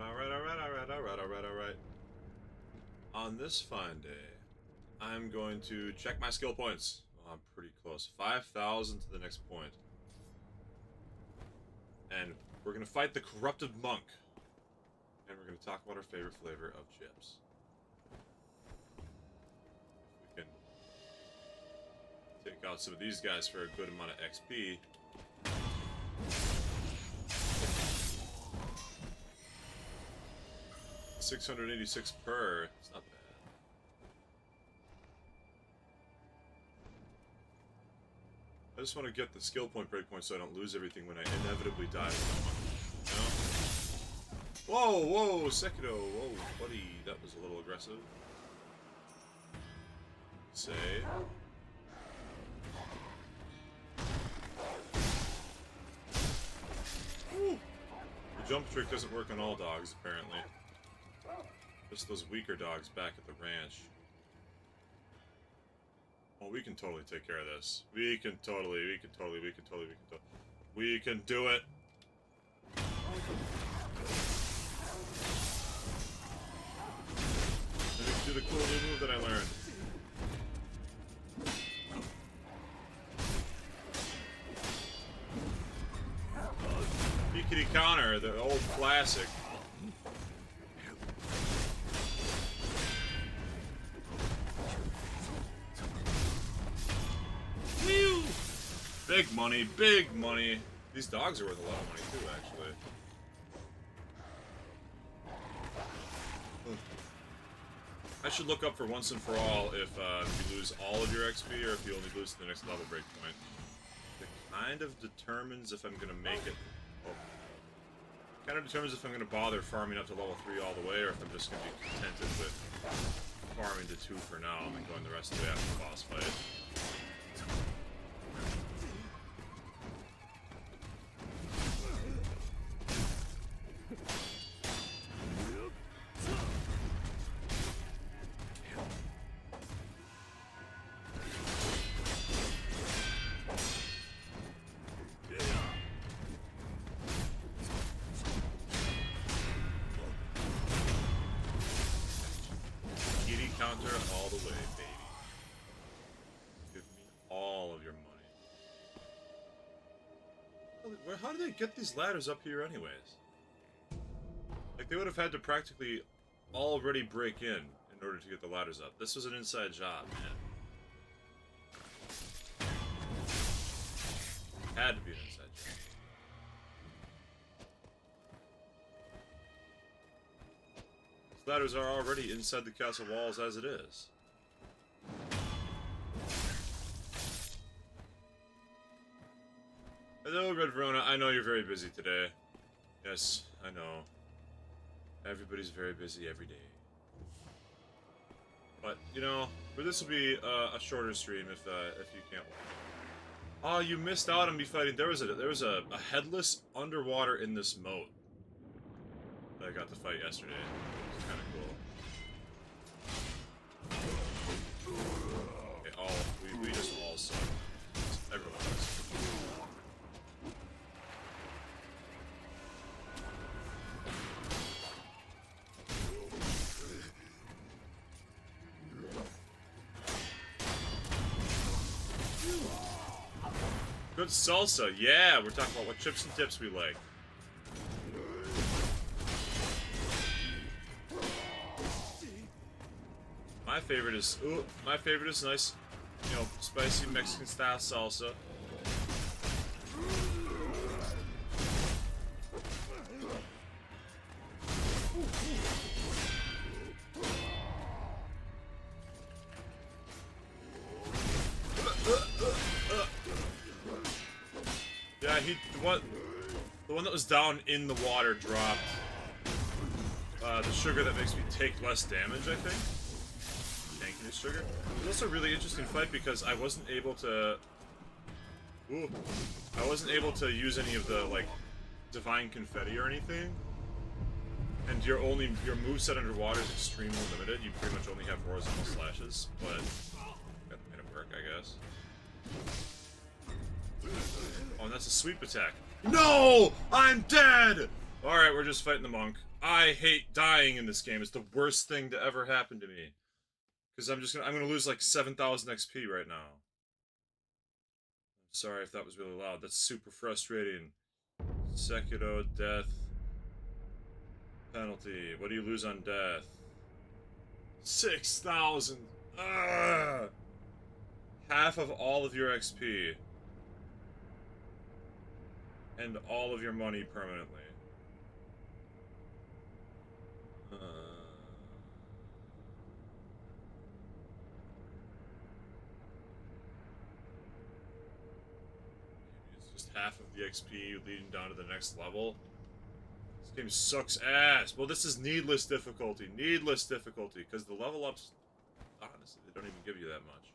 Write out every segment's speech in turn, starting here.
Alright. On this fine day, I'm going to check my skill points. Oh, I'm pretty close. 5,000 to the next point. And we're going to fight the corrupted monk. And we're going to talk about our favorite flavor of chips. If we can take out some of these guys for a good amount of XP. $686 per. It's not bad. I just want to get the skill point breakpoint so I don't lose everything when I inevitably die with that one. You know? Whoa, Sekiro. Whoa, buddy. That was a little aggressive. Save. Woo. The jump trick doesn't work on all dogs, apparently. Just those weaker dogs back at the ranch. Oh, we can totally take care of this. We can totally do it. Let me do the cool new move that I learned. Peekity counter, the old classic. Whew. Big money, big money. These dogs are worth a lot of money too, actually. I should look up for once and for all if you lose all of your XP or if you only lose to the next level breakpoint. It kind of determines if I'm gonna make it. Kind of determines if I'm gonna bother farming up to level 3 all the way, or if I'm just gonna be contented with farming to 2 for now and then going the rest of the way after the boss fight. Counter all the way, baby. Give me all of your money. How do they get these ladders up here anyways? Like, they would have had to practically already break in order to get the ladders up. This was an inside job, man. Had to be an inside job. Ladders are already inside the castle walls as it is. Hello, Red Verona. I know you're very busy today. Yes, I know. Everybody's very busy every day. But, you know, this will be a shorter stream if you can't watch. Oh, you missed out on me fighting. There was a headless underwater in this moat that I got to fight yesterday. Kind of cool. Okay, we just all suck. Everyone does. Good salsa, yeah! We're talking about what chips and dips we like. My favorite is nice, you know, spicy Mexican style salsa. Yeah, the one that was down in the water dropped the sugar that makes me take less damage, I think. This sugar. It was also a really interesting fight because I wasn't able to use any of the like divine confetti or anything. And your moveset underwater is extremely limited. You pretty much only have horizontal slashes, but that made it work, I guess. Oh, and that's a sweep attack. No! I'm dead! Alright, we're just fighting the monk. I hate dying in this game. It's the worst thing to ever happen to me. Because I'm gonna lose like 7,000 XP right now. I'm sorry if that was really loud. That's super frustrating. Sekiro, death. Penalty. What do you lose on death? 6,000! Half of all of your XP. And all of your money permanently. Maybe it's just half of the XP leading down to the next level. This game sucks ass. Well, this is needless difficulty. Needless difficulty. Because the level ups, honestly, they don't even give you that much.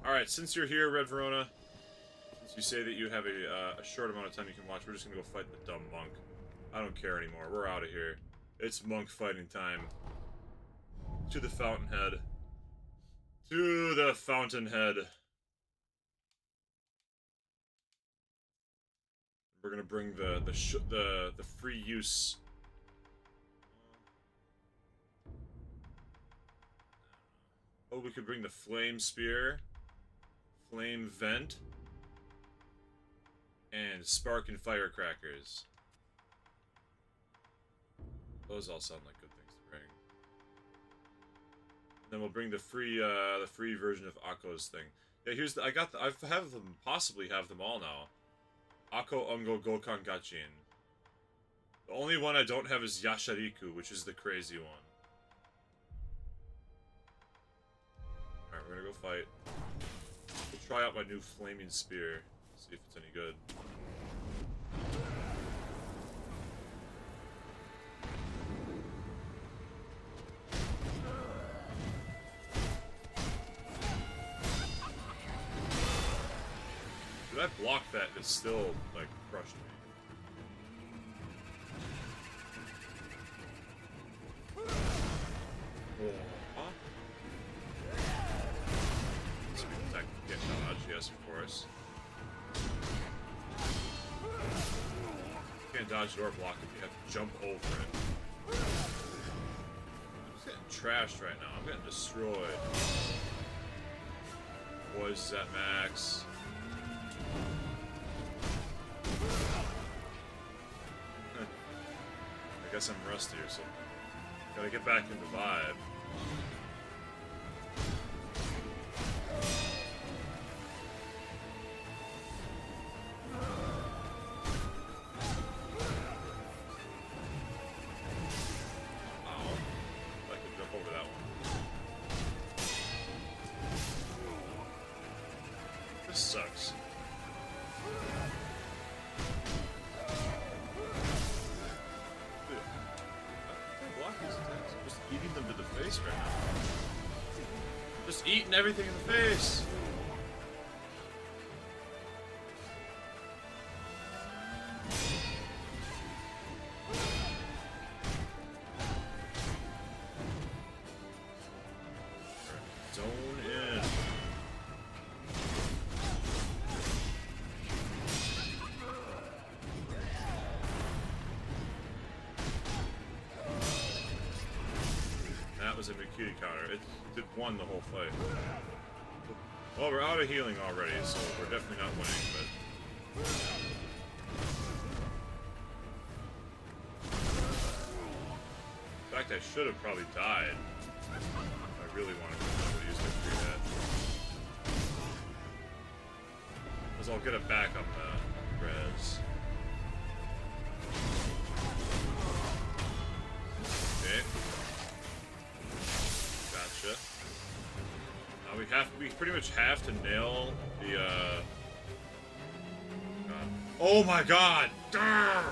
Alright, since you're here, Red Verona, since you say that you have a short amount of time you can watch, we're just gonna go fight the dumb monk. I don't care anymore. We're out of here. It's monk fighting time. To the fountainhead. To the fountainhead. We're gonna bring the free use. Oh, we could bring the flame spear, flame vent, and spark and firecrackers. Those all sound like good things to bring. Then we'll bring the free version of Akko's thing. Yeah, here's the I have them, possibly have them all now. Akko Ungo Gokan Gachin. The only one I don't have is Yashariku, which is the crazy one. Alright, we're gonna go fight. We'll try out my new flaming spear. See if it's any good. That block that is still, like, crushed me. Oh, huh? Speed attack can't dodge, yes, of course. You can't dodge or block it, you have to jump over it. I'm just getting trashed right now, I'm getting destroyed. Boys is at max. I guess I'm rusty or something. Gotta get back in the vibe. Oh, I can jump over that one. This sucks. Eating them to the face right now. Just eating everything in the face. Zone in. That was a Mikiri counter. It won the whole fight. Well, we're out of healing already, so we're definitely not winning, but... In fact, I should have probably died. I really wanted to use my free head. Because I'll get it back on the res. Okay. Gotcha. We pretty much have to nail the, Oh my god! Durr!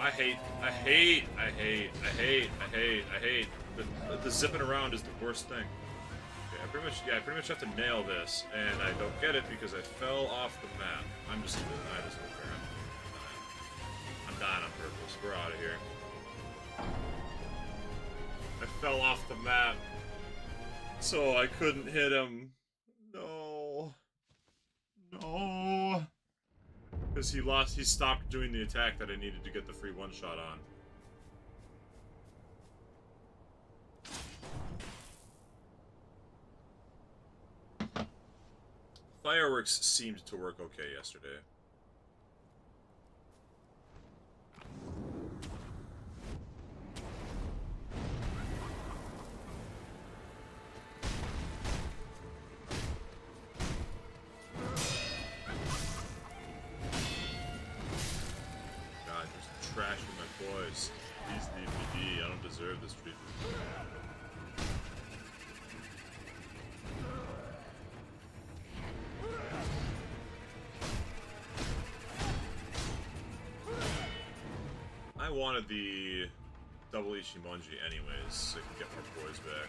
I hate. The zipping around is the worst thing. Okay, I pretty much have to nail this, and I don't get it because I fell off the map. I'm just gonna die this whole turn. I'm dying on purpose. We're out of here. I fell off the map, so I couldn't hit him. No. No. Because he stopped doing the attack that I needed to get the free one-shot on. Fireworks seemed to work okay yesterday. Trashing my boys. Please leave me be. I don't deserve this treatment. I wanted the double Ishimonji anyways, so I can get more boys back.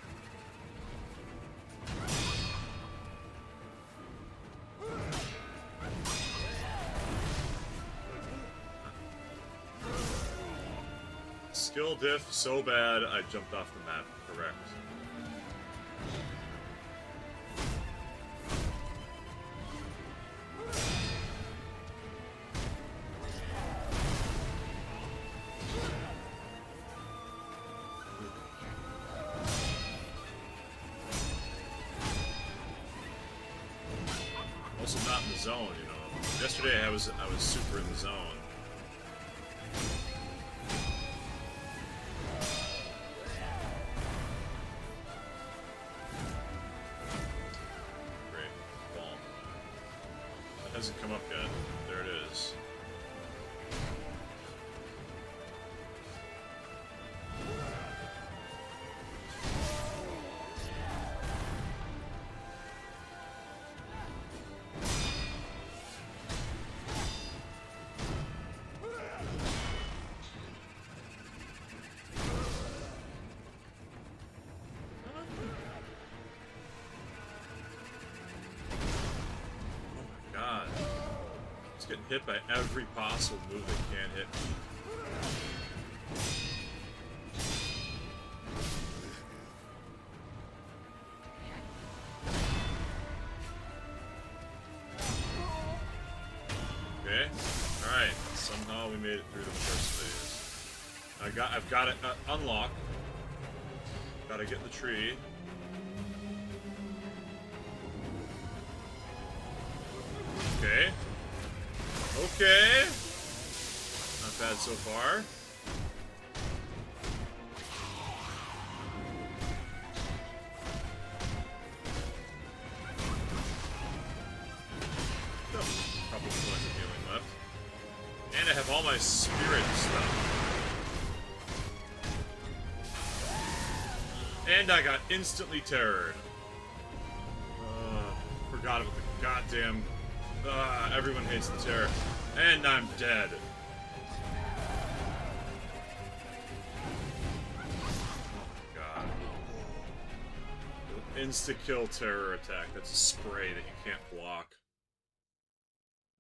Skill diff so bad, I jumped off the map. Correct. Also not in the zone, you know. Yesterday I was super in the zone. Hasn't come up yet. There it is. Getting hit by every possible move that can hit me. Okay, all right. Somehow we made it through the first phase. I've got it unlock. Gotta get the tree. Okay. Okay. Not bad so far. Oh, couple of points of healing left. And I have all my spirit stuff. And I got instantly terrored. Forgot about the goddamn... everyone hates the terror. And I'm dead. Oh my god. Insta-kill terror attack. That's a spray that you can't block.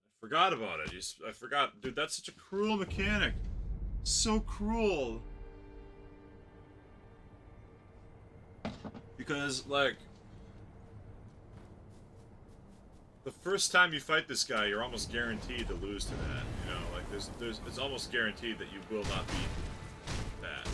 I forgot about it. I forgot. Dude, that's such a cruel mechanic. So cruel. Because, like... the first time you fight this guy, you're almost guaranteed to lose to that. You know, like it's almost guaranteed that you will not beat that.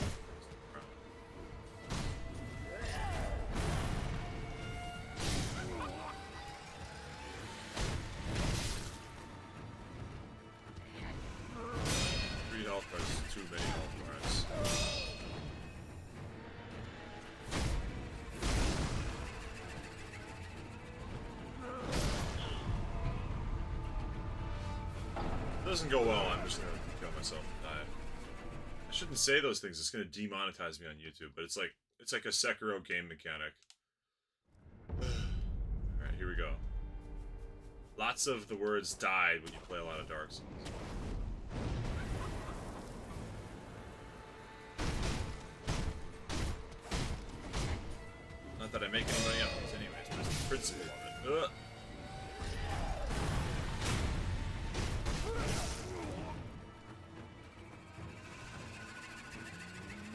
3 health bars is too many health bars. If it doesn't go well, I'm just gonna kill myself and die. I shouldn't say those things, it's gonna demonetize me on YouTube, but it's like a Sekiro game mechanic. Alright, here we go. Lots of the words died when you play a lot of Dark Souls. Not that I make any money off these anyways, but it's the principle of it. Ugh.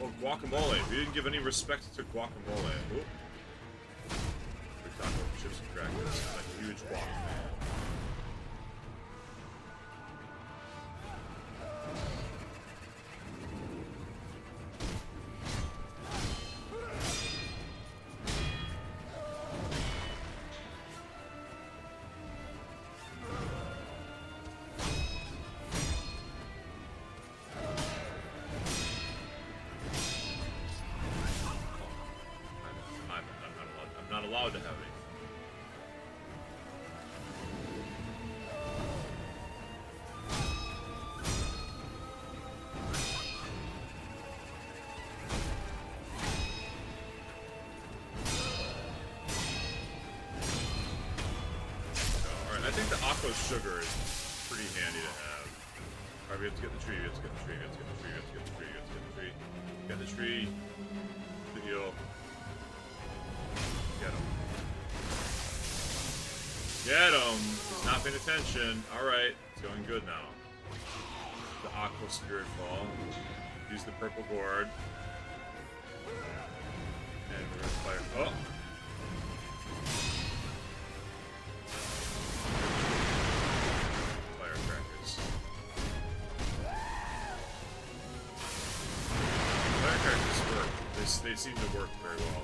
Oh, guacamole. We didn't give any respect to guacamole. Oop. We talked about chips and crackers. I'm a huge guac fan. Aqua Sugar is pretty handy to have. Alright, we have to get the tree, we have to get the tree, we have to get the tree, we have to get the tree, we have to get the tree. Get the tree. The heal. Get him. Get him! He's not paying attention. Alright, it's going good now. The Aqua Spirit Fall. Use the purple gourd. And we're gonna fire. Oh! Firecrackers. Firecrackers work. They seem to work very well.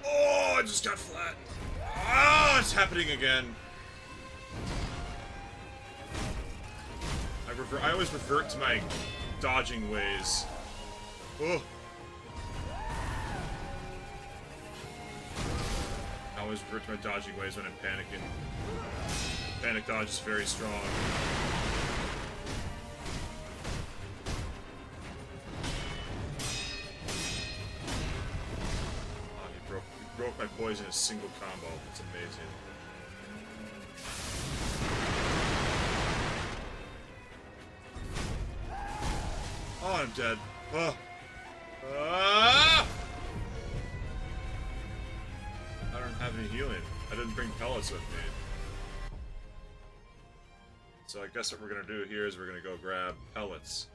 Oh, I just got flat. Ah, it's happening again. I always revert to my dodging ways. Oh. I always revert to my dodging ways when I'm panicking. Panic dodge is very strong. Broke my poison in a single combo. It's amazing. Oh, I'm dead. Oh. Ah! I don't have any healing. I didn't bring pellets with me. So I guess what we're gonna do here is we're gonna go grab pellets.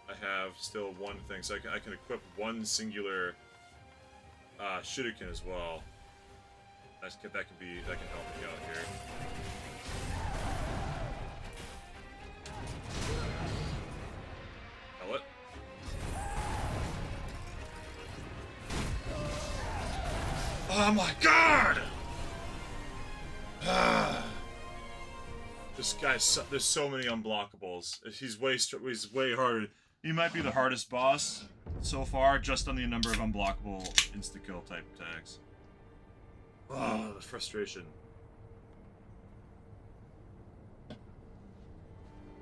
I have still one thing, so I can equip one singular shuriken as well. That can help me out here. Pellet. Oh my god! This guy's there's so many unblockables. He's way harder. He might be the hardest boss so far, just on the number of unblockable insta-kill type attacks. Oh, the frustration.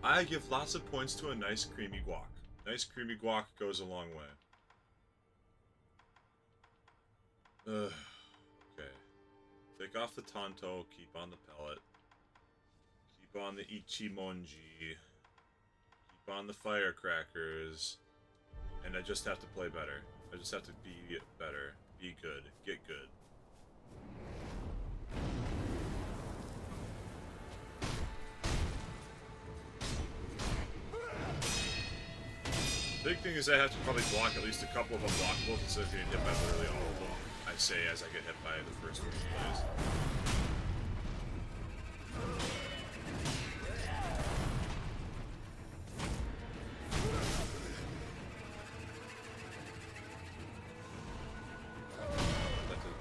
I give lots of points to a nice creamy guac. Nice creamy guac goes a long way. Okay. Take off the Tonto, keep on the pellet. Keep on the Ichimonji. On the firecrackers, and I just have to play better. I just have to be better, be good, get good. Big thing is I have to probably block at least a couple of unblockables instead of getting hit by literally all of them. I say as I get hit by the first one plays.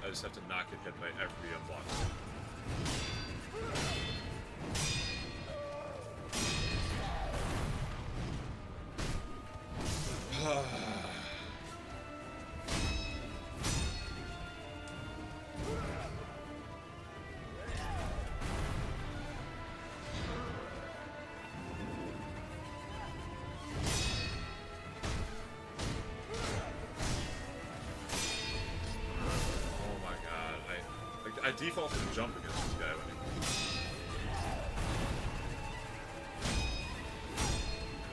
I just have to not get hit by every unblockable. I default to jump against this guy when he...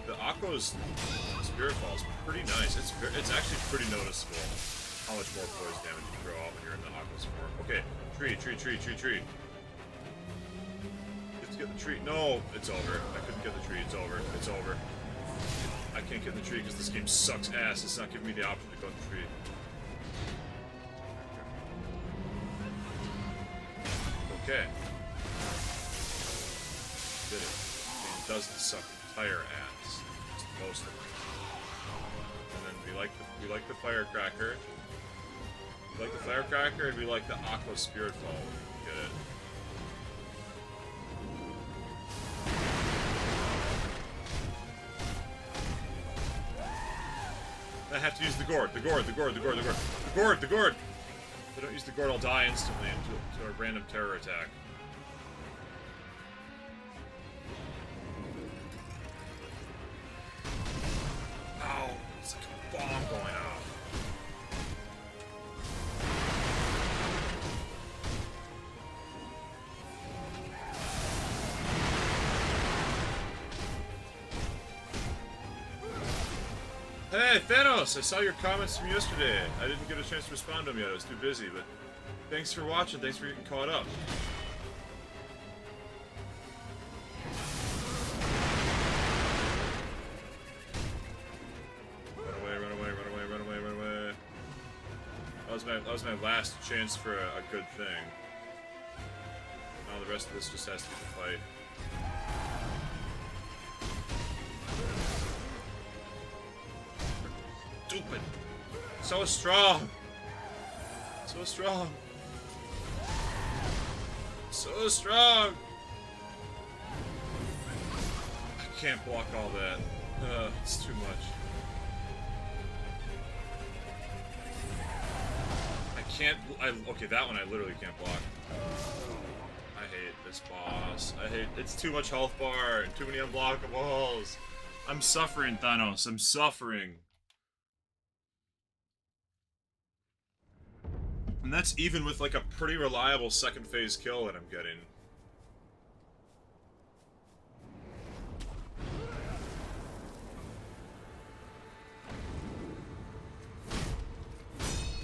The Aqua's Spirit Fall is pretty nice. It's actually pretty noticeable how much more poison damage you throw out when you're in the Aqua's form. Okay, tree. You have to get the tree. No, it's over. I couldn't get the tree. It's over. I can't get the tree because this game sucks ass. It's not giving me the option to go to the tree. Okay. Did it. It doesn't suck entire ass. Just most of it. And then we like the firecracker. We like the firecracker, and we like the Aqua Spirit Fall when we get it. I have to use the gourd. The gourd. If I don't use the gourd, I'll die instantly into a random terror attack. Hey, Thanos! I saw your comments from yesterday. I didn't get a chance to respond to them yet. I was too busy, but thanks for watching. Thanks for getting caught up. Run away, run away, run away, run away, run away. That was my last chance for a good thing. Now the rest of this just has to be the fight. Stupid. So strong. So strong. So strong. I can't block all that. It's too much. I can't. Okay, that one I literally can't block. I hate this boss. It's too much health bar and too many unblockables. I'm suffering, Thanos. I'm suffering. And that's even with like a pretty reliable second phase kill that I'm getting.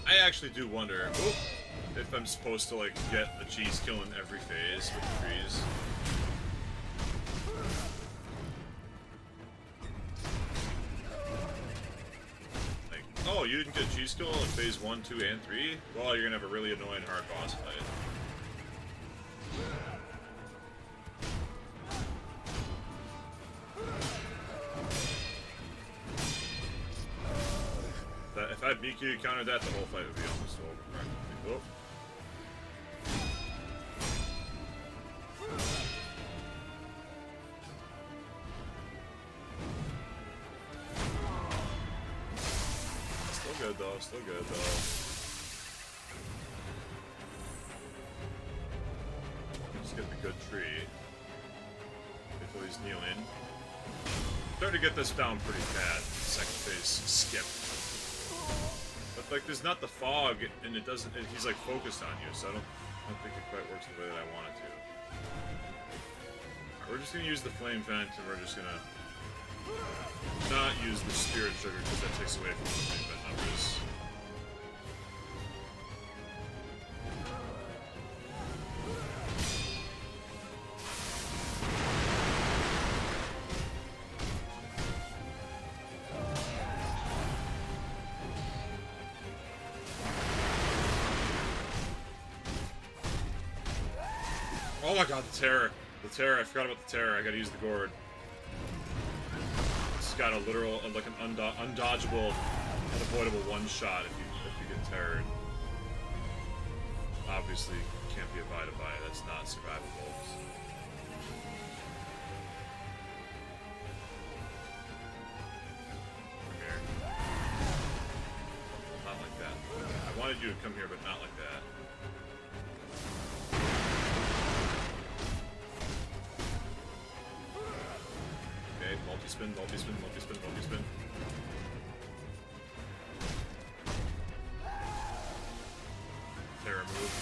I actually do wonder if I'm supposed to like get a cheese kill in every phase with the trees. Oh, you didn't get cheese kill in phase 1, 2, and 3? Well, you're gonna have a really annoying hard boss fight. If I BQ countered that, the whole fight would be almost over practically. Still good though, still good though. Just get the good tree. Until he's kneeling. Starting to get this down pretty bad. Second phase skip. But like there's not the fog and it doesn't he's like focused on you, so I don't think it quite works the way that I want it to. Alright, we're just gonna use the flame vent and we're just gonna not use the spirit sugar because that takes away from the flame vent numbers. Oh my god, the terror. The terror, I forgot about the terror. I gotta use the gourd. It's got a literal, like an undodgeable, unavoidable one-shot if you get terrored. Obviously, can't be abided by it. That's not survivable. Come here. Not like that. I wanted you to come here, but not like that. Multi-spin, multi-spin, multi-spin, multi-spin. Terror move.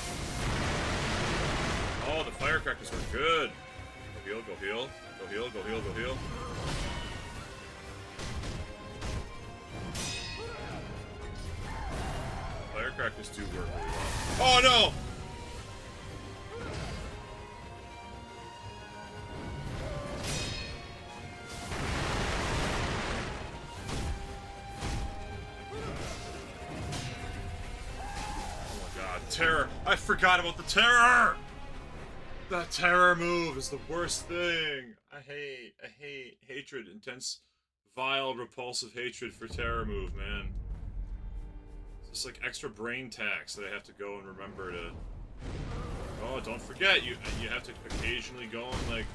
Oh, the firecrackers were good. Go heal, go heal. Go heal, go heal, go heal. Firecrackers do work really well. Oh no! Terror! I forgot about the terror! The terror move is the worst thing! I hate hatred, intense, vile, repulsive hatred for terror move, man. It's just like extra brain tax that I have to go and remember to... Oh, don't forget, you have to occasionally go and, like...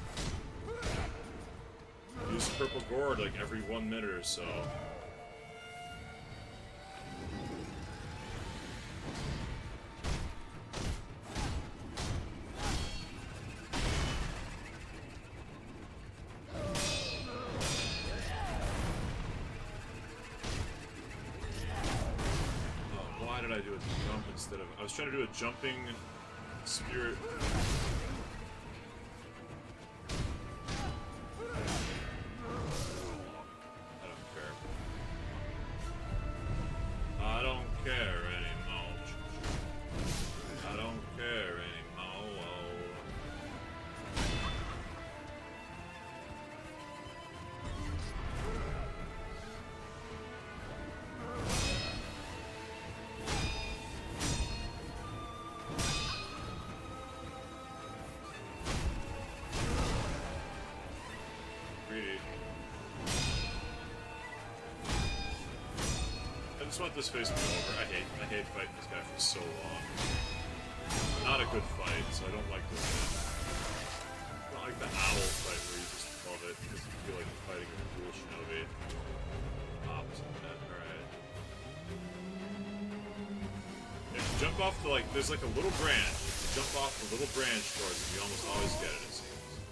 use the purple gourd, like, every 1 minute or so. I do a jump instead of... I was trying to do a jumping spirit... I don't care. just want this phase to be over. I hate fighting this guy for so long. Not a good fight, so I don't like this one. I don't like the owl fight where you just love it because you feel like you're fighting a cool shinobi. Opposite of that, alright. Yeah, you jump off the, like, there's like a little branch. If you jump off the little branch towards it, you almost always get it, it seems.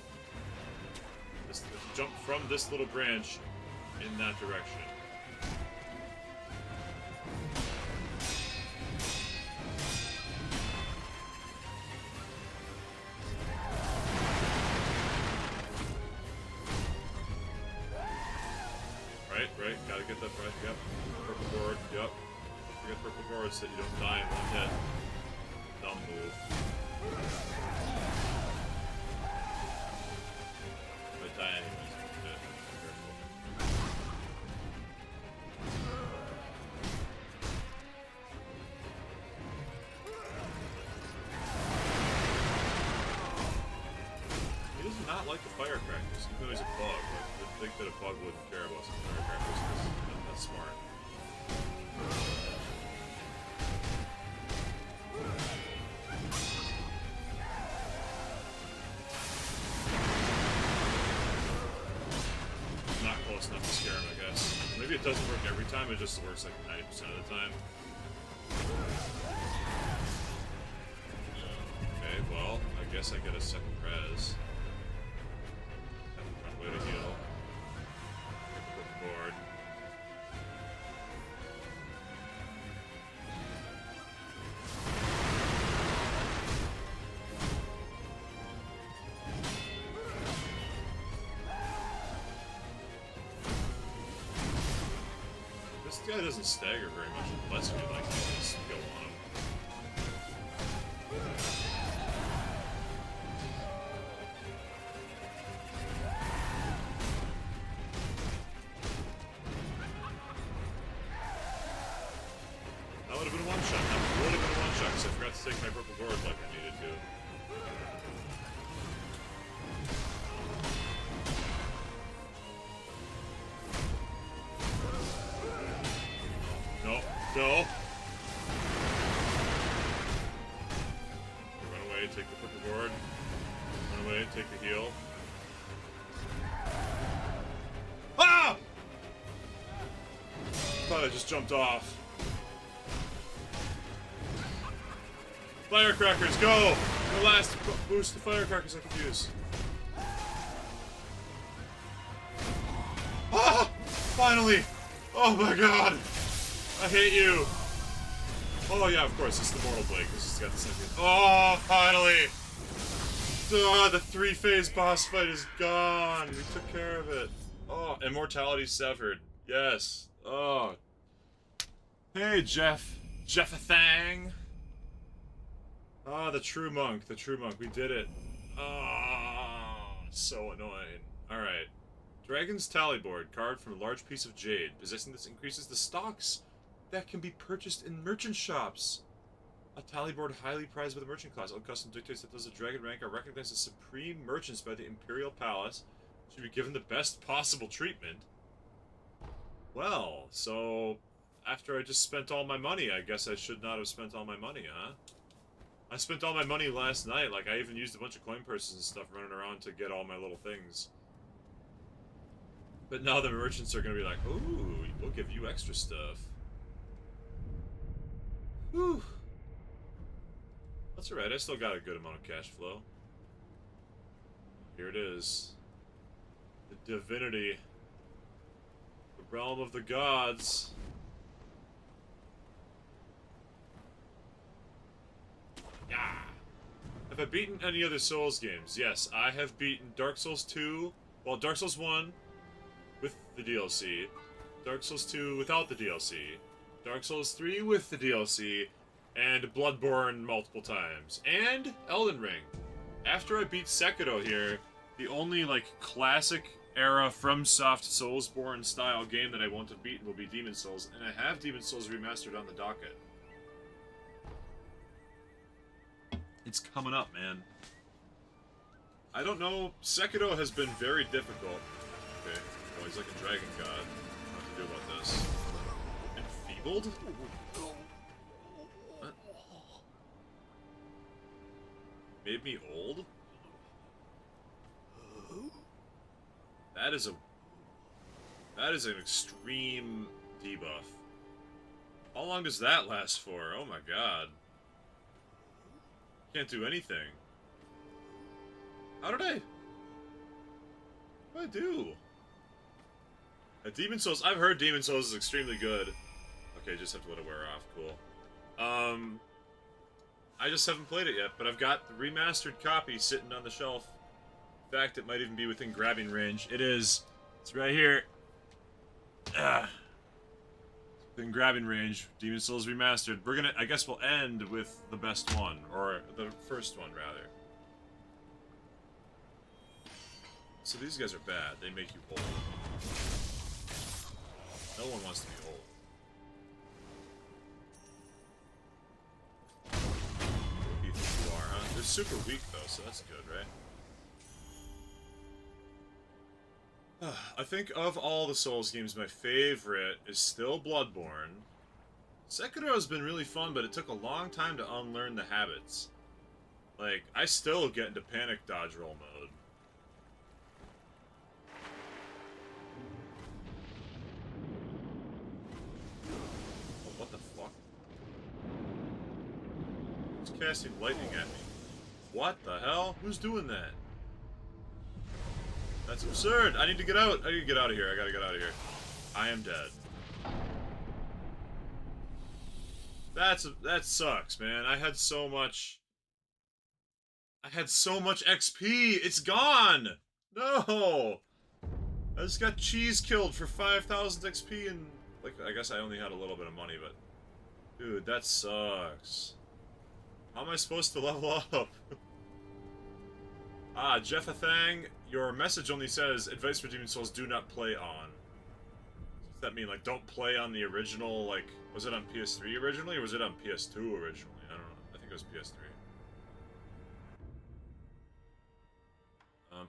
If you jump from this little branch in that direction. Right, gotta get that right, yep. Purple board, yep. Don't forget purple board so that you don't die in one hit. Dumb move. But die anyways, yeah. He does not like the firecrackers, even though he's a bug. Like, you'd think that a bug wouldn't care about some firecrackers, because that's smart. Not close enough to scare him, I guess. Maybe it doesn't work every time, it just works like 90% of the time. Okay, well, I guess I get a second res. Way to heal. Board. This guy doesn't stagger very much unless you like just go on him. That would have been a one-shot. That would have been a one-shot because I forgot to take my purple gourd like I needed to. No. No! Run away, take the purple gourd. Run away, take the heal. Ah! Thought I just jumped off. Firecrackers, go! The last boost of firecrackers I could use. Ah! Finally! Oh my god! I hate you! Oh yeah, of course, it's the Mortal Blade, because it's got the same. Oh, finally! Oh, the 3-phase boss fight is gone! We took care of it. Oh, immortality severed. Yes. Oh. Hey, Jeff. Jeff-a-thang! Ah, the true monk, we did it. Ah, so annoying. Alright. Dragon's Tally Board, carved from a large piece of jade. Possessing this increases the stocks that can be purchased in merchant shops. A tally board highly prized by the merchant class. All custom dictates that those of dragon rank are recognized as supreme merchants by the Imperial Palace. Should be given the best possible treatment. Well, so after I just spent all my money, I guess I should not have spent all my money, huh? I spent all my money last night. Like, I even used a bunch of coin purses and stuff running around to get all my little things. But now the merchants are gonna be like, ooh, we'll give you extra stuff. Whew. That's alright, I still got a good amount of cash flow. Here it is. The divinity. The realm of the gods. Yeah. Have I beaten any other Souls games? Yes, I have beaten Dark Souls 2, well, Dark Souls 1 with the DLC, Dark Souls 2 without the DLC, Dark Souls 3 with the DLC, and Bloodborne multiple times, and Elden Ring. After I beat Sekiro here, the only, like, classic era FromSoft Soulsborne style game that I won't have beaten will be Demon's Souls, and I have Demon's Souls Remastered on the docket. It's coming up, man. I don't know. Sekiro has been very difficult. Okay. Oh, he's like a dragon god. What to do about this? old? What? Made me old? That is an extreme debuff. How long does that last for? Oh my god. Can't do anything. How did I... What did I do? Demon Souls, I've heard Demon Souls is extremely good. Okay, just have to let it wear off, cool. I just haven't played it yet, but I've got the remastered copy sitting on the shelf. In fact, it might even be within grabbing range. It is. It's right here. It's within grabbing range. Demon Souls Remastered. We're gonna, I guess we'll end with the best one, or the first one, rather. So these guys are bad. They make you old. No one wants to be old. You think you are, huh? They're super weak, though, so that's good, right? I think of all the Souls games, my favorite is still Bloodborne. Sekiro has been really fun, but it took a long time to unlearn the habits. Like, I still get into panic dodge roll mode. What the fuck? Who's casting lightning at me? What the hell? Who's doing that? That's absurd! I need to get out! I need to get out of here. I gotta get out of here. I am dead. That sucks, man. I had so much XP! It's gone! No! I just got cheese killed for 5,000 XP and... Like, I guess I only had a little bit of money, but... Dude, that sucks. How am I supposed to level up? Ah, Jeffathang, your message only says, advice for Demon Souls, do not play on. Does that mean, like, don't play on the original, like... Was it on PS3 originally, or was it on PS2 originally? I don't know. I think it was PS3.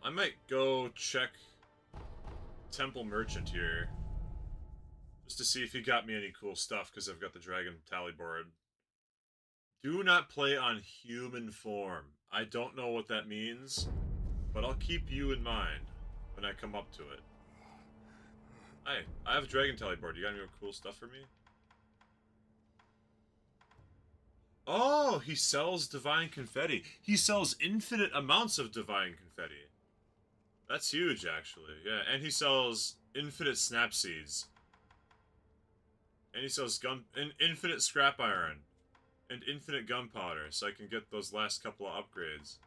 I might go check Temple Merchant here. Just to see if he got me any cool stuff, because I've got the Dragon Tally board. Do not play on human form. I don't know what that means, but I'll keep you in mind when I come up to it. Hi, I have a Dragon Tally board. You got any cool stuff for me? Oh, he sells Divine Confetti. He sells infinite amounts of Divine Confetti. That's huge, actually. Yeah, and he sells infinite Snap Seeds. And he sells infinite Scrap Iron. And infinite Gunpowder, so I can get those last couple of upgrades.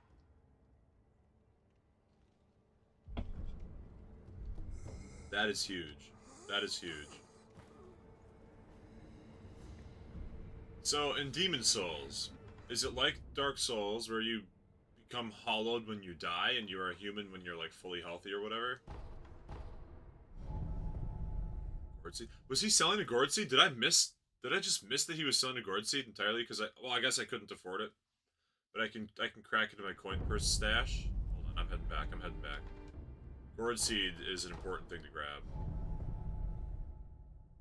That is huge. That is huge. So, in Demon Souls, is it like Dark Souls, where you become hollowed when you die, and you are a human when you're, like, fully healthy or whatever? Gourd Seed? Was he selling a Gourd Seed? Did I just miss that he was selling a Gourd Seed entirely? Because I guess I couldn't afford it. But I can crack into my coin purse stash. Hold on, I'm heading back. Gourd Seed is an important thing to grab.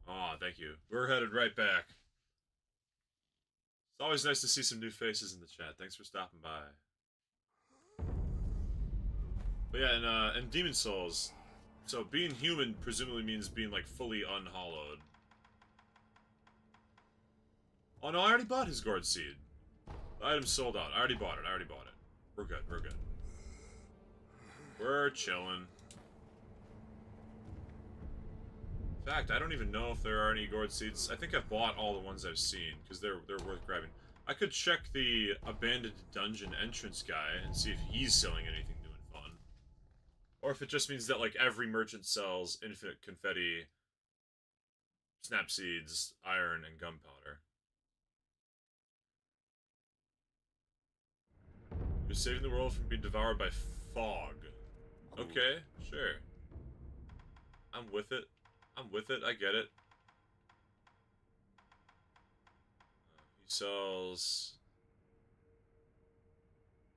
Aw, thank you. We're headed right back. It's always nice to see some new faces in the chat. Thanks for stopping by. But yeah, and Demon Souls. So being human presumably means being like fully unhollowed. Oh no, I already bought his Gourd Seed. The item's sold out. I already bought it. We're good. We're chilling. In fact, I don't even know if there are any Gourd Seeds. I think I've bought all the ones I've seen, because they're worth grabbing. I could check the abandoned dungeon entrance guy and see if he's selling anything new and fun. Or if it just means that, like, every merchant sells infinite confetti, snap seeds, iron, and gunpowder. You're saving the world from being devoured by fog. Okay, sure. I'm with it. I get it. He sells...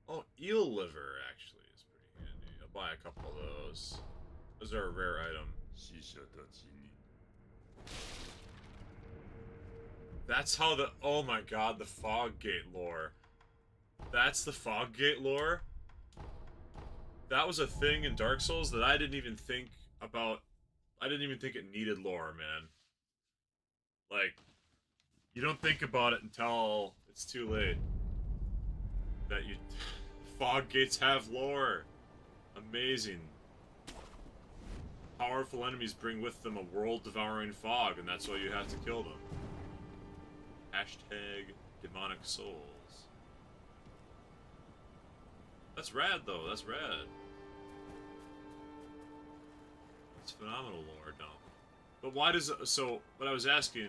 Oh, eel liver, actually, is pretty handy. I'll buy a couple of those. Those are a rare item. That's how the... Oh my god, the Fog Gate lore. That's the Fog Gate lore? That was a thing in Dark Souls that I didn't even think about. I didn't even think it needed lore, man. Like, you don't think about it until it's too late. That you... Fog Gates have lore. Amazing. Powerful enemies bring with them a world-devouring fog, and that's why you have to kill them. Hashtag demonic souls. That's rad, though. That's rad. It's phenomenal lore, no. But why does... So, what I was asking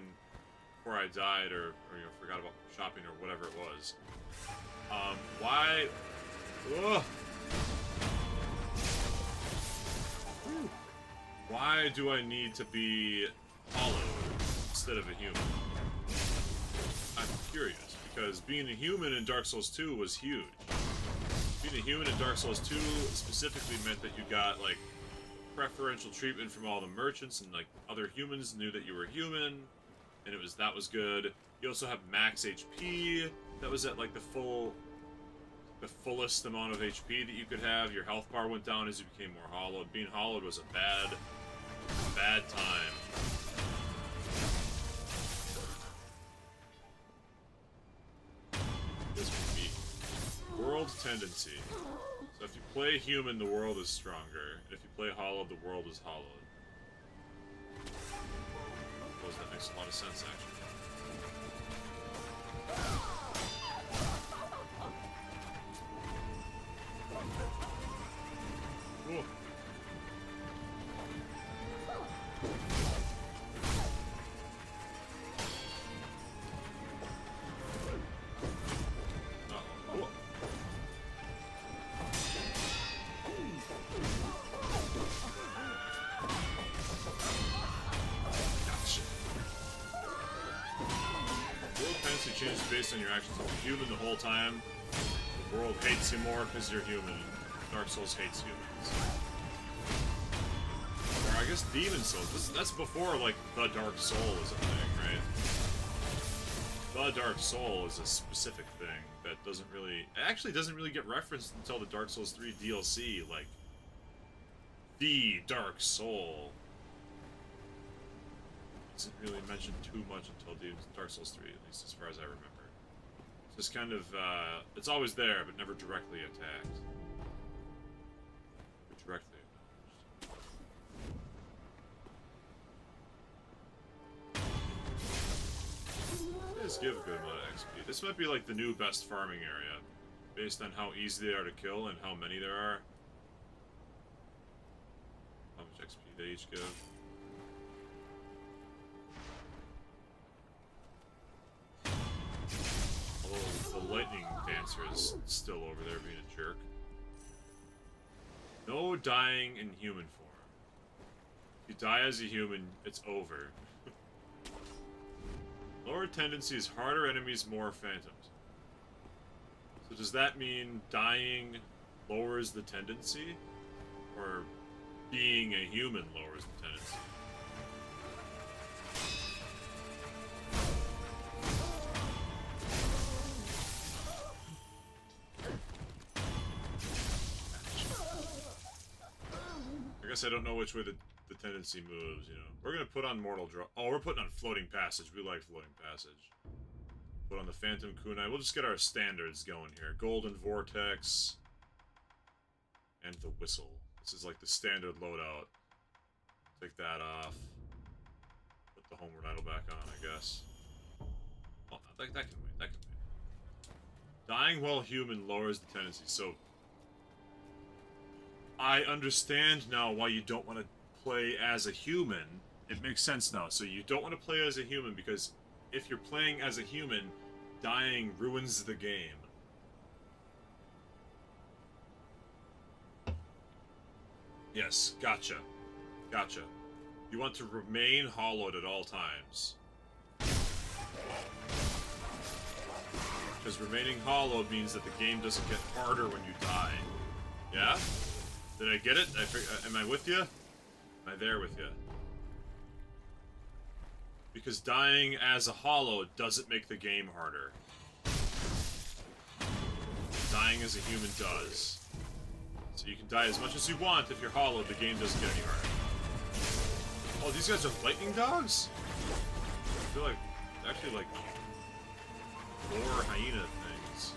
before I died, or you know, forgot about shopping, or whatever it was. Why... Ugh. Why do I need to be hollow instead of a human? I'm curious, because being a human in Dark Souls 2 was huge. Being a human in Dark Souls 2 specifically meant that you got, like, preferential treatment from all the merchants, and, like, other humans knew that you were human, and that was good. You also have max HP, that was at, like, the fullest amount of HP that you could have. Your health bar went down as you became more hollowed. Being hollowed was a bad time. This would be world tendency. So if you play human, the world is stronger. If you play hollowed, the world is hollowed. I suppose that makes a lot of sense, actually. Cool. Changes based on your actions. If you're human the whole time, the world hates you more because you're human. Dark Souls hates humans. Or I guess Demon Souls. That's before, like, the Dark Soul is a thing, right? The Dark Soul is a specific thing that doesn't really... It actually doesn't really get referenced until the Dark Souls 3 DLC, like... The Dark Soul isn't really mentioned too much until Dark Souls 3, at least as far as I remember. It's just kind of, it's always there, but never directly attacked. Or directly acknowledged. It does give a good amount of XP. This might be like the new best farming area, based on how easy they are to kill and how many there are. How much XP they each give. The lightning dancer is still over there being a jerk. No dying in human form. If you die as a human, it's over. Lower tendency is harder enemies, more phantoms. So does that mean dying lowers the tendency? Or being a human lowers the tendency? I guess I don't know which way the tendency moves, you know. We're gonna put on Mortal Draw. Oh, we're putting on Floating Passage. We like Floating Passage. Put on the Phantom Kunai. We'll just get our standards going here. Golden Vortex. And the Whistle. This is like the standard loadout. Take that off. Put the Homeward Idol back on, I guess. Oh, that can wait. That can wait. Dying while human lowers the tendency. So... I understand now why you don't want to play as a human. It makes sense now. So you don't want to play as a human because if you're playing as a human, dying ruins the game. Yes, gotcha. Gotcha. You want to remain hollowed at all times. Because remaining hollowed means that the game doesn't get harder when you die. Yeah? Did I get it? Am I with you? Am I there with you? Because dying as a hollow doesn't make the game harder. Dying as a human does. So you can die as much as you want if you're hollow, the game doesn't get any harder. Oh, these guys are lightning dogs? They're like, actually like, boar hyena things.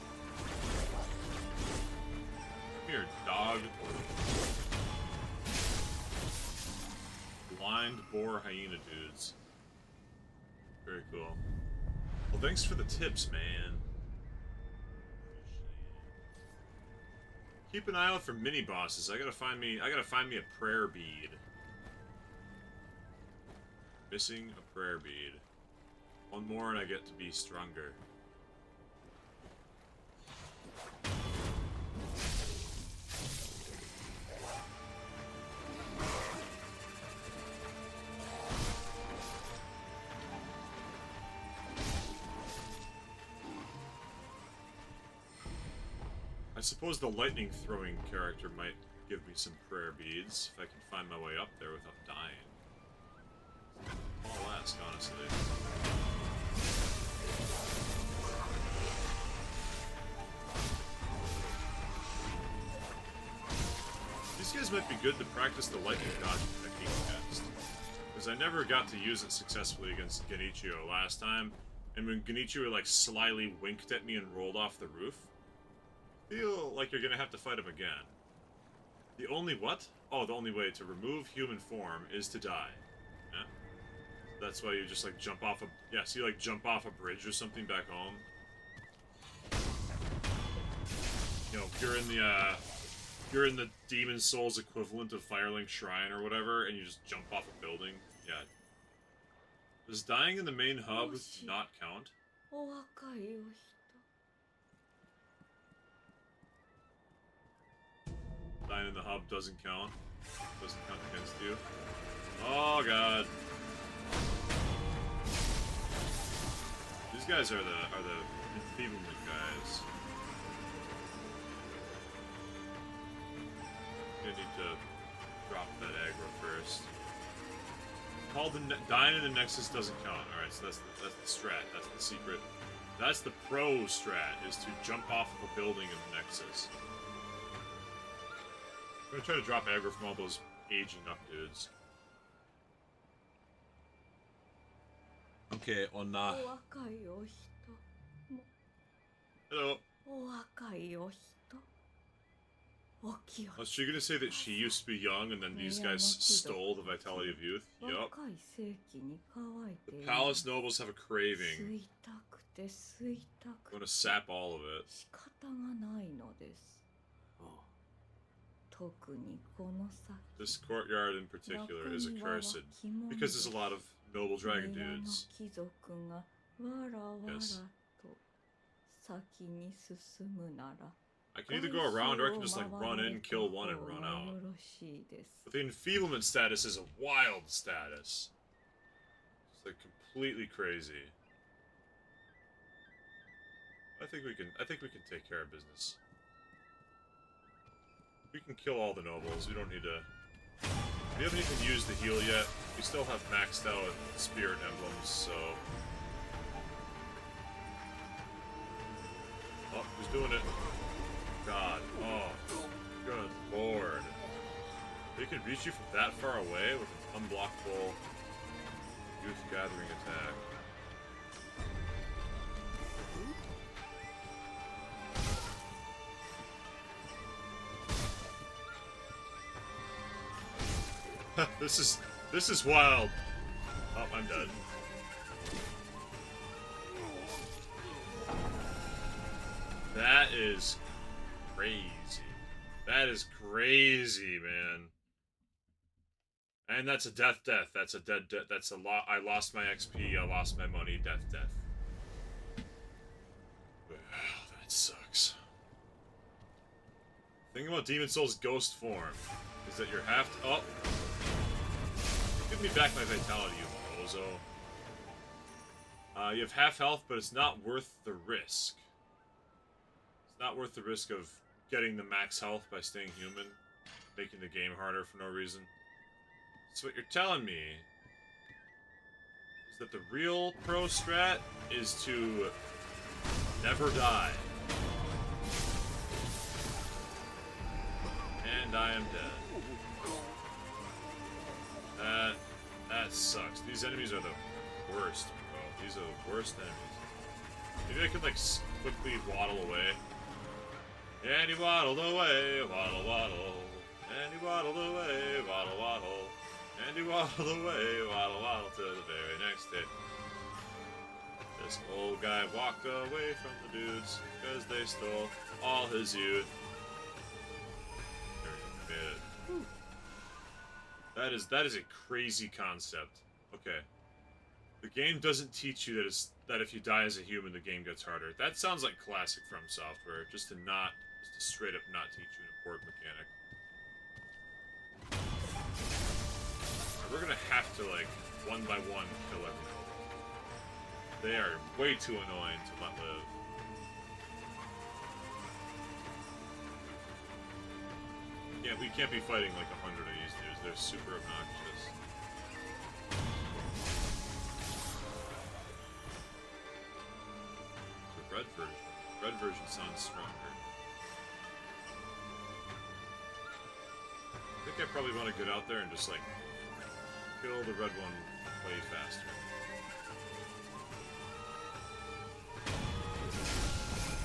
Come here, dog. Blind boar hyena dudes. Very cool. Well, thanks for the tips, man. Keep an eye out for mini bosses. I gotta find me a prayer bead. Missing a prayer bead. One more and I get to be stronger. I suppose the lightning throwing character might give me some prayer beads if I can find my way up there without dying. I'll ask, honestly. These guys might be good to practice the lightning dodging technique against. Because I never got to use it successfully against Genichiro last time, and when Genichiro like slyly winked at me and rolled off the roof, I feel like you're gonna have to fight him again. The only what? Oh, the only way to remove human form is to die. Yeah? That's why you just like jump off a... Yeah, so you like jump off a bridge or something back home. You know, you're in the Demon Souls equivalent of Firelink Shrine or whatever, and you just jump off a building. Yeah. Does dying in the main hub not count? Dying in the hub doesn't count. Doesn't count against you. Oh god. These guys are the enfeeblement guys. Gonna need to drop that aggro first. Dying in the Nexus doesn't count. Alright, so that's the strat. That's the secret. That's the pro strat, is to jump off of a building in the Nexus. I'm gonna try to drop aggro from all those aging up dudes. Okay, Onna. Hello. Was she gonna say that she used to be young and then these guys stole the vitality of youth? Yup. The palace nobles have a craving. I'm gonna sap all of it. This courtyard in particular is accursed, because there's a lot of noble dragon dudes. Yes. I can either go around or I can just like run in, kill one, and run out. But the enfeeblement status is a wild status. It's like completely crazy. I think we can take care of business. We can kill all the nobles. We don't need to... We haven't even used the heal yet. We still have maxed out spirit emblems, so... Oh, who's doing it? God. Oh. Good lord. They can reach you from that far away with an unblockable youth gathering attack. This is wild. Oh, I'm dead. That is crazy. That is crazy, man. And that's a death. That's a dead death. That's a lot. I lost my XP. I lost my money. Death. Well, that sucks. The thing about Demon Souls ghost form is that you're half. Oh. Give me back my vitality, you bozo. You have half health, but it's not worth the risk. It's not worth the risk of getting the max health by staying human, making the game harder for no reason. So what you're telling me is that the real pro strat is to never die. And I am dead. That sucks. These enemies are the worst, bro. These are the worst enemies. Maybe I could, like, quickly waddle away. And he waddled away, waddle, waddle. And he waddled away, waddle, waddle. And he waddled away, waddle, waddle, to the very next day. This old guy walked away from the dudes, because they stole all his youth. That is a crazy concept. Okay. The game doesn't teach you that if you die as a human, the game gets harder. That sounds like classic From Software, just to straight up not teach you an important mechanic. We're gonna have to, like, one by one kill everyone. They are way too annoying to let live. Yeah, we can't be fighting like 100 of these dudes. They're super obnoxious. The red version. Red version sounds stronger. I think I probably want to get out there and just, like, kill the red one way faster.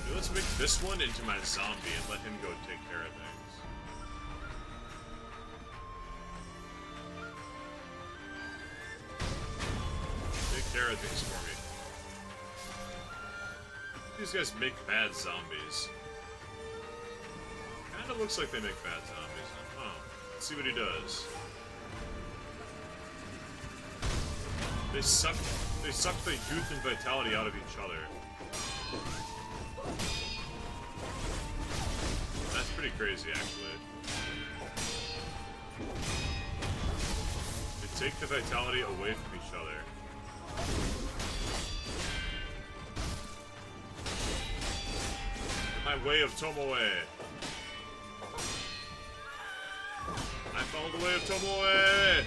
Dude, let's make this one into my zombie and let him go take care of things. Care of things for me. These guys make bad zombies. Kinda looks like they make bad zombies. Huh. Let's see what he does. They suck the youth and vitality out of each other. That's pretty crazy, actually. They take the vitality away from each other. My way of Tomoe. I follow the way of Tomoe.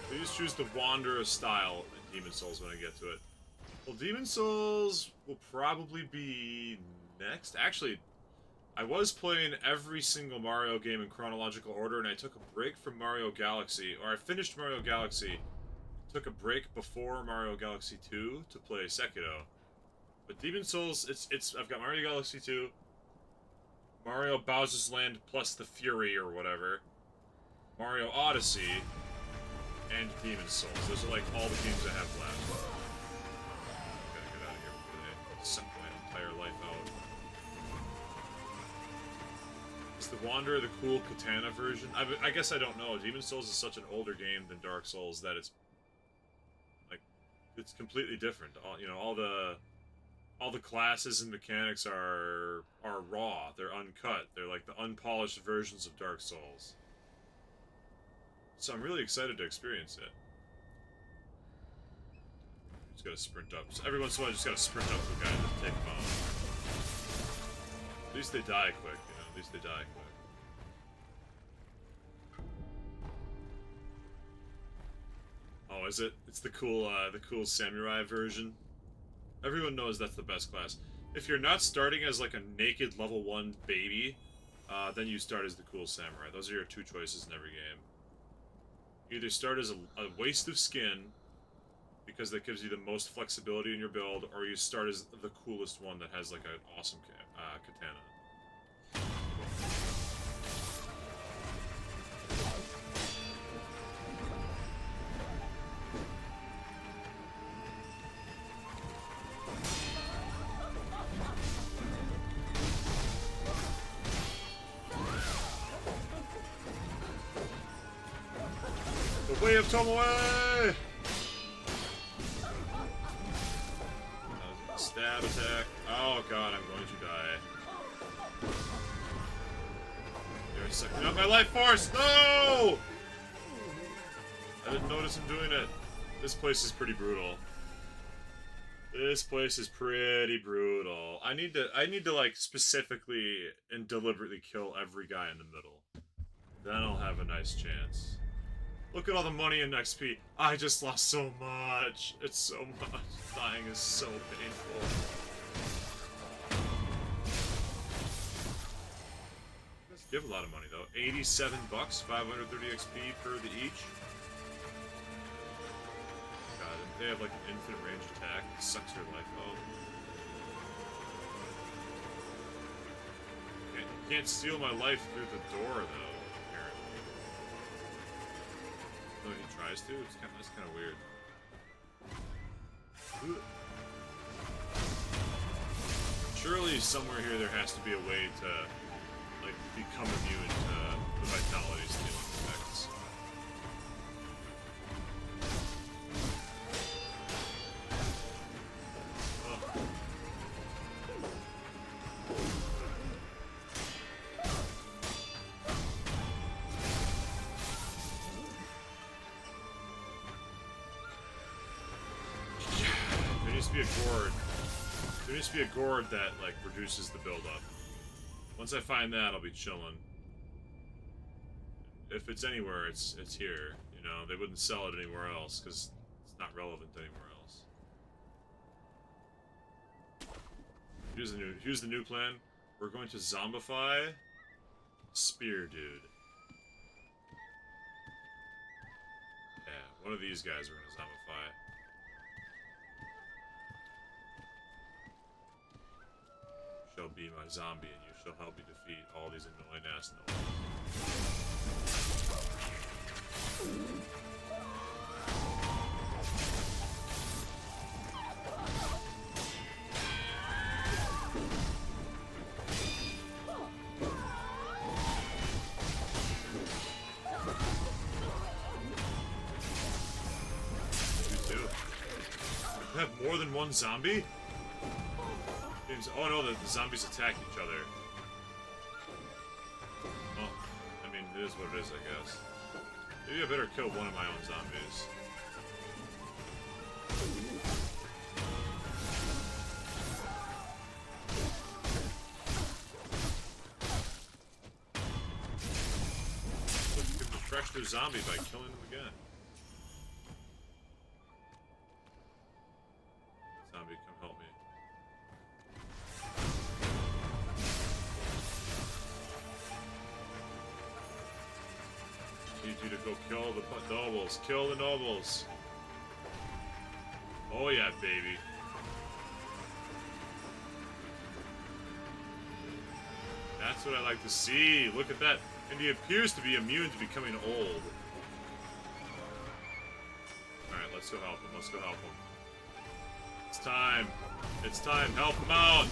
Please choose the Wanderer style in Demon Souls when I get to it. Well, Demon Souls will probably be next. Actually, I was playing every single Mario game in chronological order, and I took a break from Mario Galaxy, or I finished Mario Galaxy, took a break before Mario Galaxy 2 to play Sekiro. But Demon Souls, I've got Mario Galaxy 2, Mario Bowser's Land plus the Fury or whatever, Mario Odyssey, and Demon Souls. Those are, like, all the games I have left. I gotta get out of here before they suck my entire life out. Is the Wanderer the cool katana version? I guess I don't know. Demon Souls is such an older game than Dark Souls that it's, like, it's completely different. All the classes and mechanics are raw. They're uncut. They're like the unpolished versions of Dark Souls. So I'm really excited to experience it. Just gotta sprint up. So every once in a while, I just gotta sprint up to the guy and take him out. At least they die quick, you know? At least they die quick. Oh, is it? It's the cool samurai version. Everyone knows that's the best class. If you're not starting as, like, a naked level 1 baby, then you start as the cool samurai. Those are your two choices in every game. You either start as a waste of skin, because that gives you the most flexibility in your build, or you start as the coolest one that has, like, an awesome katana. The way of Tomoe! Stab attack. Oh god, I'm going to die. You're sucking out my life force! No! I didn't notice him doing it. This place is pretty brutal. This place is pretty brutal. I need to like specifically and deliberately kill every guy in the middle. Then I'll have a nice chance. Look at all the money in XP. I just lost so much. It's so much. Dying is so painful. Let's give a lot of money though. 87 bucks, 530 XP per the each. God, and they have like an infinite range attack. It sucks your life out. Can't steal my life through the door though. Apparently. Though he tries to. That's kind of weird. Surely somewhere here there has to be a way to like become immune to the vitality stealing effects. There needs to be a gourd. There needs to be a gourd that, like, reduces the buildup. Once I find that, I'll be chilling. If it's anywhere, it's here. You know, they wouldn't sell it anywhere else, because it's not relevant anywhere else. Here's the new plan. We're going to zombify Spear Dude. Yeah, one of these guys we're going to zombify. Shall be my zombie, and you shall help me defeat all these annoying ass nobles. You too. You have more than one zombie? Oh no, the zombies attack each other. Well, I mean, it is what it is, I guess. Maybe I better kill one of my own zombies. Look, you can refresh their zombie by killing them again. Zombie, come help me. Need you to go kill the nobles. Kill the nobles. Oh yeah, baby. That's what I like to see. Look at that. And he appears to be immune to becoming old. Alright, let's go help him. Let's go help him. It's time. It's time. Help him out.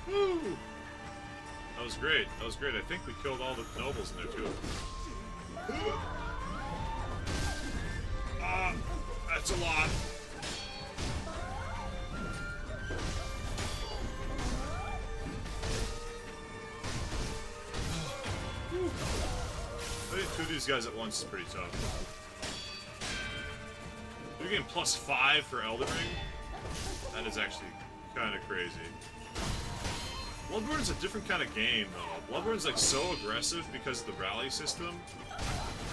Woo! That was great. That was great. I think we killed all the nobles in there too. That's a lot. I think two of these guys at once is pretty tough. You're getting +5 for Elden Ring? That is actually kind of crazy. Bloodborne's a different kind of game, though. Bloodborne's like so aggressive because of the rally system.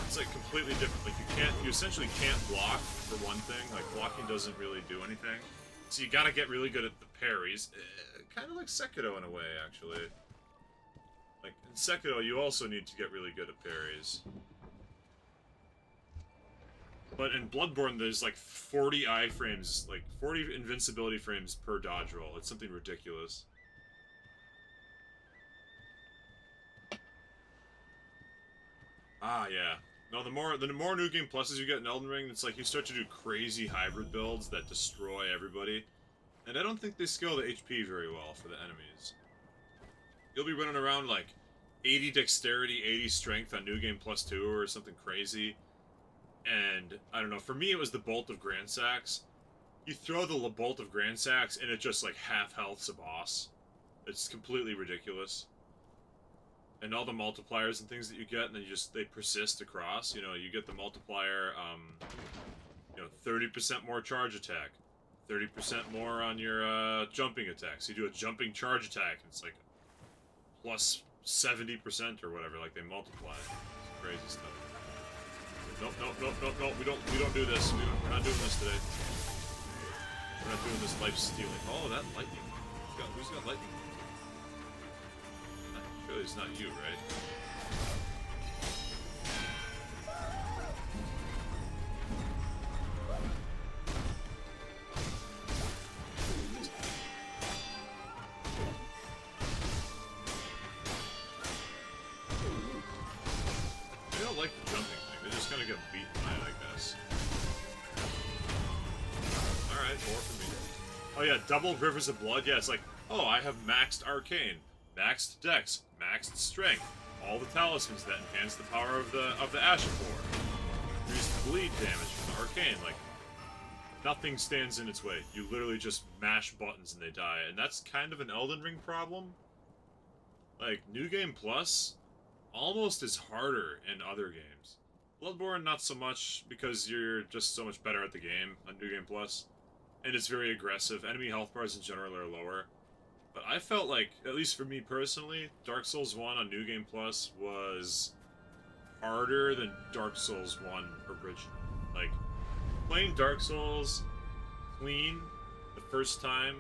It's like completely different. Like you essentially can't block for one thing. Like blocking doesn't really do anything. So you gotta get really good at the parries. Kind of like Sekiro in a way, actually. Like in Sekiro, you also need to get really good at parries. But in Bloodborne, there's like 40 iframes, like 40 invincibility frames per dodge roll. It's something ridiculous. Ah, yeah. No, the more New Game Pluses you get in Elden Ring, it's like you start to do crazy hybrid builds that destroy everybody. And I don't think they scale the HP very well for the enemies. You'll be running around like 80 dexterity, 80 strength on New Game +2 or something crazy. And, I don't know, for me it was the Bolt of Grandsax. You throw the Bolt of Grandsax and it just like half healths a boss. It's completely ridiculous. And all the multipliers and things that you get, and then they persist across. You know, you get the multiplier, you know, 30% more charge attack, 30% more on your jumping attacks. You do a jumping charge attack, and it's like plus 70% or whatever. Like they multiply. It's crazy stuff. Nope, nope, nope, nope, nope. We don't do this. We're not doing this today. We're not doing this life stealing. Oh, that lightning. Who's got lightning? Surely it's not you, right? I don't like the jumping thing. They just kind of get beaten by it, I guess. Alright, more for me. Oh yeah, double Rivers of Blood. Yeah, it's like, oh, I have maxed Arcane, maxed Dex, maxed Strength, all the talismans that enhance the power of the Ashifor. Increased bleed damage from the Arcane. Like, nothing stands in its way. You literally just mash buttons and they die, and that's kind of an Elden Ring problem. Like, New Game Plus almost is harder in other games. Bloodborne, not so much, because you're just so much better at the game on New Game Plus. And it's very aggressive. Enemy health bars in general are lower. But I felt like, at least for me personally, Dark Souls 1 on New Game Plus was harder than Dark Souls 1 original. Like, playing Dark Souls clean the first time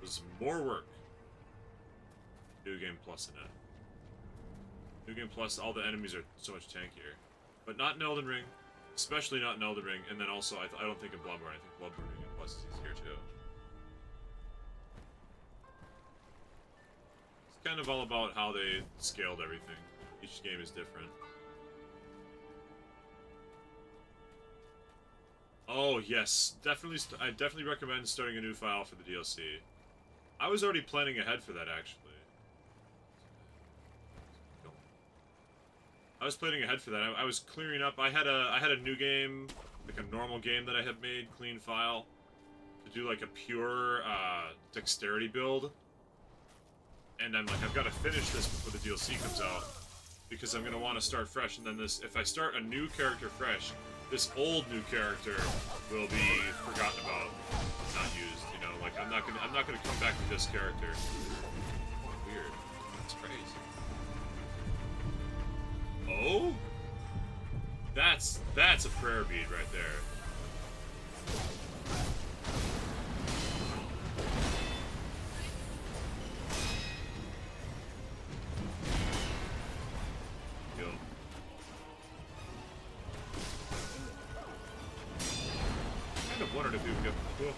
was more work. New Game Plus in it. New Game Plus, all the enemies are so much tankier. But not in Elden Ring. Especially not in Elden Ring, and then also, I don't think in Bloodborne. I think Bloodborne New Game Plus is easier too. It's kind of all about how they scaled everything. Each game is different. Oh yes, definitely. I definitely recommend starting a new file for the DLC. I was already planning ahead for that actually. I was planning ahead for that. I was clearing up. I had a new game, like a normal game that I had made, clean file, to do like a pure dexterity build. And I'm like, I've got to finish this before the DLC comes out, because I'm gonna want to start fresh. And then this, if I start a new character fresh, this old new character will be forgotten about, not used. You know, like I'm not gonna come back to this character. Weird. That's crazy. Oh? That's a prayer bead right there. Yo. Kind of wondered if you would get. Cool.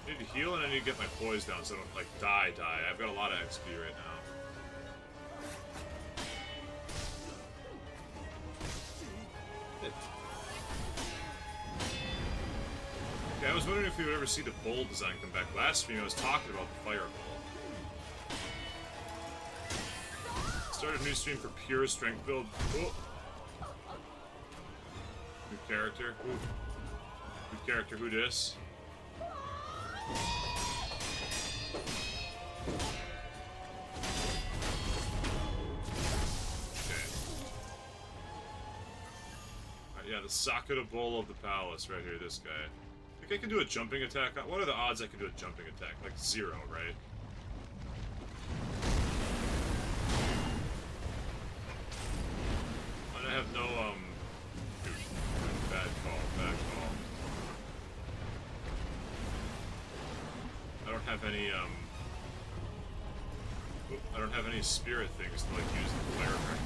I need to heal and I need to get my poise down so I don't like die. I've got a lot of XP right now. Okay, I was wondering if we would ever see the bowl design come back. Last stream I was talking about the fireball. Started a new stream for pure strength build. Oh. New character. Ooh. New character, who dis? Yeah, the Sakura Bowl of the Palace right here, this guy. I think I can do a jumping attack. What are the odds I can do a jumping attack? Like 0, right? And I have no, dude, bad call, bad call. I don't have any, I don't have any spirit things to, like, use the flare effect.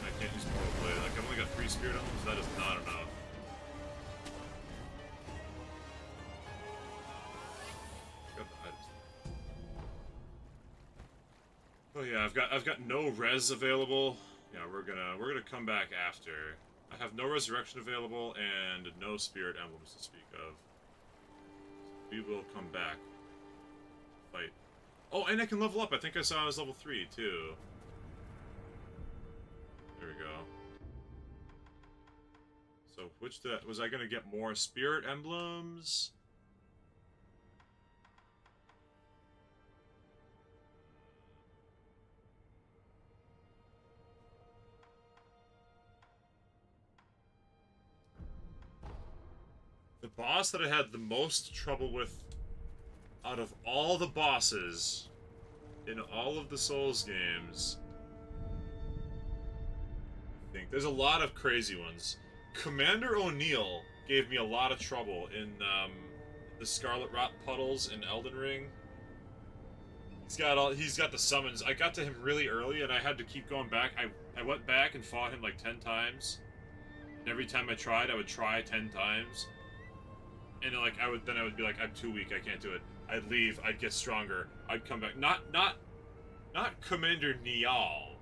I can't use Mortal Blade. Like, I've only got 3 spirit emblems, that is not enough. Oh yeah, I've got no res available. Yeah, we're gonna come back after. I have no resurrection available and no spirit emblems to speak of. We will come back. Fight. Oh, and I can level up. I think I saw I was level 3 too. There we go. So was I gonna get more spirit emblems? boss that I had the most trouble with out of all the bosses in all of the Souls games. I think there's a lot of crazy ones. Commander O'Neill gave me a lot of trouble in the Scarlet Rot puddles in Elden Ring. He's got the summons. I got to him really early and I had to keep going back. I went back and fought him like 10 times. And every time I tried, I would try 10 times. And like I would be like, I'm too weak, I can't do it. I'd leave, I'd get stronger, I'd come back. Not Commander Niall.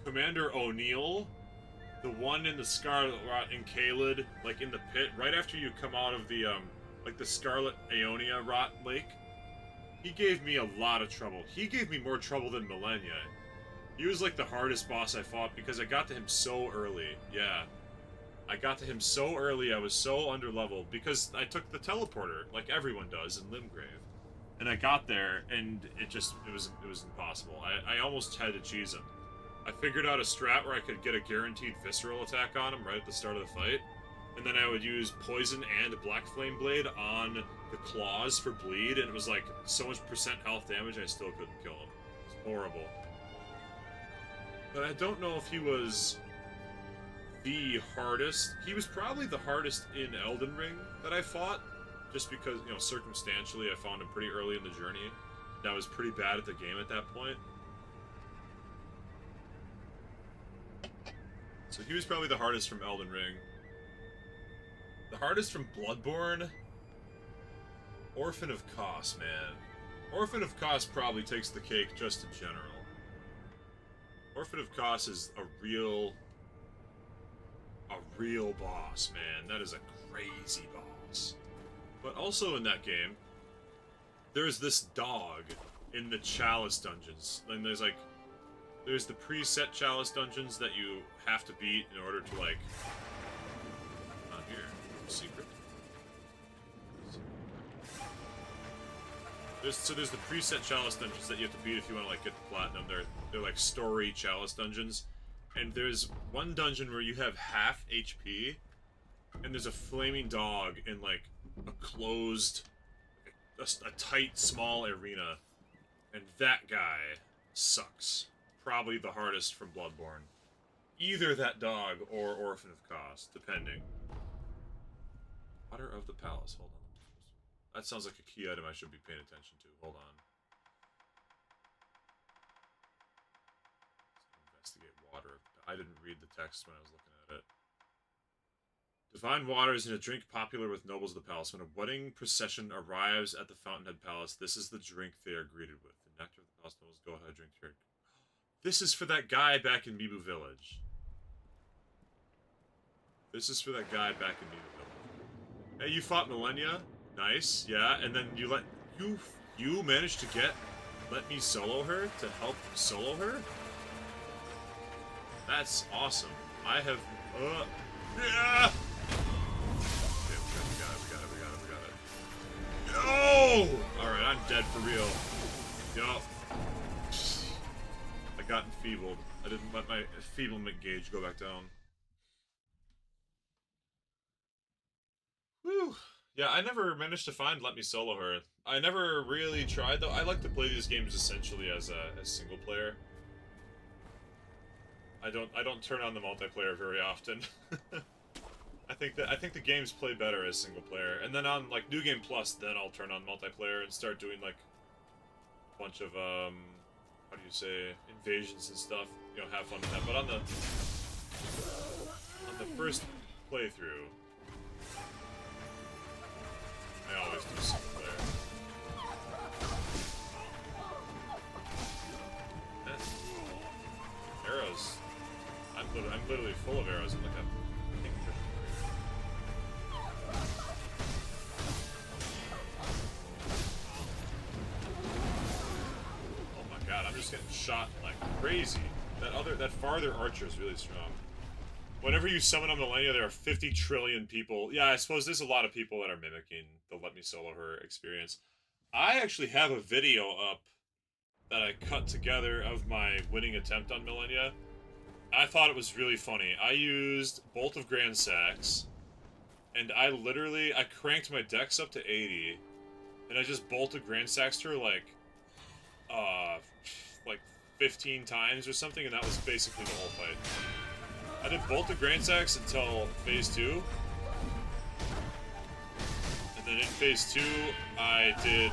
Commander O'Neill. The one in the Scarlet Rot in Caelid, like in the pit, right after you come out of the like the Scarlet Aeonia Rot Lake. He gave me a lot of trouble. He gave me more trouble than Millennia. He was like the hardest boss I fought because I got to him so early. Yeah. I got to him so early, I was so underleveled because I took the teleporter, like everyone does in Limgrave. And I got there and it was impossible. I almost had to cheese him. I figured out a strat where I could get a guaranteed visceral attack on him right at the start of the fight. And then I would use poison and Black Flame Blade on the claws for bleed, and it was like so much percent health damage I still couldn't kill him. It was horrible. But I don't know if he was the hardest. He was probably the hardest in Elden Ring that I fought, just because, you know, circumstantially I found him pretty early in the journey. And I was pretty bad at the game at that point. So he was probably the hardest from Elden Ring. The hardest from Bloodborne? Orphan of Kos, man. Orphan of Kos probably takes the cake just in general. Orphan of Kos is a real boss, man. That is a crazy boss. But also in that game, there's this dog in the Chalice dungeons. And there's the preset Chalice dungeons that you have to beat in order to, like... Not here. Secret. There's the preset Chalice dungeons that you have to beat if you want to, like, get the platinum. They're like story Chalice dungeons. And there's one dungeon where you have half HP, and there's a flaming dog in, like, a closed, a tight, small arena. And that guy sucks. Probably the hardest from Bloodborne. Either that dog or Orphan of Kos, depending. Water of the Palace, hold on. That sounds like a key item I should be paying attention to. Hold on. Investigate water. I didn't read the text when I was looking at it. Divine water is in a drink popular with nobles of the palace. When a wedding procession arrives at the Fountainhead Palace, this is the drink they are greeted with. The nectar of the palace nobles go ahead and drink here. This is for that guy back in Mibu Village. This is for that guy back in Mibu Village. Hey, you fought Millennia? Nice, yeah, and then you managed to let me solo her to help solo her? That's awesome. I have, yeah! Okay, we got it. No! Alright, I'm dead for real. Yup. I got enfeebled. I didn't let my enfeeblement gauge go back down. Whew. Yeah, I never managed to find Let Me Solo Her. I never really tried, though. I like to play these games essentially as single player. I don't turn on the multiplayer very often. I think the games play better as single player. And then on like New Game Plus, then I'll turn on multiplayer and start doing like a bunch of how do you say, invasions and stuff. You know, have fun with that. But on the first playthrough, I always do single player. Arrows. I'm literally full of arrows. And look up. Oh my god! I'm just getting shot like crazy. That farther archer is really strong. Whenever you summon a Millennia, there are 50 trillion people. Yeah, I suppose there's a lot of people that are mimicking the Let Me Solo Her experience. I actually have a video up that I cut together of my winning attempt on Millennia. I thought it was really funny. I used Bolt of Grand Sax, and I cranked my dex up to 80, and I just bolted Grand Sax to her like 15 times or something, and that was basically the whole fight. I did bolt the Grand Sax until phase 2, and then in phase 2, I did,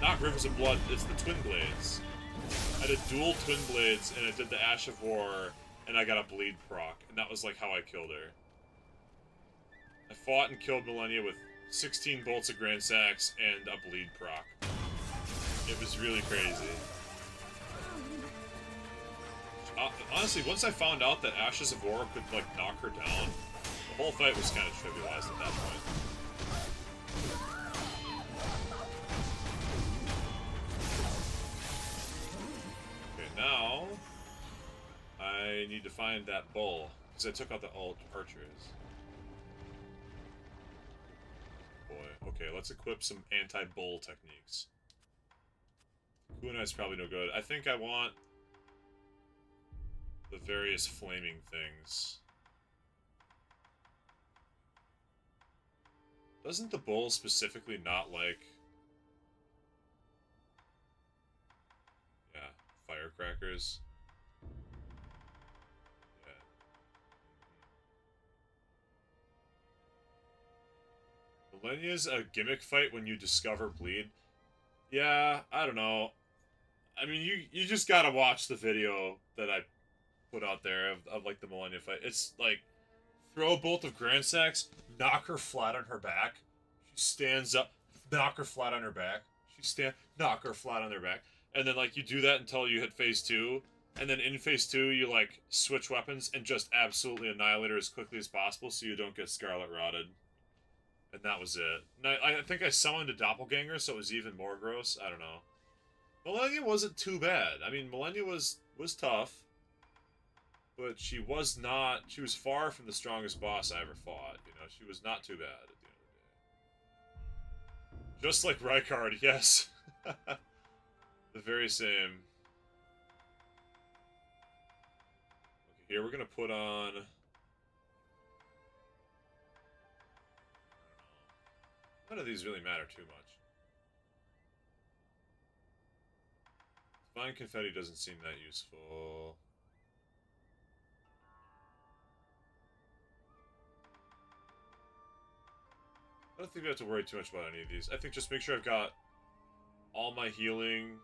not Rivers of Blood, it's the Twin Blades. I did dual Twin Blades, and I did the Ash of War, and I got a bleed proc, and that was like how I killed her. I fought and killed Millennia with 16 bolts of Grand Sax and a bleed proc. It was really crazy. Honestly, once I found out that Ashes of War could, like, knock her down, the whole fight was kind of trivialized at that point. Okay, now I need to find that bull, because I took out the alt archers. Boy, okay, let's equip some anti-bull techniques. Kunai's probably no good. I think I want the various flaming things. Doesn't the bull specifically not like... Yeah, firecrackers? Yeah. Millennia's a gimmick fight when you discover bleed. Yeah, I don't know. I mean, you just gotta watch the video that I put out there of like the Millennia fight. It's like, throw a bolt of Grand Sax, knock her flat on her back. She stands up, knock her flat on her back. Knock her flat on her back. And then like you do that until you hit phase 2. And then in phase 2, you like switch weapons and just absolutely annihilate her as quickly as possible so you don't get Scarlet Rotted. And that was it. And I think I summoned a doppelganger, so it was even more gross. I don't know. Millennia wasn't too bad. I mean, Millennia was tough. But she was far from the strongest boss I ever fought. You know, she was not too bad at the end of the day. Just like Rykard, yes. The very same. Okay, here we're gonna put on... None of these really matter too much. Divine Confetti doesn't seem that useful. I don't think we have to worry too much about any of these. I think just make sure I've got all my healing,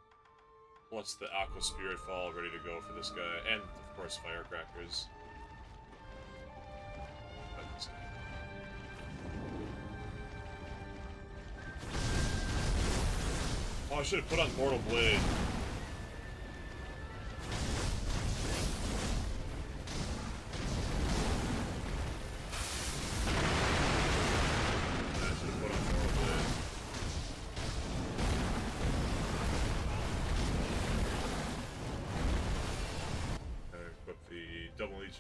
plus the Aqua Spirit Fall ready to go for this guy, and of course Firecrackers. Oh, I should have put on Mortal Blade.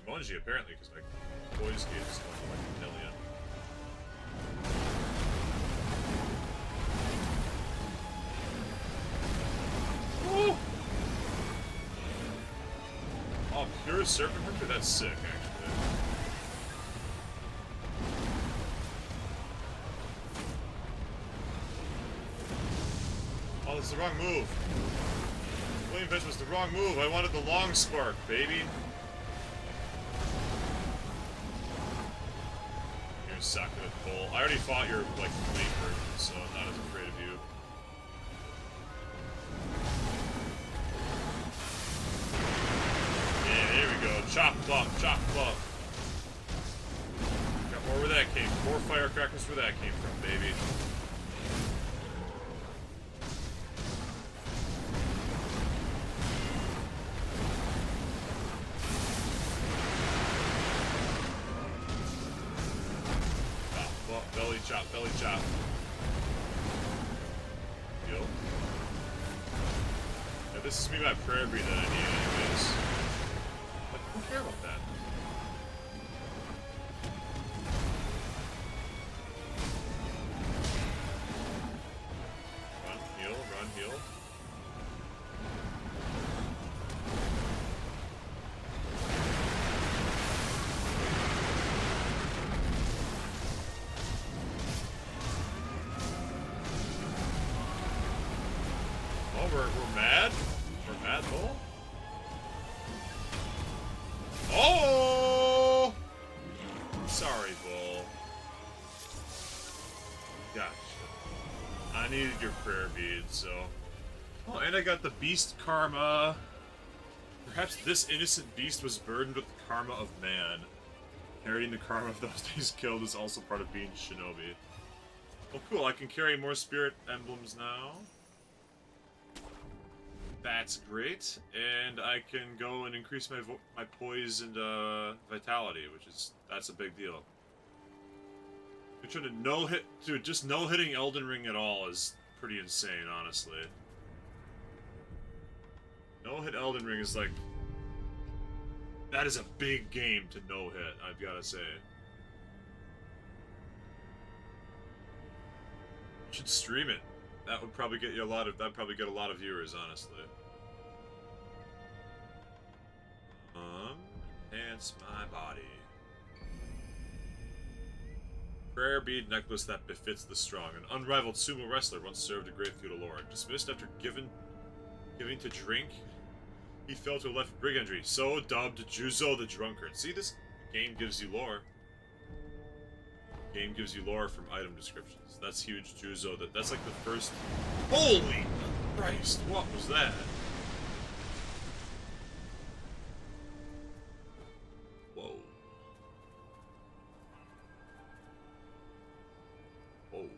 Jumanji, apparently, because my boys gave us going like a million. Woo! Oh, pure Serpent Hunter? That's sick, actually. Oh, that's the wrong move. Flame Fetch was the wrong move. I wanted the long spark, baby. Suck it, bull. I already fought your, like, flame version, so I'm not as afraid of you. Yeah, here we go. Chop bump, chop bump. Got more where that came from. More firecrackers where that came from, baby. Belly chop. Heal. Yeah, this is me my prayer breed that I need anyways. But who cares about that? Run, heal. needed your prayer bead, so... Oh, and I got the beast karma. Perhaps this innocent beast was burdened with the karma of man. Inheriting the karma of those he's killed is also part of being shinobi. Well, cool, I can carry more spirit emblems now. That's great, and I can go and increase my poise and vitality, that's a big deal. You're trying to no-hit, dude, just no-hitting Elden Ring at all is pretty insane, honestly. No-hit Elden Ring is like... That is a big game to no-hit, I've gotta say. You should stream it. That would probably get you that'd probably get a lot of viewers, honestly. Enhance my body. Prayer bead necklace that befits the strong. An unrivaled sumo wrestler once served a great feudal lord. Dismissed after giving to drink, he fell to a life of brigandry. So dubbed Juzo the Drunkard. See, this game gives you lore. Game gives you lore from item descriptions. That's huge, Juzo. That's like the first... Holy Christ! What was that? Whoa. Whoa.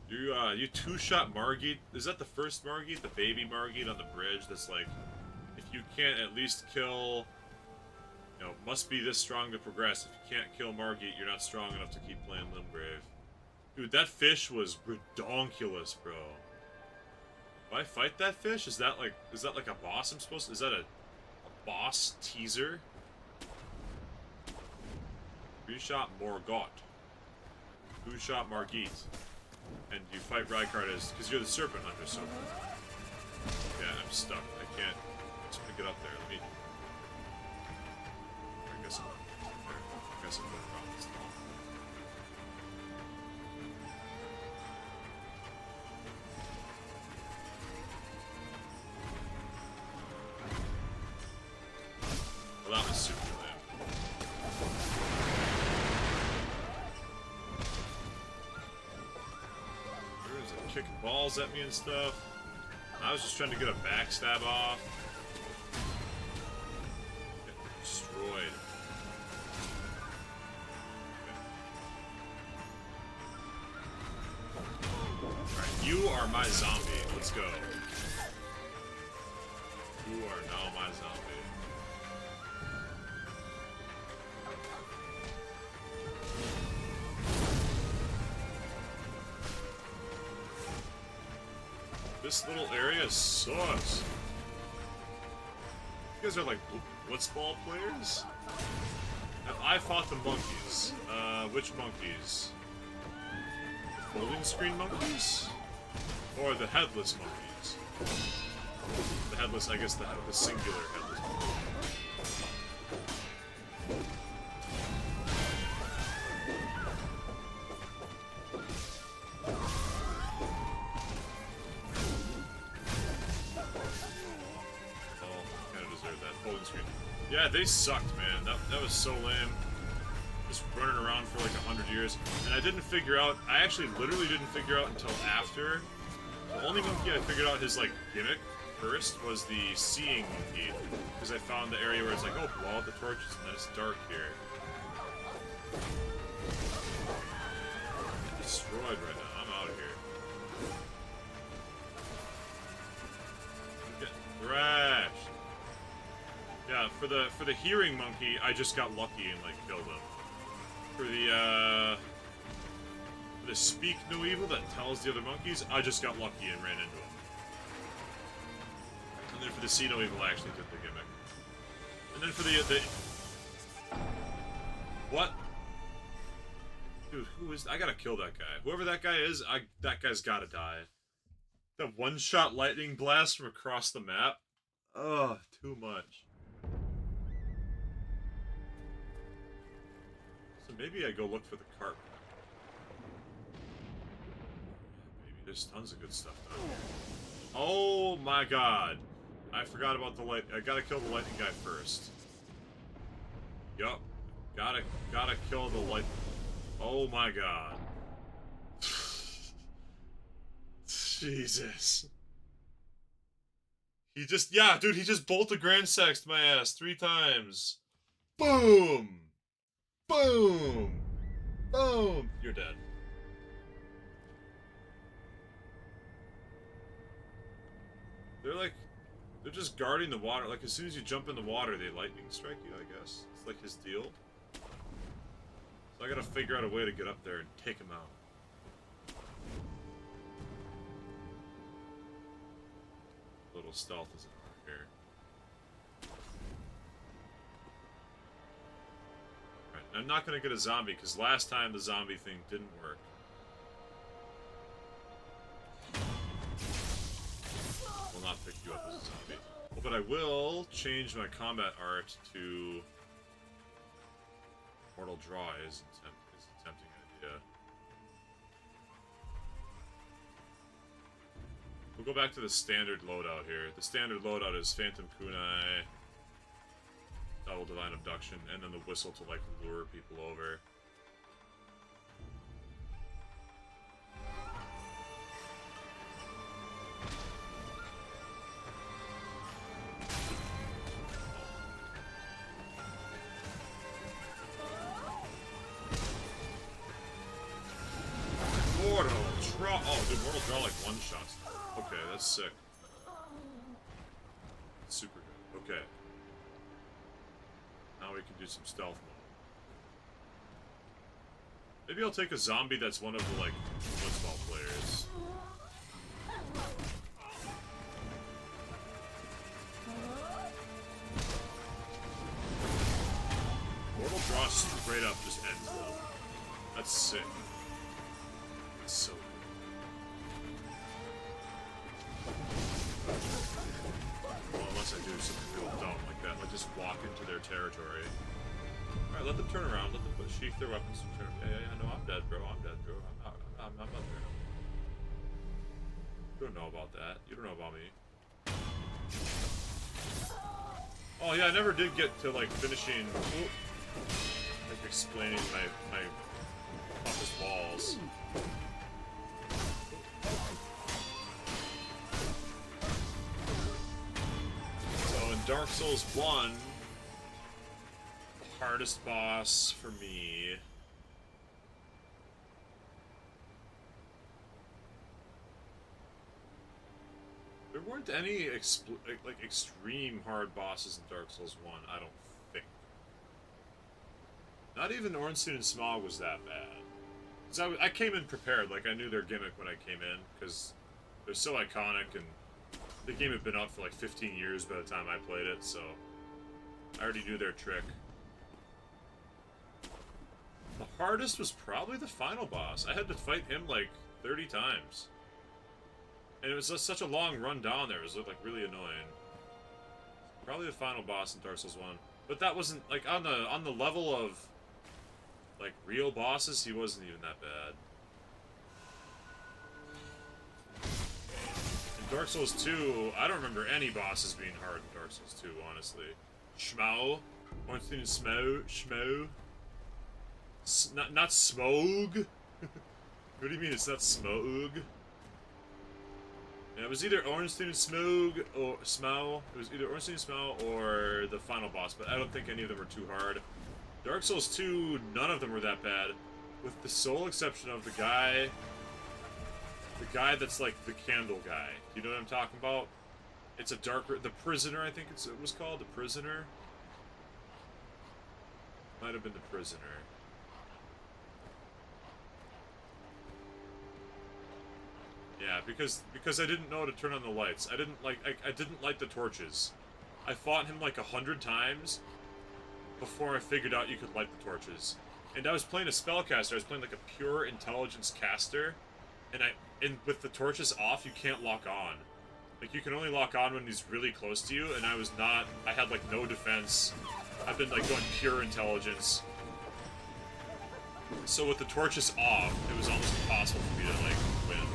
You two-shot Margit. Is that the first Margit? The baby Margit on the bridge that's like... If you can't at least kill... You know, must be this strong to progress. If you can't kill Margit, you're not strong enough to keep playing Limgrave. Dude, that fish was redonkulous, bro. Do I fight that fish? Is that like a boss I'm supposed to... Is that a boss teaser? 3-shot Morgott. 2-shot Margit. And you fight Rykard as... Because you're the Serpent Hunter, so... Yeah, I'm stuck. I can't... Let's pick it up there. Let me... I guess I'm going around this long. Well, that was super lame. There's a kicking balls at me and stuff. I was just trying to get a backstab off. Get destroyed. Alright, you are my zombie. Let's go. You are now my zombie. This little area sucks. You guys are like blitzball players? Have I fought the monkeys? Which monkeys? The folding screen monkeys? Or the headless monkeys? The headless, I guess the singular headless monkey. Yeah, they sucked, man. That was so lame. Just running around for like 100 years. And I didn't figure out... I actually literally didn't figure out until after. The only monkey I figured out his, like, gimmick first was the seeing monkey. Because I found the area where it's like, oh, blow out the torches and then it's dark here. I'm destroyed right now. I'm out of here. I'm getting thrashed. Yeah, for the hearing monkey, I just got lucky and like killed him. For the speak no evil that tells the other monkeys, I just got lucky and ran into him. And then for the see no evil, I actually took the gimmick. And then for the what? Dude, who is? I gotta kill that guy. Whoever that guy is, that guy's gotta die. That one-shot lightning blast from across the map. Ugh, too much. Maybe I go look for the carp. Maybe there's tons of good stuff down here. Oh my god. I forgot about the light. I gotta kill the lightning guy first. Yup. Gotta kill the light. Oh my god. Jesus. He just, yeah, dude, he just bolted Grand Sexed my ass 3 times. Boom! Boom! Boom! You're dead. They're like, they're just guarding the water. Like, as soon as you jump in the water, they lightning strike you, I guess. It's like his deal. So I gotta figure out a way to get up there and take him out. A little stealth is in here. Alright, I'm not gonna get a zombie, because last time the zombie thing didn't work. Will not pick you up as a zombie. Well, but I will change my combat art to Mortal Draw is a tempting idea. We'll go back to the standard loadout here. The standard loadout is Phantom Kunai, Double Divine Abduction, and then the whistle to, like, lure people over. Mortal Draw. Oh, dude, Mortal Draw, like, one-shots. Okay, that's sick. Super good. Okay. Now we can do some stealth mode. Maybe I'll take a zombie that's one of the, like, blitzball players. Mortal Draw straight up just ends them. That's sick. That's so good. Well, unless I do something real dumb like that, like just walk into their territory. Alright, let them turn around, let them sheath their weapons and turn. Yeah, no, I'm dead, bro, I'm dead, bro. I'm not there. You don't know about that. You don't know about me. Oh yeah, I never did get to, like, finishing, like, explaining my toughest walls. Dark Souls 1, the hardest boss for me. There weren't any like extreme hard bosses in Dark Souls 1, I don't think. Not even Ornstein and Smog was that bad. Because I came in prepared, like I knew their gimmick when I came in, because they're so iconic and the game had been out for like 15 years by the time I played it, so I already knew their trick. The hardest was probably the final boss. I had to fight him like 30 times. And it was just such a long run down there, it was like really annoying. Probably the final boss in Dark Souls 1. But that wasn't, like, on the level of, like, real bosses, he wasn't even that bad. Dark Souls 2, I don't remember any bosses being hard in Dark Souls 2, honestly. Schmau? Ornstein Schmau? Not Smog? What do you mean it's not Smog? Yeah, it was either Ornstein and Smog or Smau. It was either Ornstein and Smau or the final boss, but I don't think any of them were too hard. Dark Souls 2, none of them were that bad, with the sole exception of the guy that's like the candle guy. You know what I'm talking about? It's a darker... The Prisoner, I think it was called. The Prisoner? Might have been the Prisoner. Yeah, because I didn't know how to turn on the lights. I didn't light the torches. I fought him like 100 times before I figured out you could light the torches. And I was playing a spellcaster. I was playing like a pure intelligence caster. And with the torches off, you can't lock on. Like, you can only lock on when he's really close to you, and I had, like, no defense. I've been, like, going pure intelligence. So with the torches off, it was almost impossible for me to, like, win.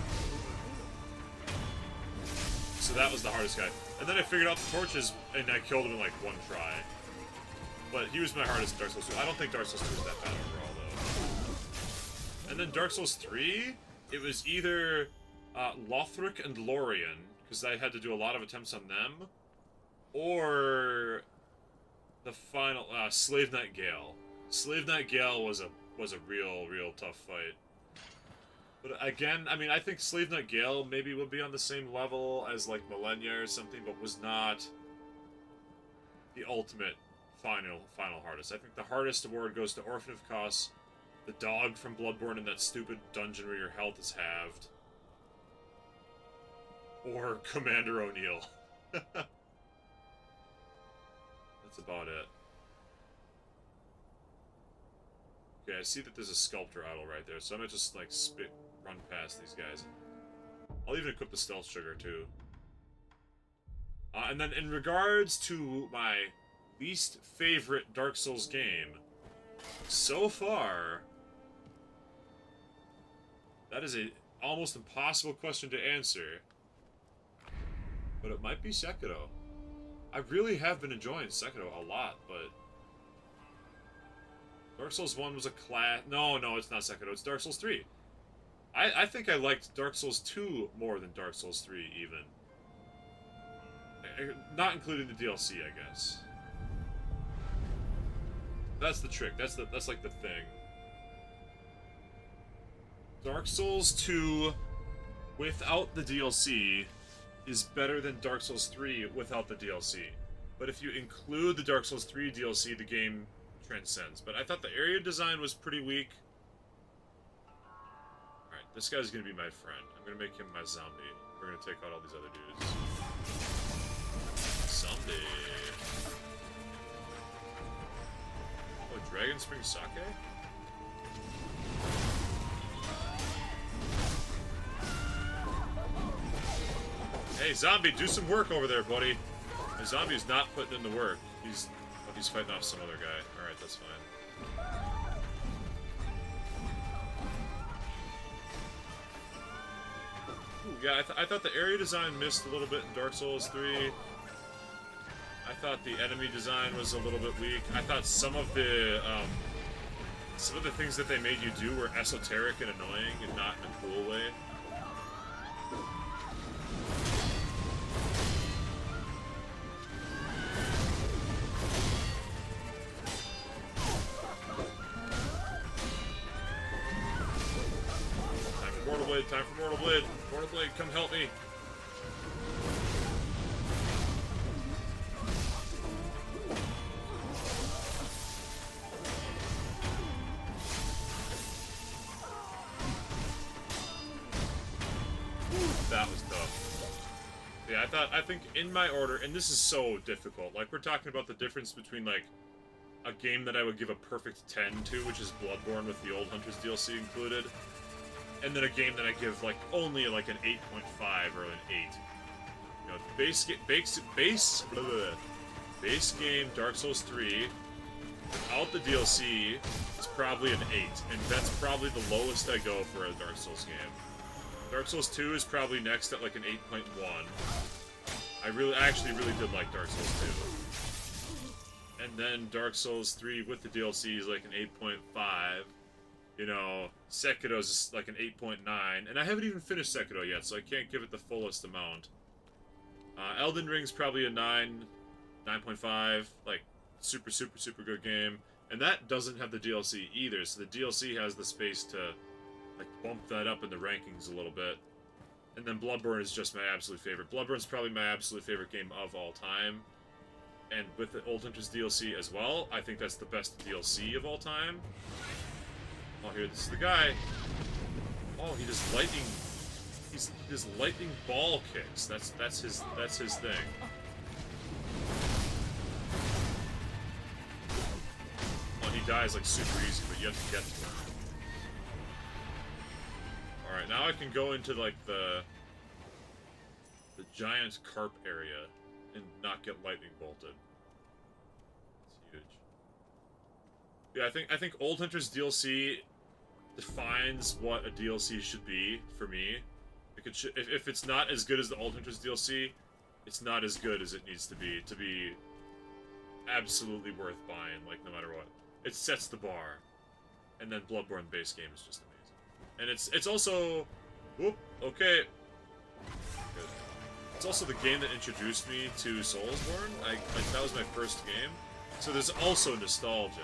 So that was the hardest guy. And then I figured out the torches, and I killed him in, like, one try. But he was my hardest in Dark Souls 2. I don't think Dark Souls 2 was that bad overall, though. And then Dark Souls 3... It was either Lothric and Lorien, because I had to do a lot of attempts on them, or the final Slave Knight Gale. Slave Knight Gale was a real tough fight. But again, I mean, I think Slave Knight Gale maybe would be on the same level as like Millennia or something, but was not the ultimate final hardest. I think the hardest award goes to Orphan of Kos, the dog from Bloodborne in that stupid dungeon where your health is halved, or Commander O'Neill. That's about it. Okay, I see that there's a Sculptor Idol right there, so I'm gonna just like run past these guys. I'll even equip the Stealth Sugar too. And then in regards to my least favorite Dark Souls game, so far, that is a almost impossible question to answer, but it might be Sekiro. I really have been enjoying Sekiro a lot, but Dark Souls 1 was a class... No, it's not Sekiro, it's Dark Souls 3. I think I liked Dark Souls 2 more than Dark Souls 3, even. Not including the DLC, I guess. That's the trick, that's like the thing. Dark Souls 2 without the DLC is better than Dark Souls 3 without the DLC. But if you include the Dark Souls 3 DLC, the game transcends. But I thought the area design was pretty weak. Alright, this guy's gonna be my friend. I'm gonna make him my zombie. We're gonna take out all these other dudes. Zombie. Oh, Dragon Spring Sake? Hey, zombie, do some work over there, buddy. My zombie's not putting in the work. He's fighting off some other guy. Alright, that's fine. Ooh, yeah, I thought the area design missed a little bit in Dark Souls 3. I thought the enemy design was a little bit weak. I thought some of the things that they made you do were esoteric and annoying and not in a cool way. Time for Mortal Blade. Mortal Blade, come help me. That was tough. Yeah, I think in my order, and this is so difficult, like we're talking about the difference between like a game that I would give a perfect 10 to, which is Bloodborne with the Old Hunters DLC included, and then a game that I give like only like an 8.5 or an 8. You know, base game Dark Souls 3 without the DLC is probably an 8, and that's probably the lowest I go for a Dark Souls game. Dark Souls 2 is probably next at like an 8.1. I actually really did like Dark Souls 2. And then Dark Souls 3 with the DLC is like an 8.5. You know, Sekiro's is like an 8.9, and I haven't even finished Sekiro yet, so I can't give it the fullest amount. Elden Ring's probably a 9, 9.5, like, super good game. And that doesn't have the DLC either, so the DLC has the space to, like, bump that up in the rankings a little bit. And then Bloodborne is just my absolute favorite. Bloodborne's probably my absolute favorite game of all time. And with the Old Hunters DLC as well, I think that's the best DLC of all time. Oh, here, this is the guy. Oh, he does lightning. He does lightning ball kicks. That's his thing. Oh, he dies like super easy, but you have to get to him. All right, now I can go into like the giant carp area and not get lightning bolted. It's huge. Yeah, I think Old Hunters DLC defines what a DLC should be for me. If it's not as good as the Old Hunters DLC, it's not as good as it needs to be absolutely worth buying, like, no matter what. It sets the bar. And then Bloodborne base game is just amazing. And it's also... Whoop, okay. Good. It's also the game that introduced me to Soulsborne. Like that was my first game, so there's also nostalgia.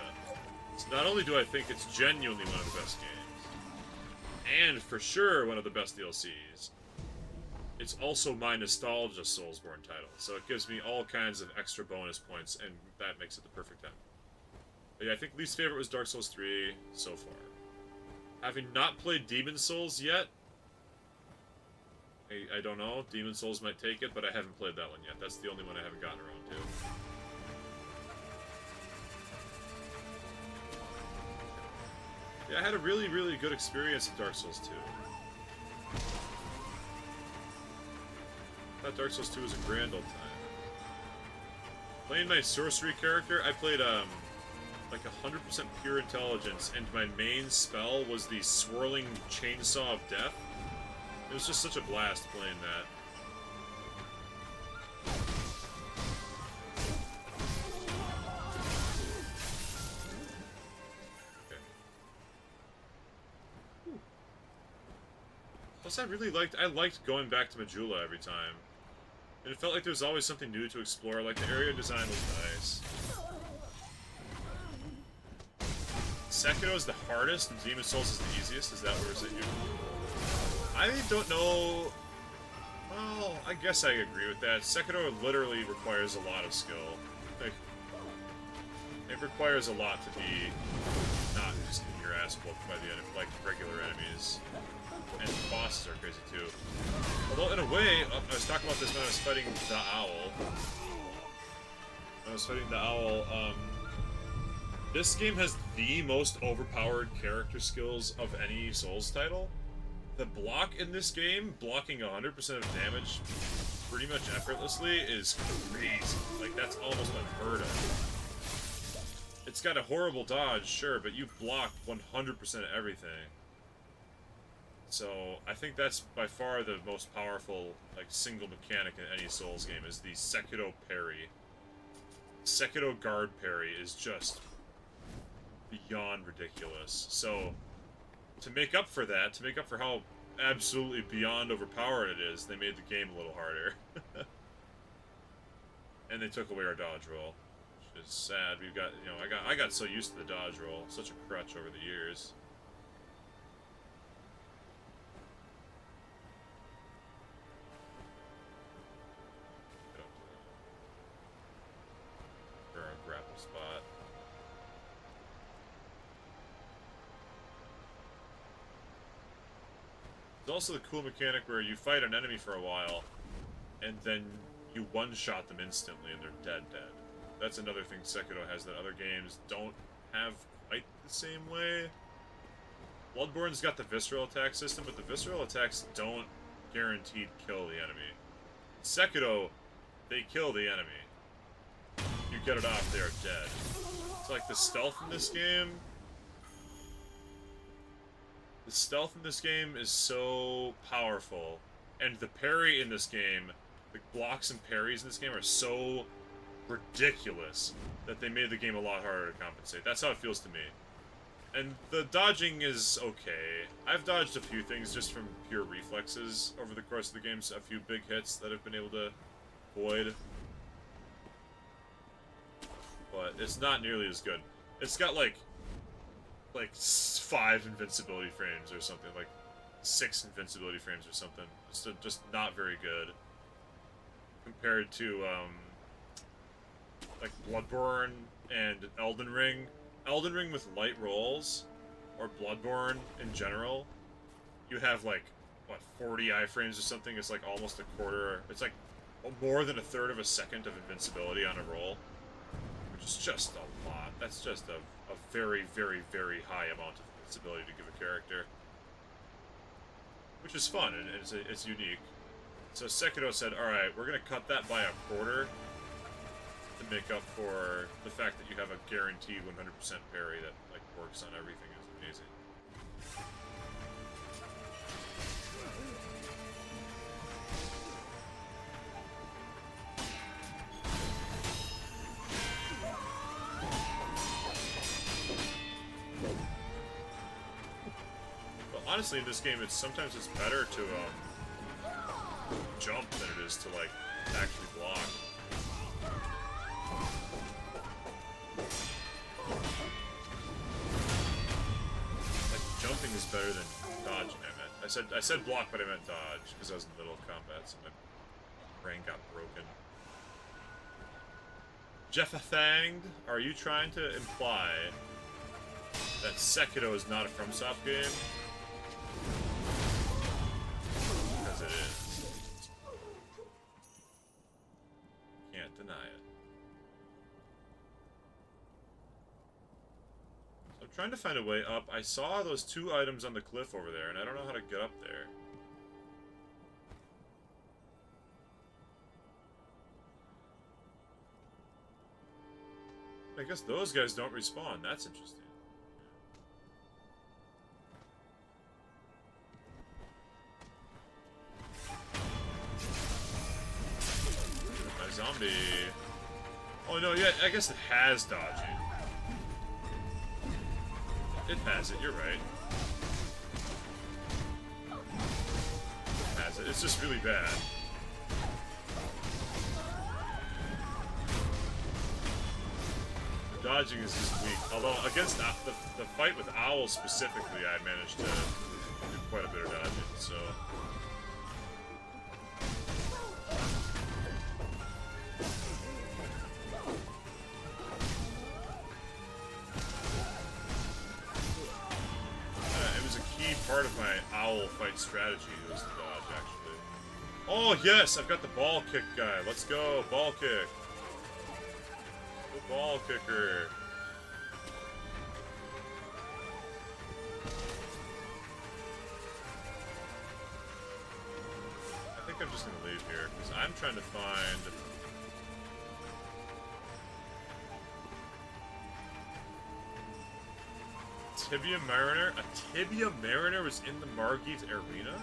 So not only do I think it's genuinely one of the best games, and for sure one of the best DLCs, it's also my nostalgia Soulsborne title. So it gives me all kinds of extra bonus points, and that makes it the perfect time. But yeah, I think least favorite was Dark Souls 3 so far. Having not played Demon Souls yet, I don't know. Demon Souls might take it, but I haven't played that one yet. That's the only one I haven't gotten around to. Yeah, I had a really, really good experience in Dark Souls 2. I thought Dark Souls 2 was a grand old time. Playing my sorcery character, I played, like 100% pure intelligence, and my main spell was the swirling chainsaw of death. It was just such a blast playing that. Okay. Plus, I liked going back to Majula every time. And it felt like there was always something new to explore, like the area design was nice. Sekiro is the hardest, and Demon Souls is the easiest? Is that where it's at you? I don't know. Well, I guess I agree with that. Sekiro literally requires a lot of skill. Like, it requires a lot to be not just getting your ass whooped by the like regular enemies. And the bosses are crazy too. Although in a way, I was talking about this when I was fighting the owl. This game has the most overpowered character skills of any Souls title. The block in this game, blocking 100% of damage pretty much effortlessly, is crazy. Like, that's almost unheard of. It's got a horrible dodge, sure, but you block 100% of everything. So, I think that's by far the most powerful, like, single mechanic in any Souls game, is the Sekiro parry. Sekiro guard parry is just beyond ridiculous. So, to make up for that, to make up for how absolutely beyond overpowered it is, they made the game a little harder. And they took away our dodge roll, which is sad. We've got, you know, I got so used to the dodge roll, such a crutch over the years. For our grapple spot. There's also the cool mechanic where you fight an enemy for a while, and then you one-shot them instantly, and they're dead. That's another thing Sekiro has that other games don't have quite the same way. Bloodborne's got the visceral attack system, but the visceral attacks don't guaranteed kill the enemy. Sekiro, they kill the enemy. You get it off, they are dead. It's like the stealth in this game. The stealth in this game is so powerful, and the parry in this game, the blocks and parries in this game are so ridiculous that they made the game a lot harder to compensate. That's how it feels to me. And the dodging is okay. I've dodged a few things just from pure reflexes over the course of the game, so a few big hits that I've been able to avoid. But it's not nearly as good. It's got like 5 invincibility frames or something, like 6 invincibility frames or something. It's just not very good compared to like Bloodborne and Elden Ring. Elden Ring with light rolls, or Bloodborne in general, you have like, what, 40 iframes or something. It's like almost a quarter, it's like more than a third of a second of invincibility on a roll, which is just a lot. That's just a very, very, very high amount of invincibility to give a character, which is fun, and it's unique. So Sekiro said, alright, we're going to cut that by a quarter to make up for the fact that you have a guaranteed 100% parry that like works on everything. Is amazing. Well, honestly, in this game, sometimes it's better to jump than it is to, like, actually block. Like, jumping is better than dodging, I meant. I said block, but I meant dodge, because I was in the middle of combat, so my brain got broken. Jeffathanged, are you trying to imply that Sekiro is not a FromSoft game? Because it is. Can't deny it. So I'm trying to find a way up. I saw those 2 items on the cliff over there, and I don't know how to get up there. I guess those guys don't respawn. That's interesting. My zombie... Oh no, yeah, I guess it has dodging. It has it, you're right. It has it. It's just really bad. Dodging is just weak. Although, against the fight with Owl specifically, I managed to do quite a bit of dodging, so... it was a key part of my Owl fight strategy, was the dodge, actually. Oh, yes! I've got the ball kick guy. Let's go, ball kick. Ball kicker. I think I'm just gonna leave here because I'm trying to find Tibia Mariner. A Tibia Mariner was in the Margit arena?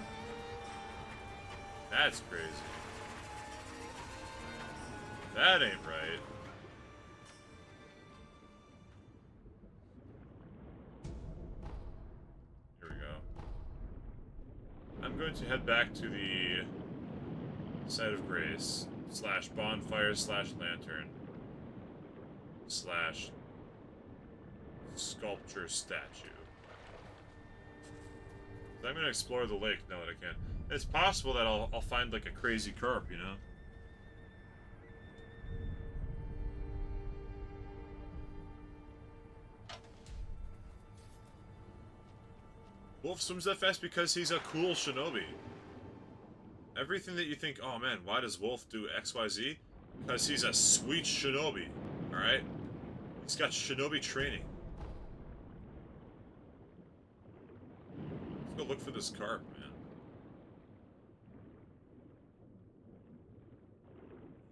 That's crazy. That ain't right. I'm going to head back to the Site of Grace / bonfire / lantern / sculpture statue. I'm going to explore the lake now that I can. It's possible that I'll find like a crazy carp, you know? Wolf swims that fast because he's a cool shinobi. Everything that you think, oh man, why does Wolf do XYZ? Because he's a sweet shinobi, alright? He's got shinobi training. Let's go look for this carp, man.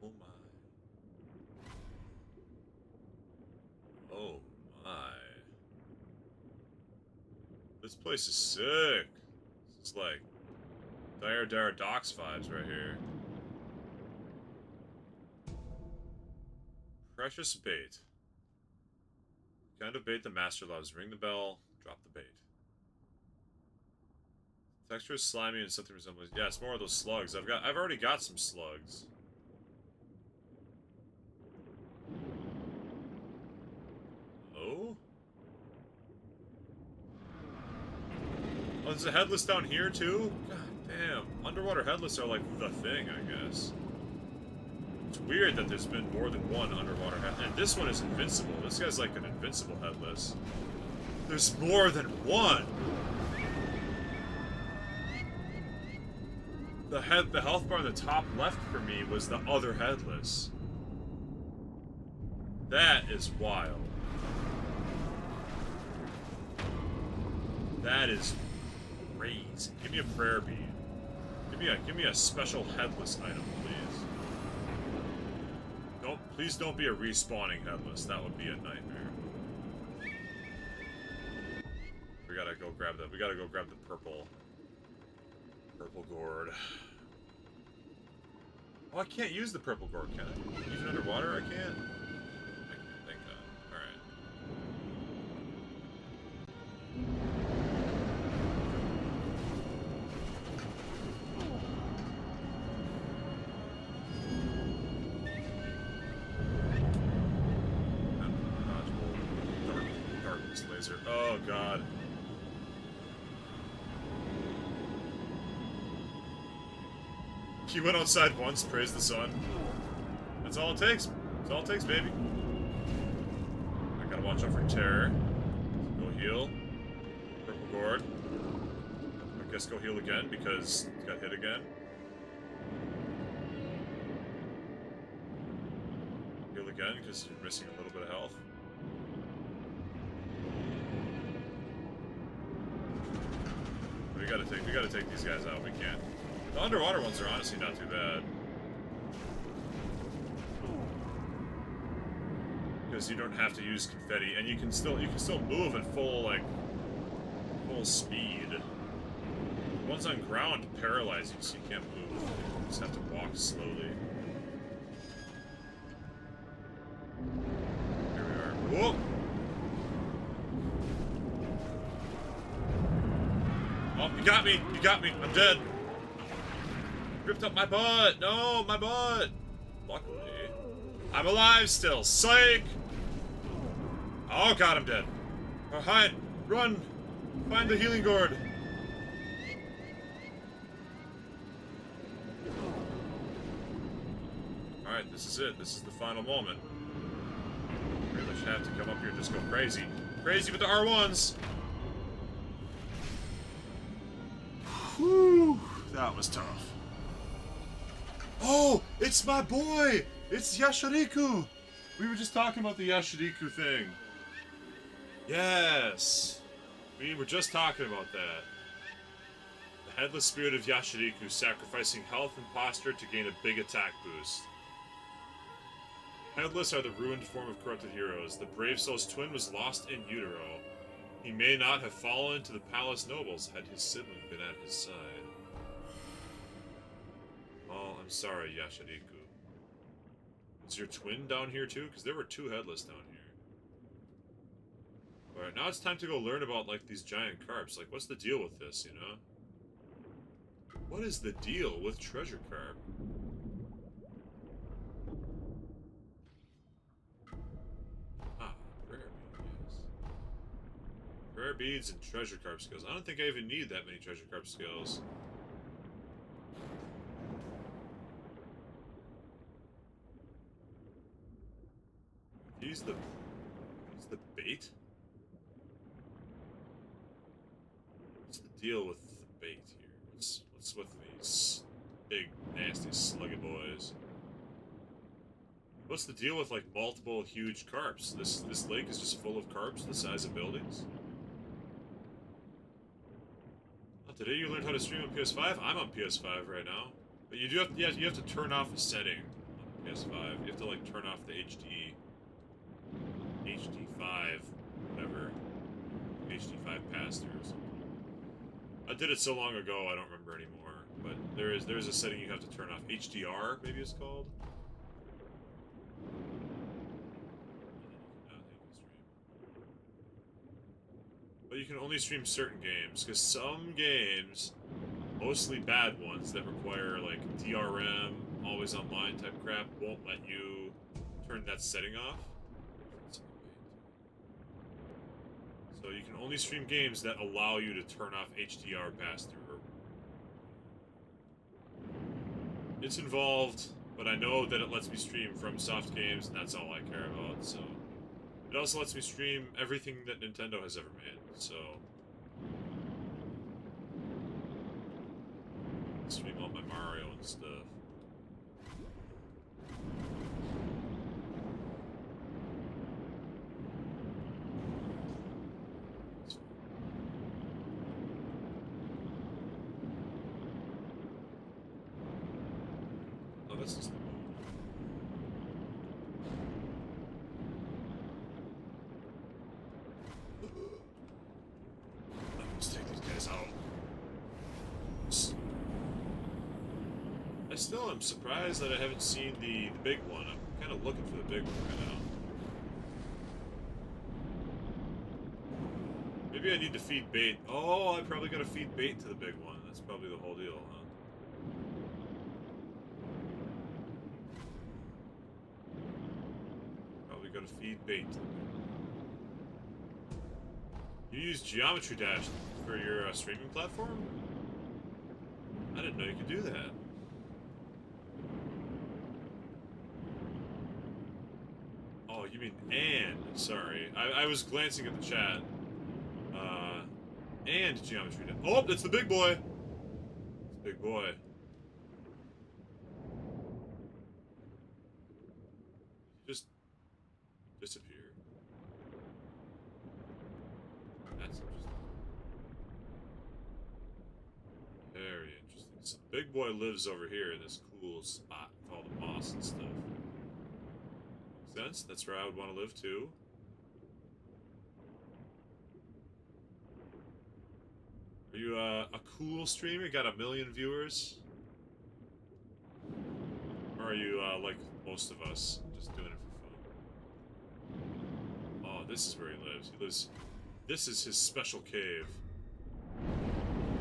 Oh my. Oh my. This place is sick. This is like Dire Docks vibes right here. Precious bait. Kind of bait the master loves. Ring the bell, drop the bait. Texture is slimy and something resembles. Yeah, it's more of those slugs. I've already got some slugs. Hello? Oh, there's a headless down here too? God damn. Underwater headless are like the thing, I guess. It's weird that there's been more than one underwater headless. And this one is invincible. This guy's like an invincible headless. There's more than one! The health bar on the top left for me was the other headless. That is wild. That is crazy. Give me a prayer bead. Give me a special headless item, please. Please don't be a respawning headless. That would be a nightmare. We gotta go grab that. We gotta go grab the purple gourd. Oh, I can't use the purple gourd, can I? Even underwater, I can't? Thank God. Alright. this laser. Oh, God. He went outside once, praised the sun. That's all it takes. That's all it takes, baby. I gotta watch out for terror. Go heal. Purple gourd. I guess go heal again because it got hit again. Heal again because you're missing a little bit of health. We gotta take these guys out. We can't. The underwater ones are honestly not too bad. Because you don't have to use confetti, and you can still move at full speed. The ones on ground paralyze you, so you can't move. You just have to walk slowly. Here we are. Whoa! Oh, you got me! You got me! I'm dead! Ripped up my butt! No, my butt! Luckily, I'm alive still. Psych! Oh God, I'm dead. Oh, hide! Run! Find the healing gourd! Alright, this is it. This is the final moment. Really should have to come up here and just go crazy. Crazy with the R1s! Whew! That was tough. Oh! It's my boy! It's Yashariku! We were just talking about the Yashariku thing. Yes! We were just talking about that. The headless spirit of Yashariku, sacrificing health and posture to gain a big attack boost. Headless are the ruined form of corrupted heroes. The brave soul's twin was lost in utero. He may not have fallen to the palace nobles had his sibling been at his side. Oh, I'm sorry, Yashariku. Is your twin down here too? Because there were two headless down here. Alright, now it's time to go learn about, like, these giant carps. Like, what's the deal with this, you know? What is the deal with treasure carp? Ah, prayer bead, yes. Prayer beads and treasure carp skills. I don't think I even need that many treasure carp skills. He's the bait? What's the deal with the bait here? What's with these big, nasty, sluggy boys? What's the deal with, like, multiple huge carps? This lake is just full of carps the size of buildings? Oh, today you learned how to stream on PS5? I'm on PS5 right now. But you do have, you have to turn off a setting on PS5. You have to, like, turn off the HD5, whatever. HD5 pass-through or something. I did it so long ago, I don't remember anymore. But there's a setting you have to turn off. HDR, maybe it's called. But you can only stream certain games, because some games, mostly bad ones that require, like, DRM, always online type crap, won't let you turn that setting off. So you can only stream games that allow you to turn off HDR pass-through. It's involved, but I know that it lets me stream from soft games, and that's all I care about, so... It also lets me stream everything that Nintendo has ever made, so... Stream all my Mario and stuff. Oh, that's just... Let's take these guys out. I still am surprised that I haven't seen the big one. I'm kind of looking for the big one right now. Maybe I need to feed bait. Oh, I probably gotta feed bait to the big one. That's probably the whole deal, huh? Probably gotta feed bait to the big one. You use Geometry Dash for your streaming platform? I didn't know you could do that. Oh, you mean and. Sorry. I was glancing at the chat. And Geometry Dash. Oh, it's the big boy! It's the big boy. Just disappear. That's interesting. Very interesting. So Big Boy lives over here in this cool spot with all the moss and stuff. Makes sense? That's where I would want to live too. Are you a cool streamer? You got 1 million viewers? Or are you like most of us, just doing it for fun? Oh, this is where he lives. He lives. This is his special cave.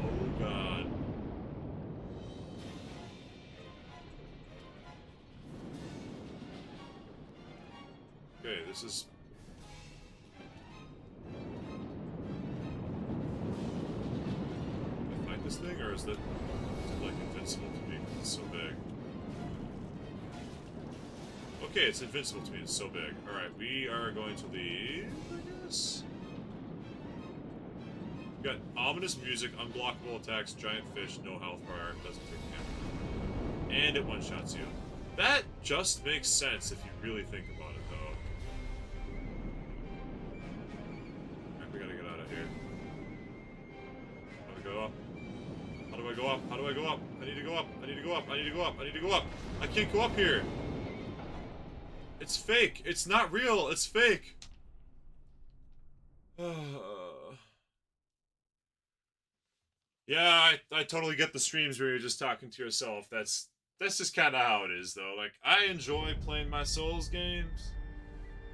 Oh god. Okay, this is. Can I fight this thing, or is it like invincible to me because it's so big? Okay, it's invincible to me. It's so big. All right, we are going to leave, I guess. We've got ominous music, unblockable attacks, giant fish, no health bar, doesn't take damage, and it one-shots you. That just makes sense if you really think about it, though. Alright, we gotta get out of here. How do I go up? How do I go up? How do I go up? I need to go up. I need to go up. I need to go up. I need to go up. I can't go up here. It's fake. It's not real. It's fake. Yeah, I totally get the streams where you're just talking to yourself. That's just kind of how it is, though. Like, I enjoy playing my Souls games,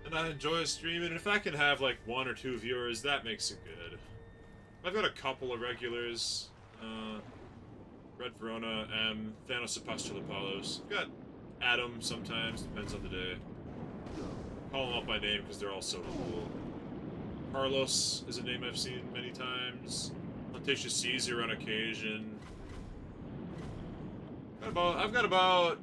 and I enjoy streaming. And if I can have like 1 or 2 viewers, that makes it good. I've got a couple of regulars. Red Verona, M, Thanos Apostol Apollos. I've got Adam sometimes, depends on the day. Call them out by name because they're all so cool. Carlos is a name I've seen many times. Letitia Caesar on occasion. I've got about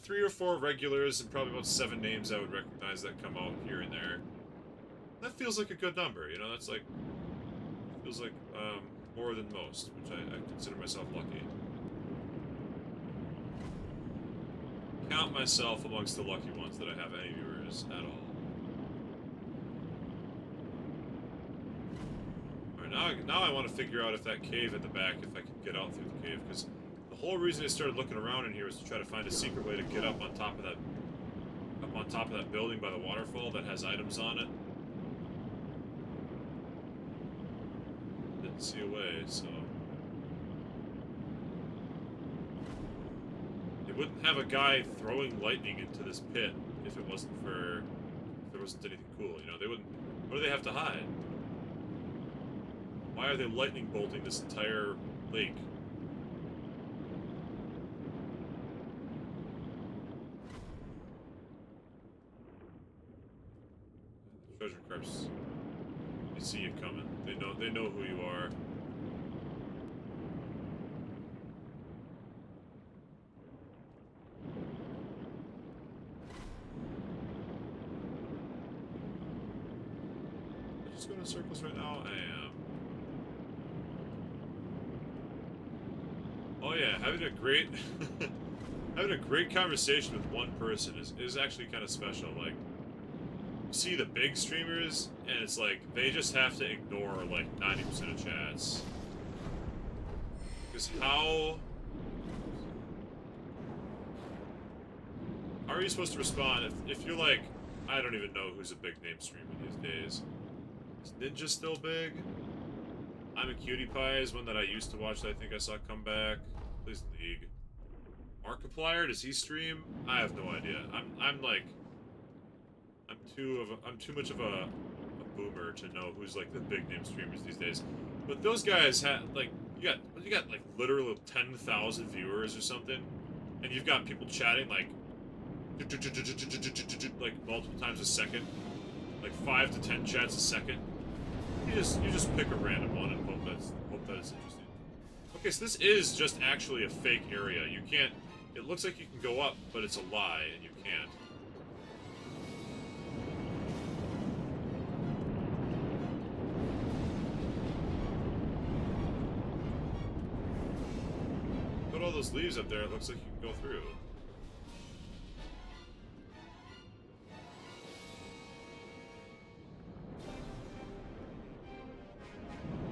3 or 4 regulars and probably about 7 names I would recognize that come out here and there. That feels like a good number, you know. That's like feels like more than most, which I consider myself lucky. Count myself amongst the lucky ones that I have any viewers at all. Alright, now I want to figure out if that cave at the back, if I can get out through the cave, because the whole reason I started looking around in here was to try to find a secret way to get up on top of that building by the waterfall that has items on it. Didn't see a way, so they wouldn't have a guy throwing lightning into this pit if it wasn't for if there wasn't anything cool, you know. They wouldn't. What do they have to hide? Why are they lightning bolting this entire lake? Treasure craps. They see you coming. They know who you are. Am I just going in circles right now? I am. Oh yeah, having a great conversation with one person is actually kind of special. Like, you see the big streamers, and it's like they just have to ignore like 90% of chats. Because how are you supposed to respond if you're like, I don't even know who's a big name streamer these days? Is Ninja still big? I'm a Cutie Pie is one that I used to watch that I think I saw come back. Plays League. Markiplier, does he stream? I have no idea. I'm too much of a boomer to know who's like the big name streamers these days. But those guys have like you got like literally 10,000 viewers or something, and you've got people chatting like multiple times a second. like 5 to 10 chats a second. You just pick a random one and hope that it's interesting. Okay, so this is just actually a fake area. You can't. It looks like you can go up, but it's a lie, and you can't. Put all those leaves up there. It looks like you can go through.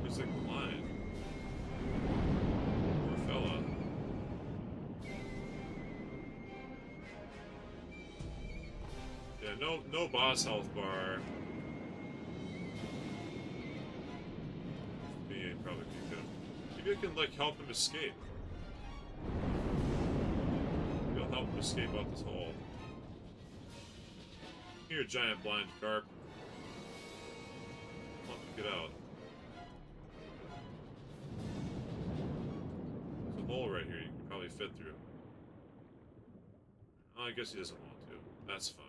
Looks like the line. Poor fella. Yeah, no boss health bar. Me probably kick him. Maybe I can like help him escape. Maybe I'll help him escape out this hole. Here, giant blind carp. Come on, get out. There's a hole right here you can probably fit through. Oh, I guess he doesn't want to. That's fine.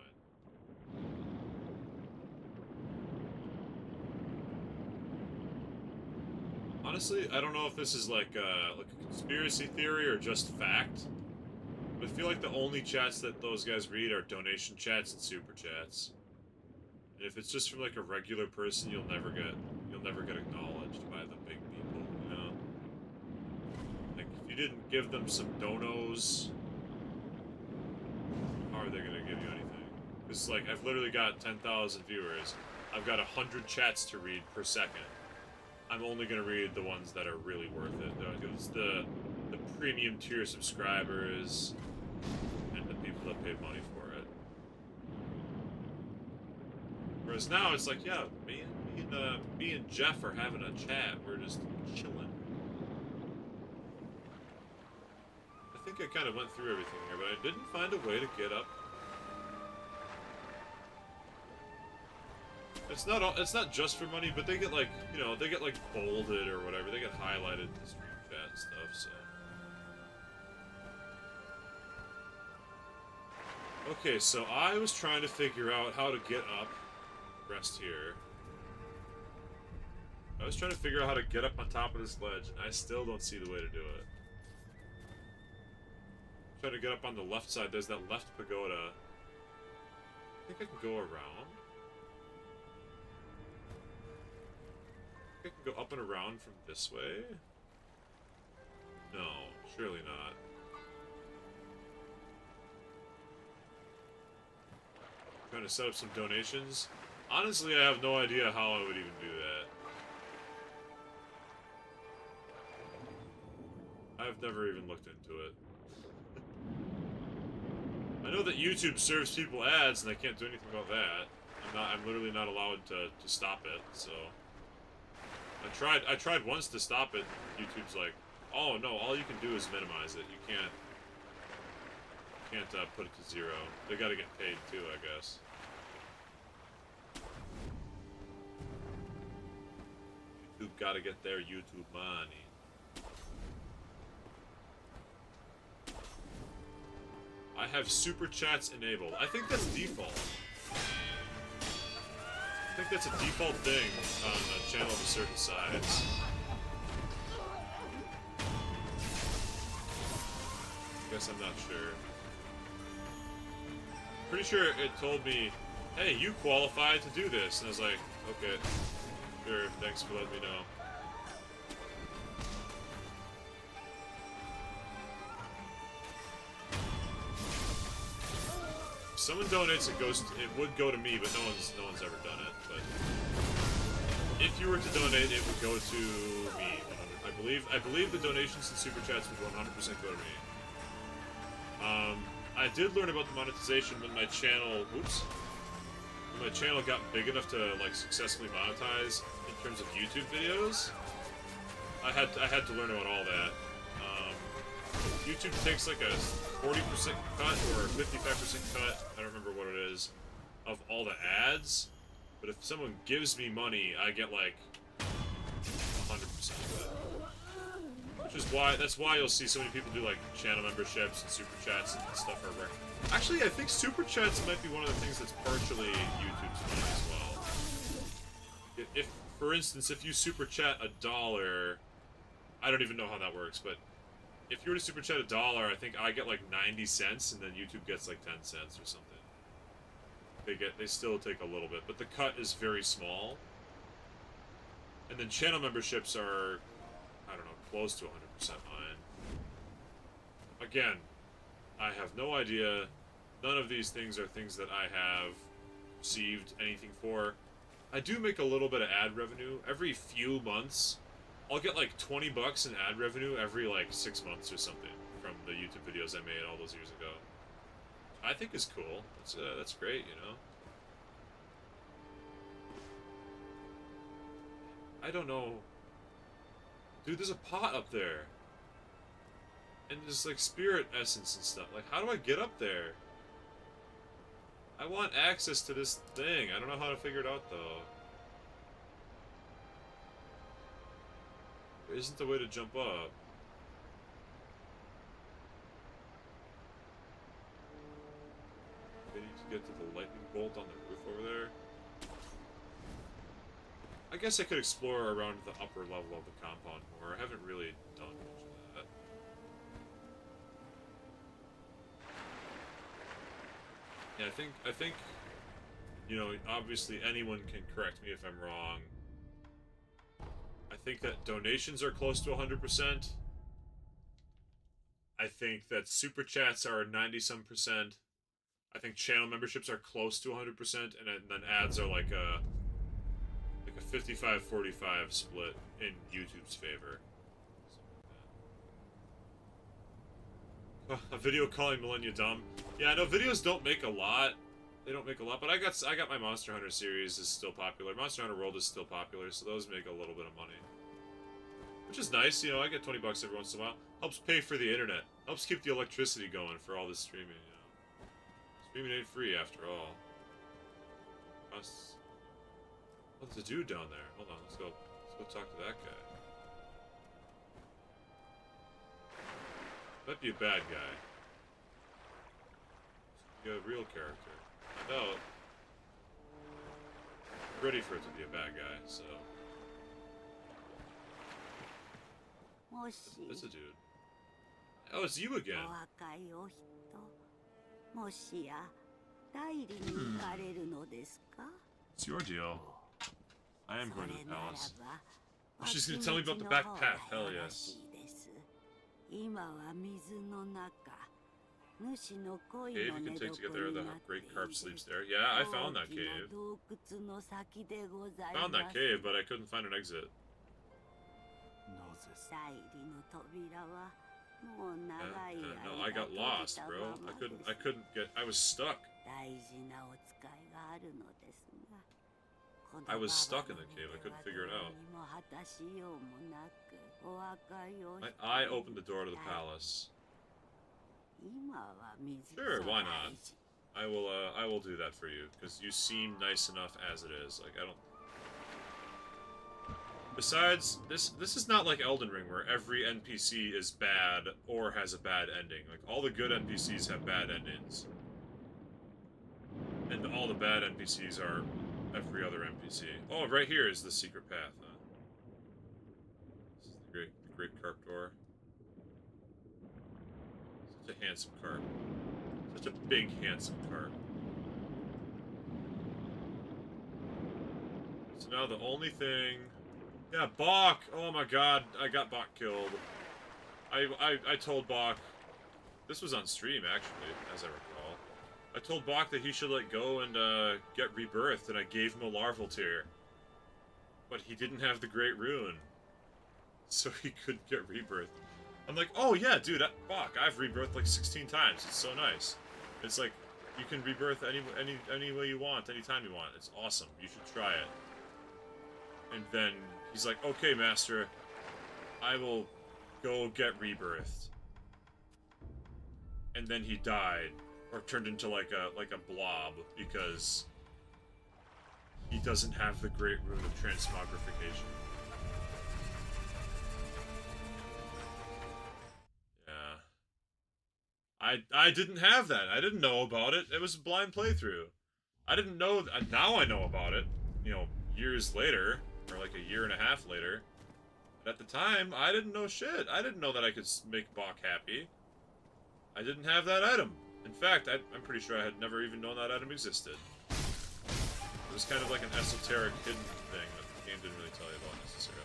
Honestly, I don't know if this is like a conspiracy theory or just fact, but I feel like the only chats that those guys read are donation chats and super chats. And if it's just from like a regular person, you'll never get acknowledged by the big people, you know? Like if you didn't give them some donos, how are they gonna give you anything? Because like I've literally got 10,000 viewers. I've got 100 chats to read per second. I'm only gonna read the ones that are really worth it. It's the premium tier subscribers and the people that paid money for it. Whereas now it's like, yeah, me and Jeff are having a chat. We're just chilling. I think I kind of went through everything here, but I didn't find a way to get up. It's not just for money, but they get like, you know, they get like bolded or whatever. They get highlighted in the stream chat and stuff, so. Okay, so I was trying to figure out how to get up. Rest here. I was trying to figure out how to get up on top of this ledge, and I still don't see the way to do it. I'm trying to get up on the left side. There's that left pagoda. I think I can go around. I can go up and around from this way? No, surely not. Trying to set up some donations. Honestly, I have no idea how I would even do that. I've never even looked into it. I know that YouTube serves people ads and I can't do anything about that. I'm literally not allowed to stop it, so. I tried once to stop it. YouTube's like, oh no, all you can do is minimize it. You can't put it to 0. They gotta get paid too, I guess. YouTube gotta get their YouTube money. I have super chats enabled. I think that's default. I think that's a default thing on a channel of a certain size. I guess I'm not sure. Pretty sure it told me, hey, you qualify to do this. And I was like, okay, sure, thanks for letting me know. If someone donates, it would go to me, but no one's ever done it. But if you were to donate, it would go to me. I believe the donations and super chats would 100% go to me. I did learn about the monetization when my channel, when my channel got big enough to like successfully monetize in terms of YouTube videos. I had to learn about all that. YouTube takes like a 40% cut or a 55% cut, I don't remember what it is, of all the ads. But if someone gives me money, I get like 100% of it. That's why you'll see so many people do like channel memberships and super chats and stuff are rare. Actually, I think super chats might be one of the things that's partially YouTube's money as well. If for instance, if you super chat $1, I don't even know how that works, but if you were to super chat $1, I think I get like 90 cents, and then YouTube gets like 10 cents or something. They still take a little bit, but the cut is very small. And then channel memberships are, I don't know, close to 100% mine. Again, I have no idea. None of these things are things that I have received anything for. I do make a little bit of ad revenue. Every few months, I'll get like 20 bucks in ad revenue every like 6 months or something from the YouTube videos I made all those years ago. I think is cool. That's great, you know? I don't know. Dude, there's a pot up there. And there's like spirit essence and stuff. Like, how do I get up there? I want access to this thing. I don't know how to figure it out, though. There isn't a way to jump up. I need to get to the lightning bolt on the roof over there. I guess I could explore around the upper level of the compound more. I haven't really done much of that. Yeah, I think, you know, obviously anyone can correct me if I'm wrong. I think that donations are close to 100%. I think that super chats are 90-some%. I think channel memberships are close to 100%, and then ads are like a 55-45 split in YouTube's favor. A video calling Millennia dumb. Yeah, no, videos don't make a lot. They don't make a lot, but I got my Monster Hunter series is still popular. Monster Hunter World is still popular, so those make a little bit of money. Which is nice, you know, I get 20 bucks every once in a while. Helps pay for the internet. Helps keep the electricity going for all this streaming, you know. Streaming ain't free after all. Oh, there's a dude down there. Hold on, let's go talk to that guy. Might be a bad guy. Be a real character. No. Ready for it to be a bad guy, so. That's a dude. Oh, it's you again. It's your deal. I am going to the palace. Oh, she's gonna tell me about the back path. Hell yes. Cave you can take to get there. The great carp sleeps there. Yeah, I found that cave. Found that cave, but I couldn't find an exit. No, I got lost, bro. I couldn't get. I was stuck. I was stuck in the cave. I couldn't figure it out. My eye opened the door to the palace. Sure, why not? I will do that for you because you seem nice enough as it is. Like I don't. Besides, this is not like Elden Ring where every NPC is bad or has a bad ending. Like all the good NPCs have bad endings, and all the bad NPCs are every other NPC. Oh, right here is the secret path. Huh? This is the great carp door. Such a handsome carp. Such a big, handsome carp. So now the only thing... Yeah, Bach! Oh my god, I got Bach killed. I told Bach... This was on stream, actually, as I recall. I told Bach that he should, like, go and, get rebirthed, and I gave him a larval tear. But he didn't have the Great Rune. So he couldn't get rebirthed. I'm like, oh yeah, dude, Bach, I've rebirthed like 16 times. It's so nice. It's like, you can rebirth any way you want, anytime you want. It's awesome. You should try it. And then he's like, okay, master, I will go get rebirthed. And then he died, or turned into like a blob because he doesn't have the Great Rune of Transmogrification. I didn't have that. I didn't know about it. It was a blind playthrough. I didn't know. Now I know about it. You know, years later, or like a year and a half later. But at the time, I didn't know shit. I didn't know that I could make Bach happy. I didn't have that item. In fact, I'm pretty sure I had never even known that item existed. It was kind of like an esoteric hidden thing that the game didn't really tell you about necessarily.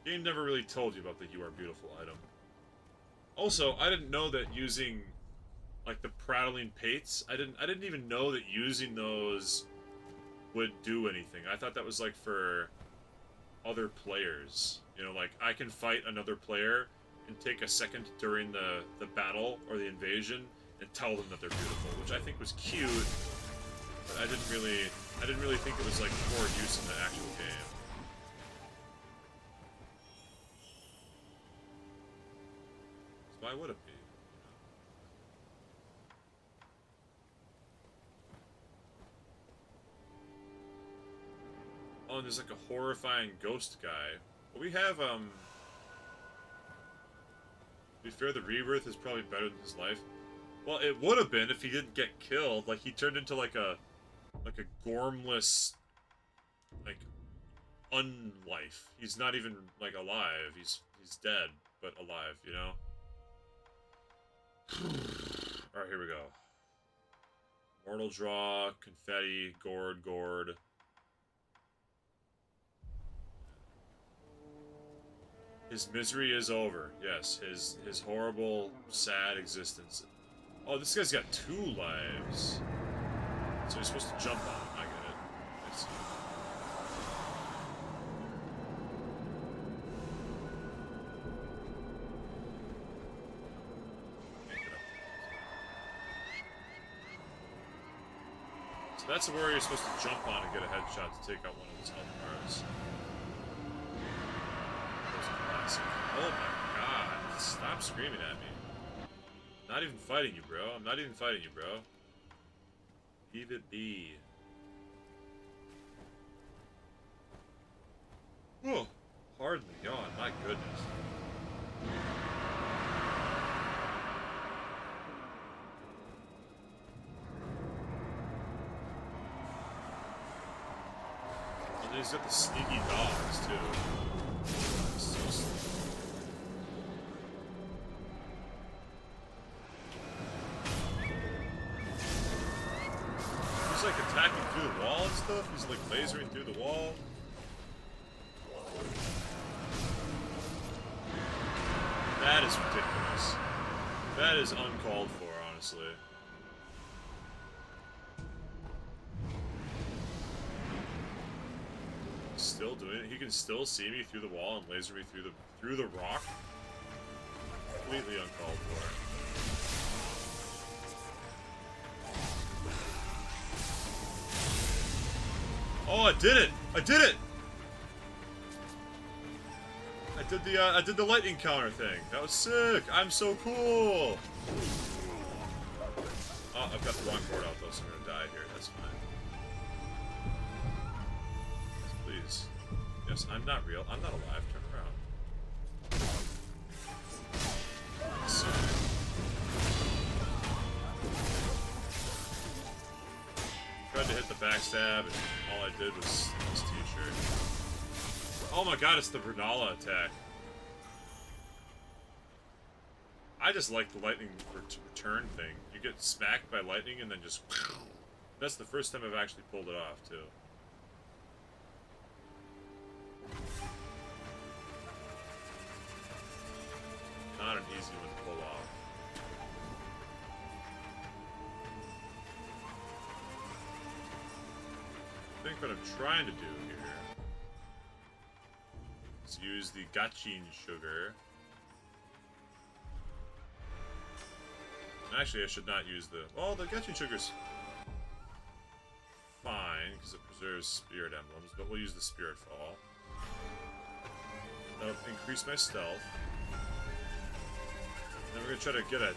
The game never really told you about the "You Are Beautiful" item. Also, I didn't know that using like the prattling pates, I didn't even know that using those would do anything. I thought that was like for other players. You know, like I can fight another player and take a second during the battle or the invasion and tell them that they're beautiful, which I think was cute, but I didn't really think it was like for use in the actual game. So why would it be? Oh, and there's like a horrifying ghost guy. Well, we have, to be fair, the rebirth is probably better than his life. Well, it would have been if he didn't get killed. Like, he turned into like a gormless, like, unlife. He's not even, like, alive. He's dead, but alive, you know? Alright, here we go. Mortal Draw, Confetti, Gourd. His misery is over. Yes, his horrible, sad existence. Oh, this guy's got 2 lives. So he's supposed to jump on him. I get it. I see. So that's where you're supposed to jump on and get a headshot to take out one of his health bars. Oh my god, stop screaming at me. I'm not even fighting you, bro. I'm not even fighting you, bro. Leave it be. Oh, hardly yawn, my goodness. And then he's got the sneaky dogs, too. So sneaky. He's like attacking through the wall and stuff. He's like lasering through the wall. That is ridiculous. That is uncalled for, honestly. He's still doing it. He can still see me through the wall and laser me through the rock. Completely uncalled for. Oh, I did it! I did it! I did the lightning counter thing. That was sick. I'm so cool. Oh, I've got the wrong board out though, so I'm gonna die here. That's fine. Please. Yes, I'm not real. I'm not alive. Turn around. So. Tried to hit the backstab, and all I did was this t-shirt. Oh my god, it's the Brunala attack. I just like the lightning return thing. You get smacked by lightning and then just... That's the first time I've actually pulled it off, too. Not an easy one to pull off. I think what I'm trying to do here is use the gachin sugar. Actually, I should not use the... Well, the gachin sugar's fine, because it preserves spirit emblems, but we'll use the spirit fall. That'll increase my stealth. Then we're going to try to get a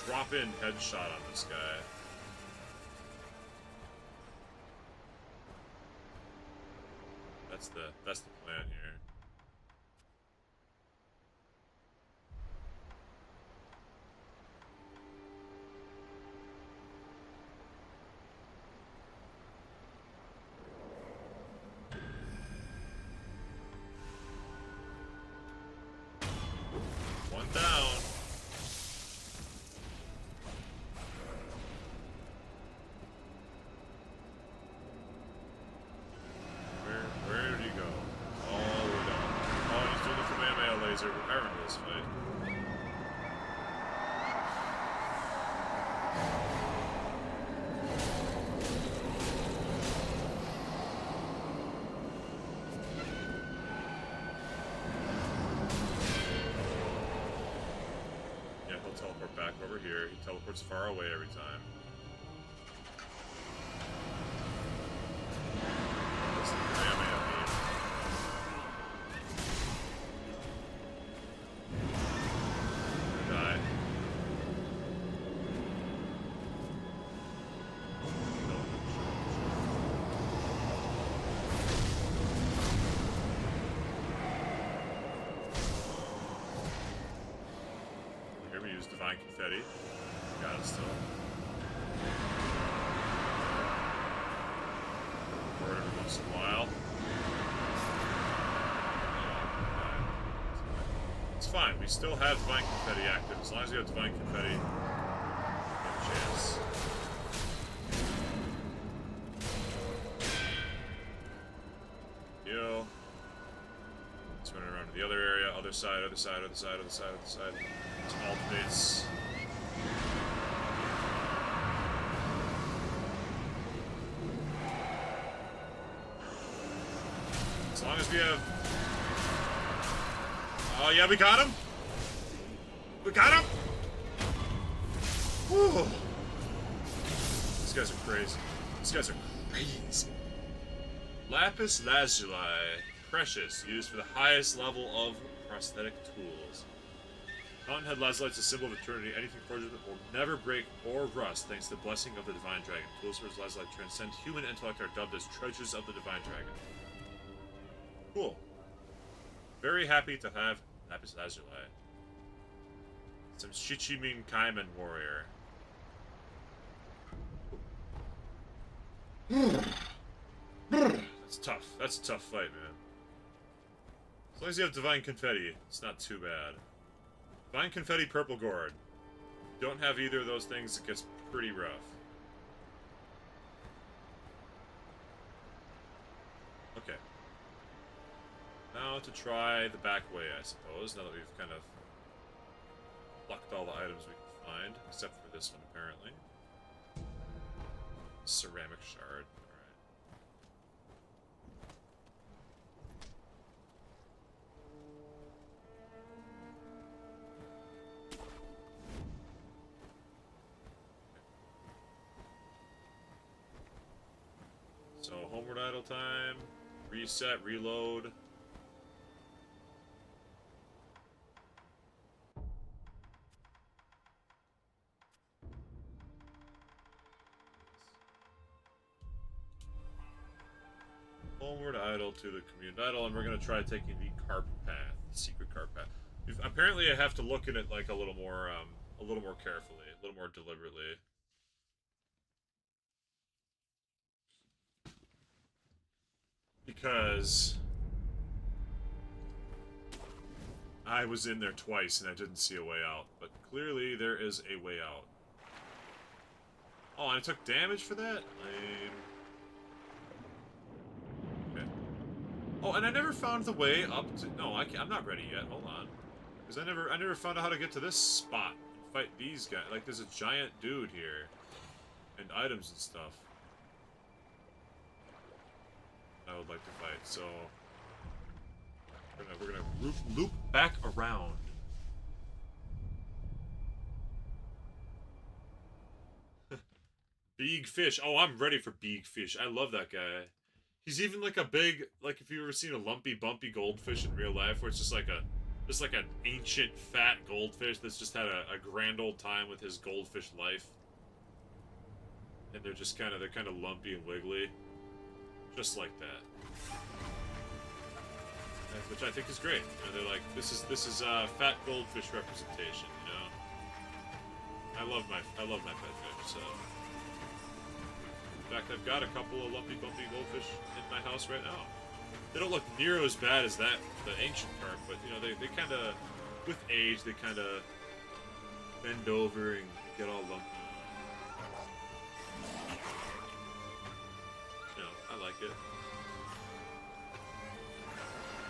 drop-in headshot on this guy. That's the plan here. this fight. Yeah, he'll teleport back over here. He teleports far away every time. Divine confetti. Got it still. Forward every once in a while. It's fine. We still have divine confetti active. As long as we have divine confetti, we have a chance. Heal. Let's run around to the other area. Other side, other side, other side, other side, other side. It alternates. As long as we have... Oh, yeah, we got him! We got him! Whew. These guys are crazy. These guys are crazy. Lapis lazuli. Precious. Used for the highest level of prosthetic tools. Fountainhead lazuli is a symbol of eternity. Anything forged with it will never break or rust thanks to the blessing of the Divine Dragon. Tools for lazuli transcend human intellect are dubbed as treasures of the Divine Dragon. Cool. Very happy to have Lapis Lazuli. Some Shichimin Kaiman warrior. That's tough. That's a tough fight, man. As long as you have Divine Confetti, it's not too bad. Divine Confetti, Purple Gourd. Don't have either of those things, it gets pretty rough. Okay. Now to try the back way, I suppose, now that we've kind of plucked all the items we can find, except for this one, apparently. Ceramic shard. Alright. So, homeward idle time, reset, reload. Homeward idle to the commune idle, and we're gonna try taking the carp path, the secret carp path. Apparently, I have to look at it like a little more carefully, a little more deliberately. Because I was in there twice and I didn't see a way out, but clearly there is a way out. Oh, and I took damage for that? Okay. Oh, and I never found the way up to... No, I'm not ready yet. Hold on. Because I never found out how to get to this spot and fight these guys. Like, there's a giant dude here. And items and stuff. I would like to fight, so... We're gonna loop back around. Big fish. Oh, I'm ready for big fish. I love that guy. He's even like a big, like if you've ever seen a lumpy, bumpy goldfish in real life, where it's just like an ancient, fat goldfish that's just had a grand old time with his goldfish life. And they're kind of lumpy and wiggly. Just like that. Which I think is great. You know, they're like, this is fat goldfish representation, you know? I love my pet fish, so... In fact, I've got a couple of lumpy, bumpy goldfish in my house right now. They don't look near as bad as the ancient carp, but, you know, they kind of, with age, they kind of bend over and get all lumpy. You know, I like it.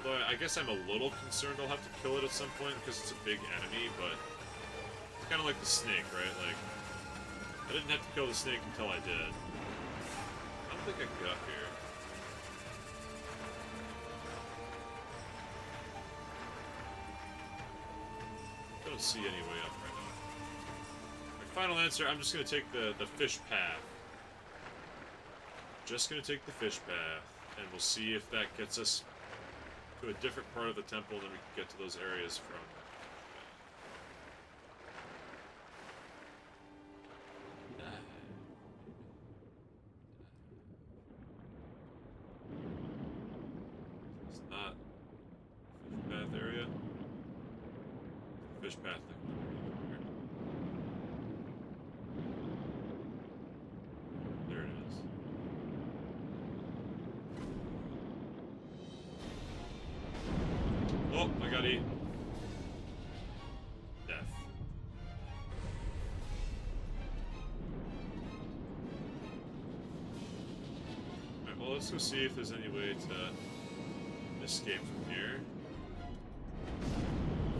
Although I guess I'm a little concerned I'll have to kill it at some point because it's a big enemy, but it's kind of like the snake, right? Like, I didn't have to kill the snake until I did. I don't think I can get up here. I don't see any way up right now. My final answer, I'm just going to take the fish path. Just going to take the fish path, and we'll see if that gets us to a different part of the temple, and then we can get to those areas from. It's not fish path area. Fish path thing. There it is. Oh, I got eaten. Death. Alright, well, let's go see if there's any way to escape from here.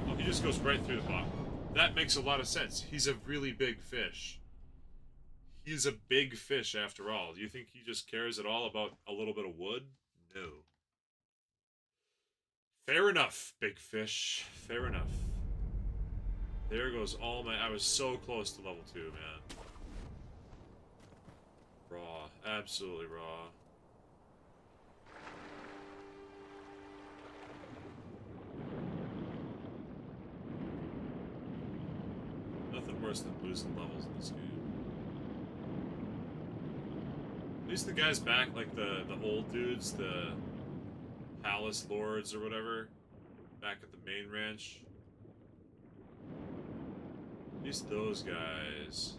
Oh, he just goes right through the bottom. That makes a lot of sense. He's a really big fish. He's a big fish after all. Do you think he just cares at all about a little bit of wood? No. Fair enough, big fish. Fair enough. There goes all my... I was so close to level 2, man. Raw. Absolutely raw. Nothing worse than losing levels in this game. At least the guys back, like the old dudes, the palace lords or whatever, back at the main ranch. At least those guys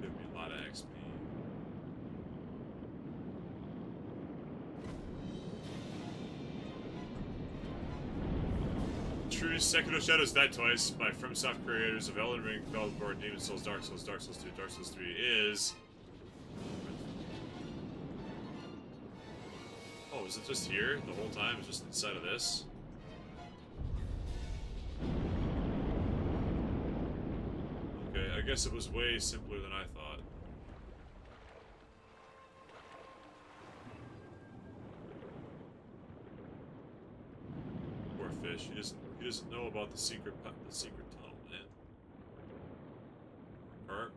give me a lot of XP. True, Sekiro Shadows died twice by FromSoft creators of Elden Ring, Bloodborne, Demon Souls, Dark Souls, Dark Souls 2, Dark Souls 3 is... Oh, is it just here the whole time? It's just inside of this? Okay, I guess it was way simpler than I thought. Poor fish. He doesn't know about the secret tunnel, man. Carp.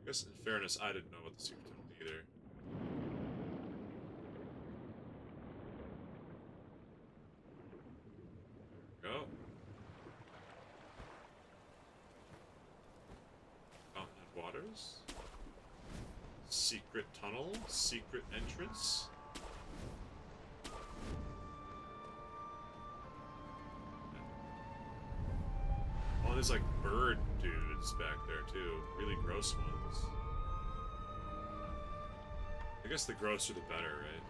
I guess in fairness, I didn't know about the secret tunnel either. There we go. Fountain and waters. Secret tunnel. Secret entrance. Oh, there's like bird dudes back there too. Really gross ones. I guess the grosser the better, right?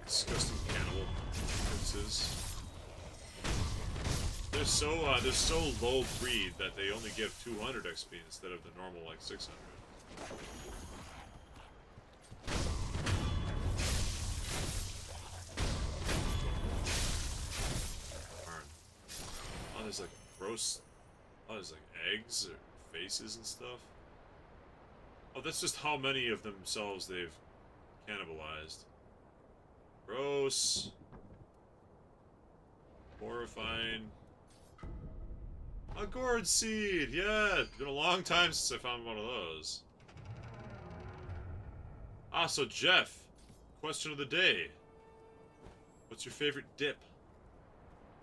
Disgusting cannibal princes. They're so low breed that they only give 200 XP instead of the normal like 600. Oh, there's like gross. Oh, there's like eggs or faces and stuff. Oh, that's just how many of themselves they've cannibalized. Gross. Horrifying. A gourd seed! Yeah! It's been a long time since I found one of those. Ah, so Jeff. Question of the day. What's your favorite dip?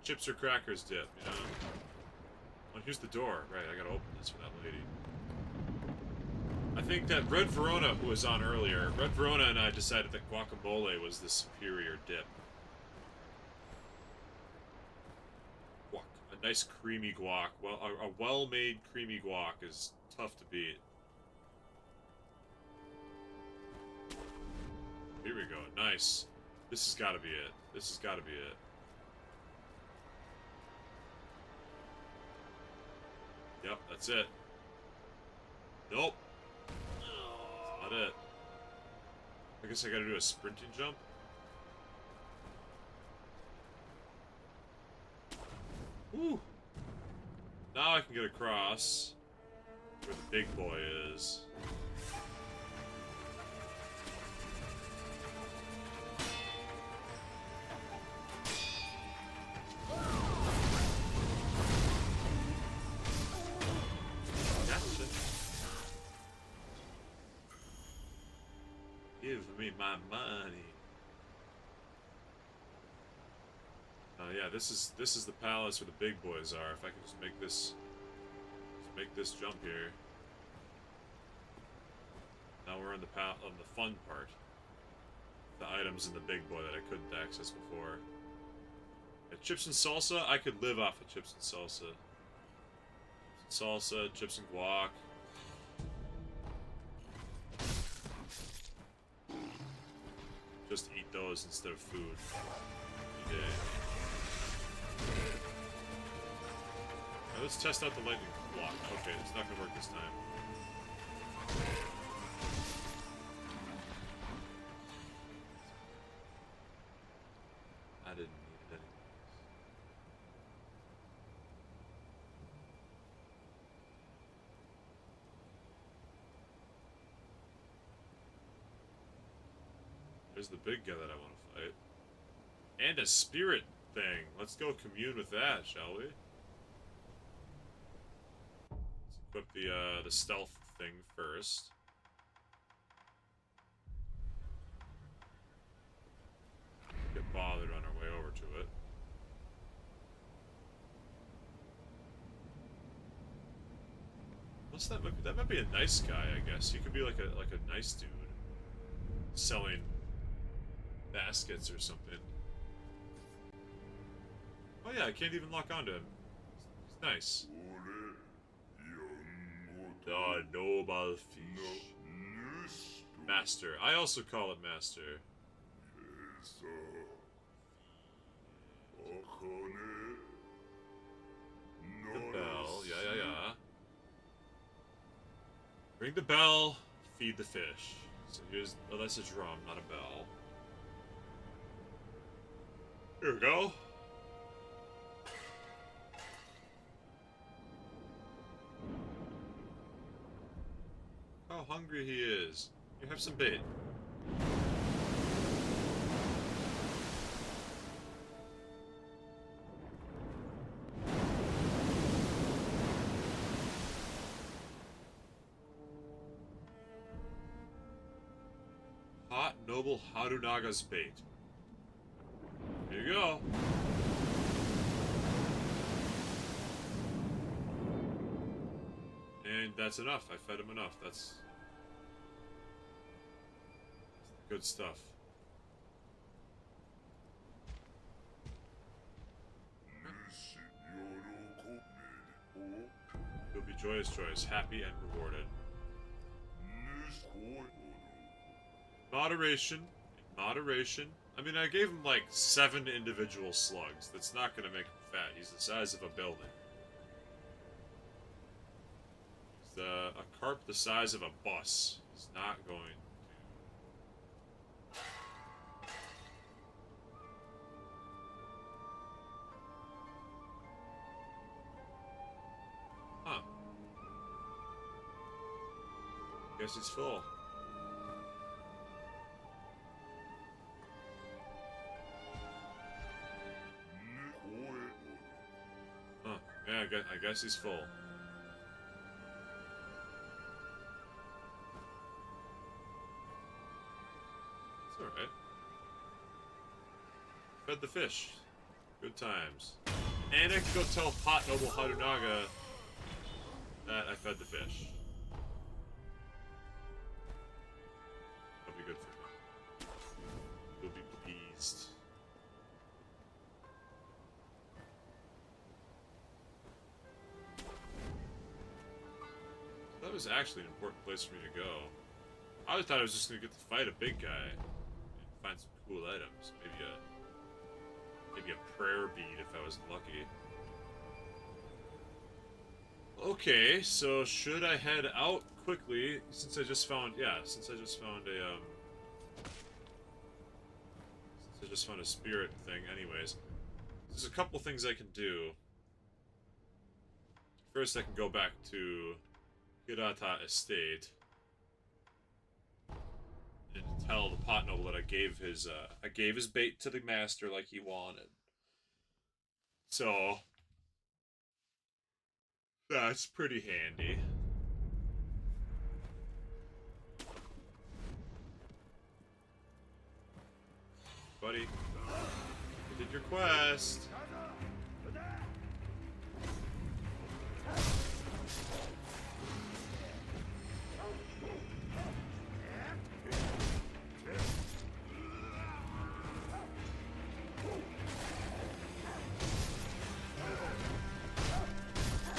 Chips or crackers dip, you know? Oh, here's the door. Right, I gotta open this for that lady. I think that Red Verona, who was on earlier, Red Verona and I decided that guacamole was the superior dip. A nice creamy guac. Well, a well-made creamy guac is tough to beat. here we go. Nice. This has got to be it. This has got to be it. Yep, that's it. Nope. That's not it. I guess I gotta do a sprinting jump. Woo! Now I can get across where the big boy is. Gotcha. Give me my money. Yeah, this is the palace where the big boys are. If I can just make this jump here. Now we're on the fun part. The items in the big boy that I couldn't access before. Yeah, chips and salsa, I could live off of chips and salsa. Salsa, chips and guac. Just eat those instead of food. Okay. Now let's test out the lightning block. Okay, it's not gonna work this time. I didn't need it anyways. There's the big guy that I want to fight. And a spirit thing. Let's go commune with that, shall we? Let's equip the stealth thing first. Get bothered on our way over to it. What's that? That might be a nice guy, I guess. He could be like a nice dude selling baskets or something. Oh yeah, I can't even lock onto him. He's nice. The noble fish. Master. I also call it master. The bell. Yeah. Ring the bell, feed the fish. So here's... Oh, that's a drum, not a bell. Here we go. How hungry he is. You have some bait. Hot noble Harunaga's bait. Here you go. And that's enough. I fed him enough. That's good stuff. You'll be joyous, happy and rewarded. Moderation. Moderation. I mean, I gave him like 7 individual slugs. That's not gonna make him fat. He's the size of a building. He's a carp the size of a bus. He's not going to... Huh. Guess he's full. Yeah, I guess he's full. It's alright. Fed the fish. Good times. And I can go tell Hot Noble Harunaga that I fed the fish. That'll be good for him. He'll be pleased. That was actually an important place for me to go. I thought I was just gonna get to fight a big guy. find some cool items. Maybe a prayer bead if I was lucky. Okay, so should I head out quickly since I just found a spirit thing anyways. There's a couple things I can do. First I can go back to Hirata Estate and tell the pot noble that I gave his bait to the master like he wanted. So that's pretty handy. Buddy, you did your quest.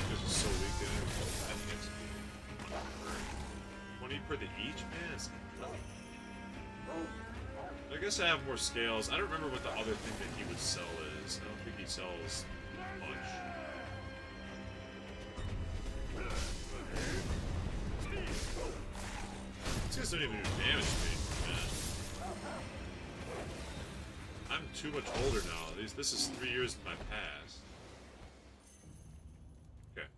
This is so weak. 20 per the each, man. It's I guess I have more scales. I don't remember what the other thing that he would sell is. I don't think he sells much. These guys don't even do damage to me, man. I'm too much older now. This is 3 years in my past. Okay.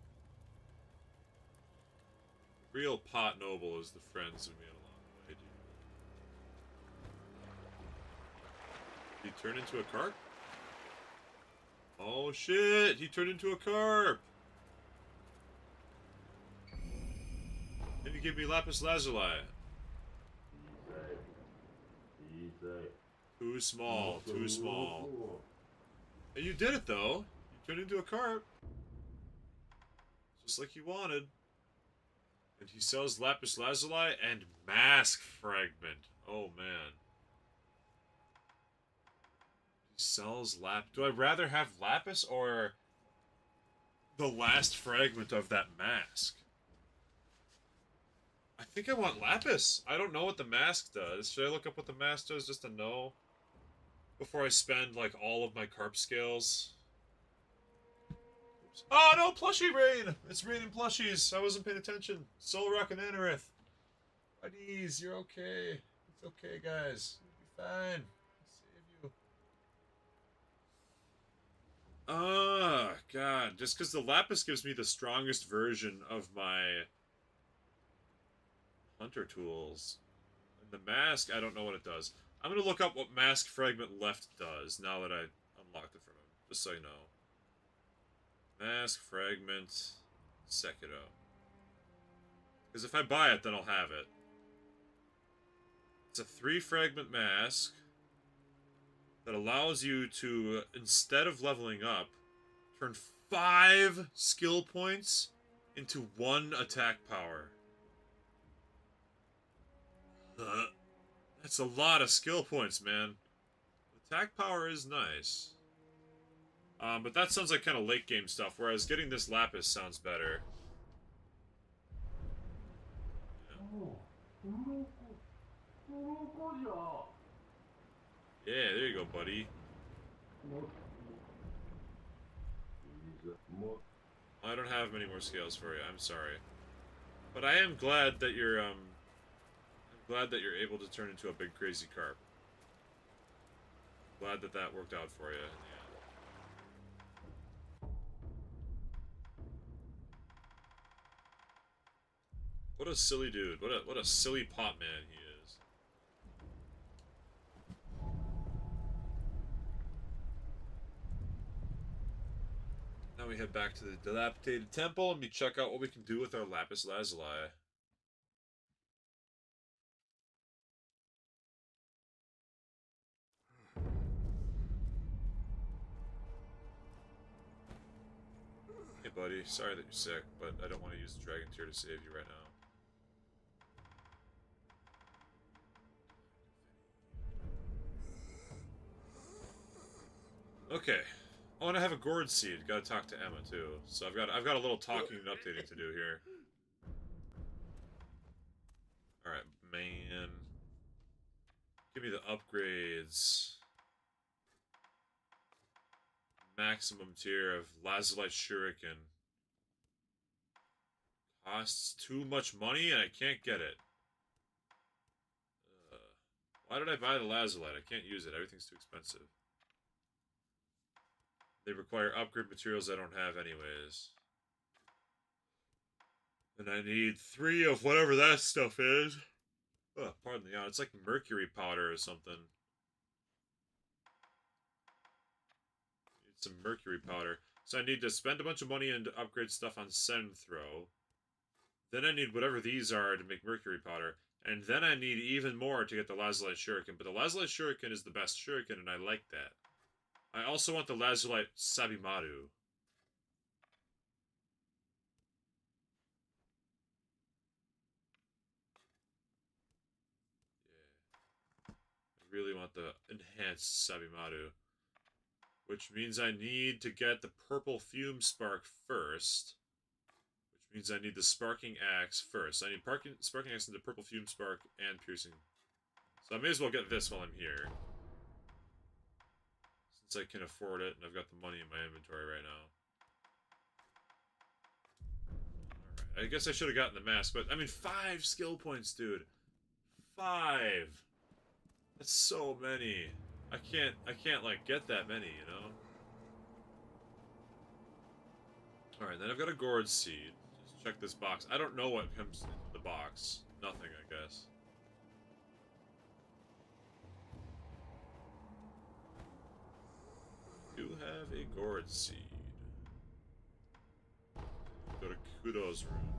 Real pot noble is the friends we made along the way, dude. Did he turn into a carp? Oh shit! He turned into a carp! Then you give me lapis lazuli. Too small, too small. And you did it though. You turned into a carp. Just like you wanted. And he sells lapis lazuli and mask fragment. Oh man. He sells Do I rather have lapis or the last fragment of that mask? I think I want lapis. I don't know what the mask does. Should I look up what the mask does just to know? Before I spend, like, all of my carp scales. Oops. Oh, no! Plushie rain! It's raining plushies. I wasn't paying attention. Soul Rock and Anorith. Buddies, you're okay. It's okay, guys. You'll be fine. I'll save you. God. Just because the lapis gives me the strongest version of my hunter tools. And the mask, I don't know what it does. I'm going to look up what Mask Fragment Left does now that I unlocked it from him. Just so you know. Mask Fragment Sekiro. Because if I buy it, then I'll have it. It's a 3-fragment mask that allows you to, instead of leveling up, turn 5 skill points into 1 attack power. That's a lot of skill points, man. Attack power is nice. But that sounds like kind of late game stuff, whereas getting this lapis sounds better. Yeah, there you go, buddy. I don't have many more scales for you, I'm sorry. But I am glad that you're, glad that you're able to turn into a big crazy carp. Glad that that worked out for you in the end. What a silly dude. What a silly pot man he is. Now we head back to the dilapidated temple and we check out what we can do with our lapis lazuli. Hey buddy, sorry that you're sick, but I don't want to use the dragon tear to save you right now. Okay. Oh, and I have a gourd seed. Gotta talk to Emma too. So I've got a little talking and updating to do here. Alright, man. Give me the upgrades. Maximum tier of Lazulite Shuriken. Costs too much money and I can't get it. Why did I buy the Lazulite? I can't use it. Everything's too expensive. They require upgrade materials I don't have anyways. And I need 3 of whatever that stuff is. Oh, pardon the it's like mercury powder or something. Need some mercury powder. So I need to spend a bunch of money and upgrade stuff on Senthro. Then I need whatever these are to make mercury powder. And then I need even more to get the Lazulite Shuriken. But the Lazulite Shuriken is the best Shuriken, and I like that. I also want the Lazulite Sabimaru. Yeah. I really want the enhanced Sabimaru. Which means I need to get the purple fume spark first. Which means I need the sparking axe first. I need sparking axe and the purple fume spark and piercing. So I may as well get this while I'm here. Since I can afford it and I've got the money in my inventory right now. Alright, I guess I should have gotten the mask, but I mean 5 skill points, dude. 5. That's so many. I can't like get that many, you know? Alright, then I've got a gourd seed. Just check this box. I don't know what comes in the box. Nothing, I guess. I do have a gourd seed. Go to Kudo's room.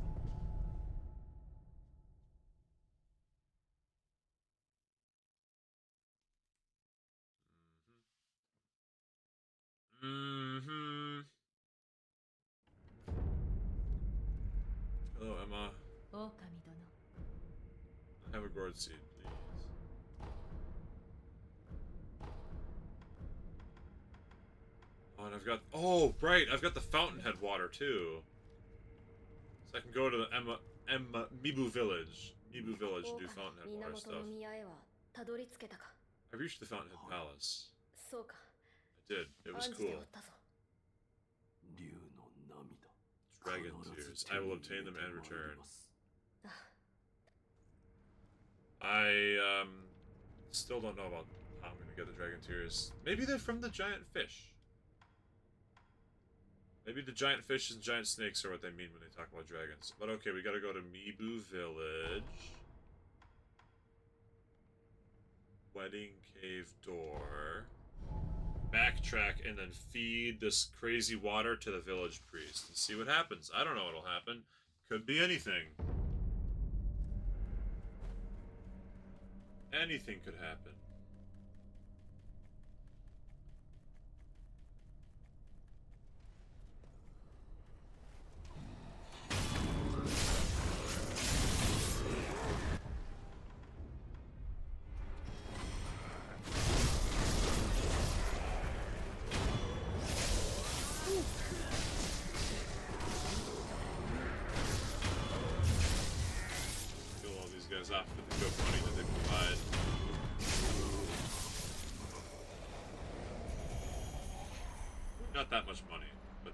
Mm-hmm. Hello, Emma. Have a gourd seed, please. Oh, and I've got... Oh, right! I've got the fountainhead water, too. So I can go to the Mibu Village. Mibu Village and do fountainhead water stuff. I reached the fountainhead palace. I did. It was cool. Dragon tears. I will obtain them and return. I, still don't know about how I'm gonna get the dragon tears. Maybe they're from the giant fish. Maybe the giant fish and giant snakes are what they mean when they talk about dragons. But okay, we gotta go to Mibu Village. Wedding cave door. Backtrack and then feed this crazy water to the village priest and see what happens. I don't know what'll happen. Could be anything. Anything could happen. Off with the joke money that they provide. Not that much money, but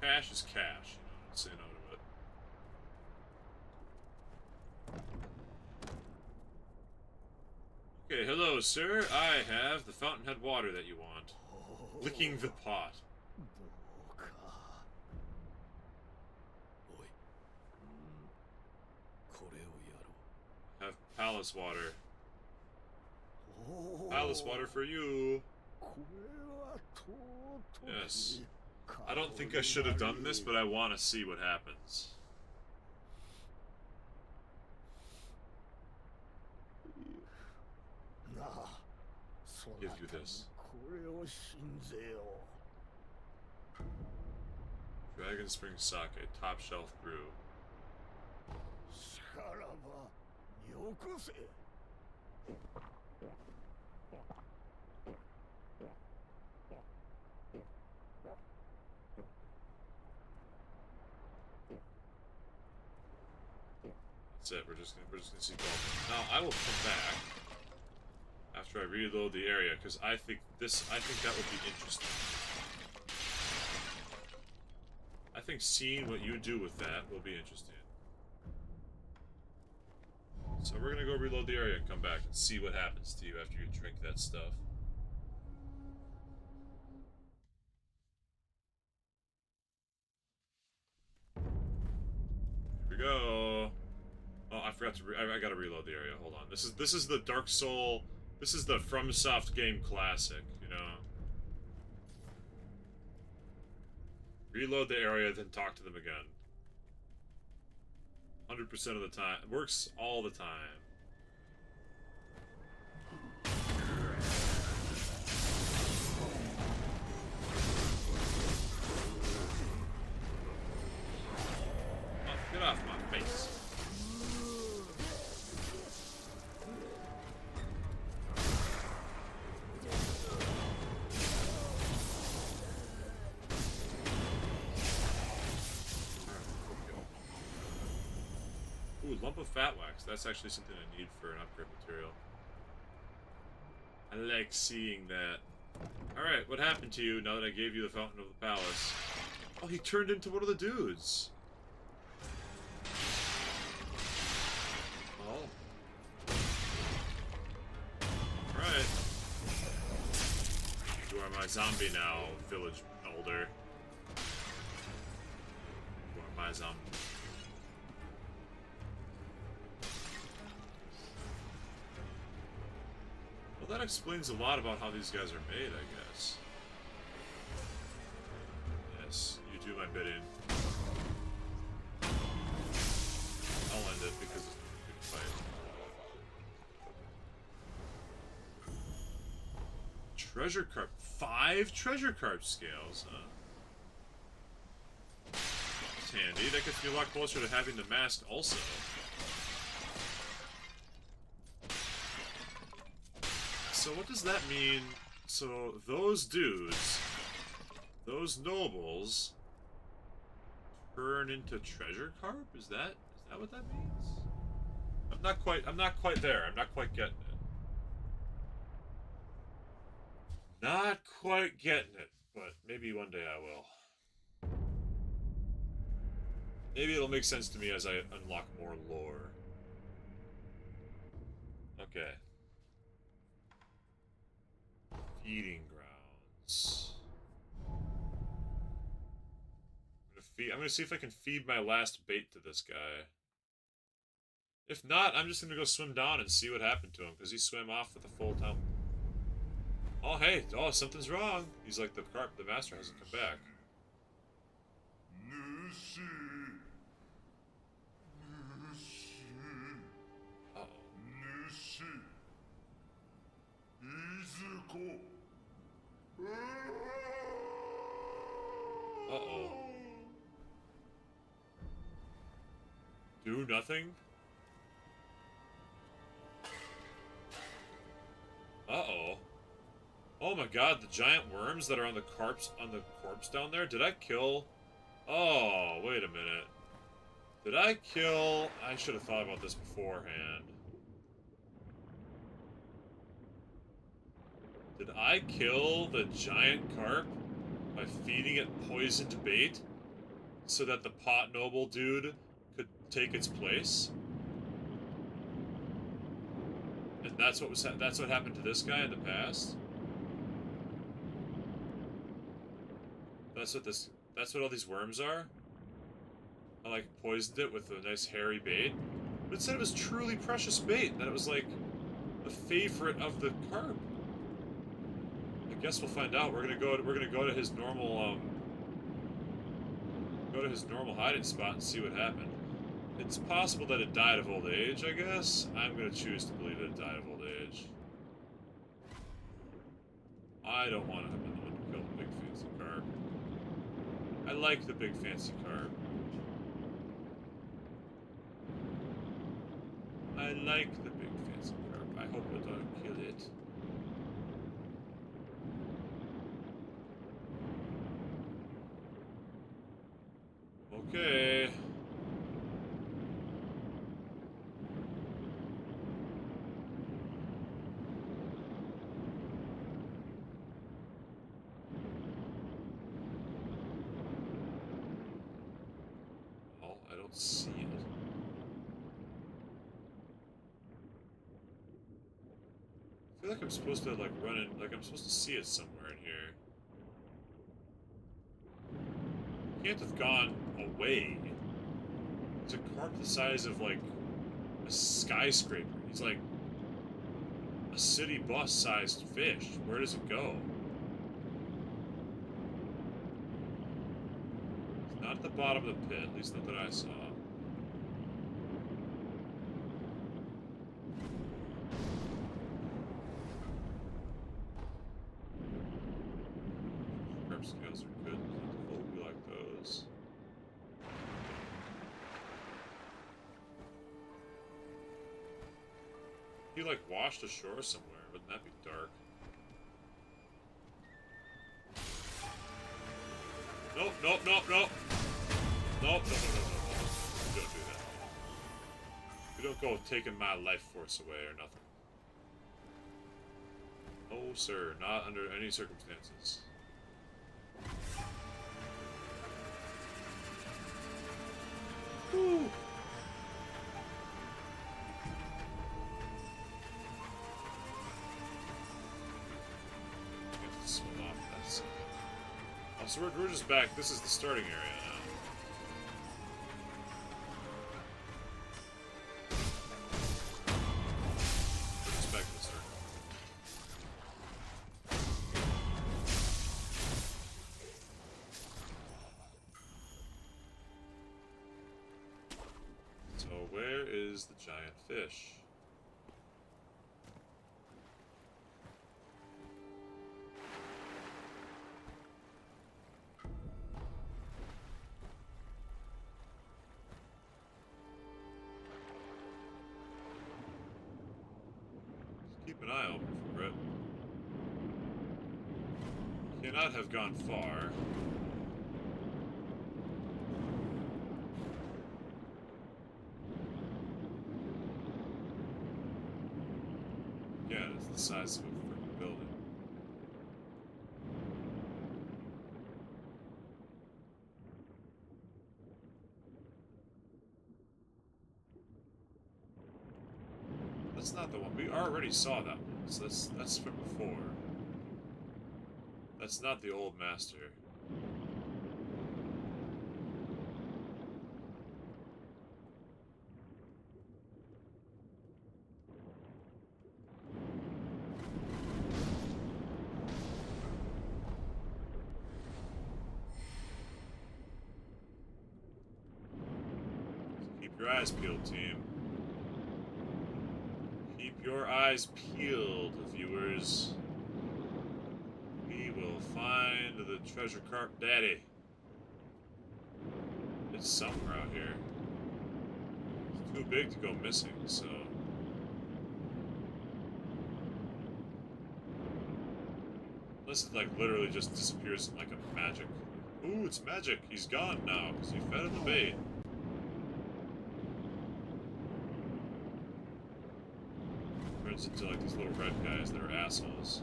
cash is cash, you know, don't say no to it. Okay, hello, sir. I have the fountainhead water that you want. Licking the pot. Have palace water. Palace water for you. Yes. I don't think I should have done this, but I want to see what happens. Give you this. Dragon Spring Sake, top shelf brew. That's it. We're just gonna see gold. Now I will come back after I reload the area, because I think that would be interesting. I think seeing what you do with that will be interesting. So we're gonna go reload the area and come back and see what happens to you after you drink that stuff. Here we go. Oh, I forgot to. I gotta reload the area. Hold on. This is the Dark Soul. This is the FromSoft game classic. You know. Reload the area, then talk to them again. 100% of the time. It works all the time. Oh, get off my face. Ooh, lump of fat wax. That's actually something I need for an upgrade material. I like seeing that. Alright, what happened to you now that I gave you the Fountain of the Palace? Oh, he turned into one of the dudes. Oh. Alright. You are my zombie now, village elder. You are my zombie. Well, that explains a lot about how these guys are made, I guess. Yes, you do my bidding. I'll end it because it's a good fight. Treasure carp. 5 treasure carp scales, huh? That's handy. That gets me a lot closer to having the mask also. So what does that mean? So those dudes, those nobles, turn into treasure carp? Is that what that means? I'm not quite there. I'm not quite getting it. Not quite getting it, but maybe one day I will. Maybe it'll make sense to me as I unlock more lore. Okay. Feeding grounds. I'm gonna see if I can feed my last bait to this guy. If not, I'm just gonna go swim down and see what happened to him, because he swam off with a full town. Oh, hey! Oh, something's wrong! He's like, the master hasn't come back. Uh-oh. Do nothing? Uh-oh. Oh my god, the giant worms that are on the corpse down there? Did I kill? Oh, wait a minute. Did I kill? I should have thought about this beforehand. Did I kill the giant carp by feeding it poisoned bait so that the pot noble dude could take its place? And that's what happened to this guy in the past? That's what all these worms are? I like poisoned it with a nice hairy bait. But it said it was truly precious bait, that it was like the favorite of the carp. I guess we'll find out. We're gonna go to his normal hiding spot and see what happened. It's possible that it died of old age, I guess. I'm gonna choose to believe that it died of old age. I don't want to have another one to kill the big fancy carp. I like the big fancy carp. I like the big fancy carp. I hope I don't kill it. Okay. feel like I'm supposed to like run in, like I'm supposed to see it somewhere in here. He can't have gone away. He's a carp the size of like a skyscraper. He's like a city bus sized fish. Where does it go? It's not at the bottom of the pit, at least not that I saw. Carp scales are good. We like those. He like washed ashore somewhere, wouldn't that be dark? Nope, nope, nope, nope. Nope, no, no, no, no, no. We don't do that. We don't go taking my life force away or nothing. No, sir, not under any circumstances. Woo! Swim off that side. Oh, so we're just back. This is the starting area now. We're just back to the start. So where is the giant fish? Keep an eye open for it. Cannot have gone far. Yeah, it's the size of a freaking building. That's not the one. We already saw that one. So that's from before. That's not the old master. Keep your eyes peeled, team. Keep your eyes peeled, viewers. We will find the treasure carp daddy. It's somewhere out here. It's too big to go missing, so... Unless it, like, literally just disappears like a magic. Ooh, it's magic! He's gone now, because he fed him the bait. Turns into, like, these little red guys that are assholes.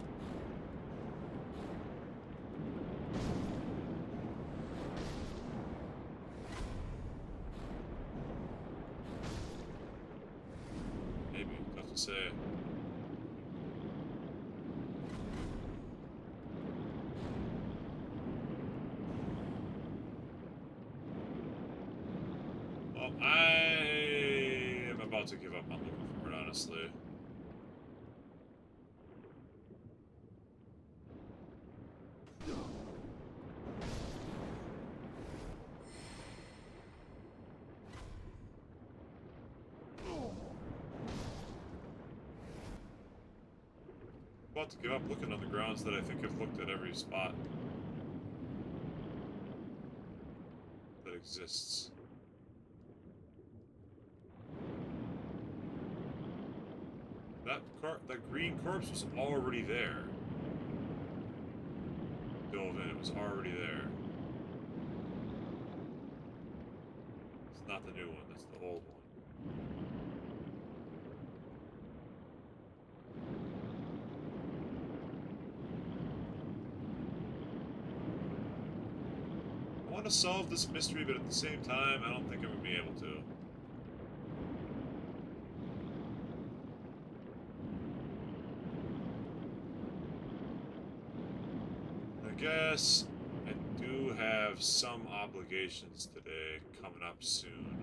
Maybe, tough to say. Well, I am about to give up on looking for it, honestly. About to give up looking on the grounds that I think I've looked at every spot that exists. That green corpse was already there. Dove in, it was already there. It's not the new one, that's the old one. I want to solve this mystery, but at the same time, I don't think I'm going to be able to. guess I do have some obligations today coming up soon.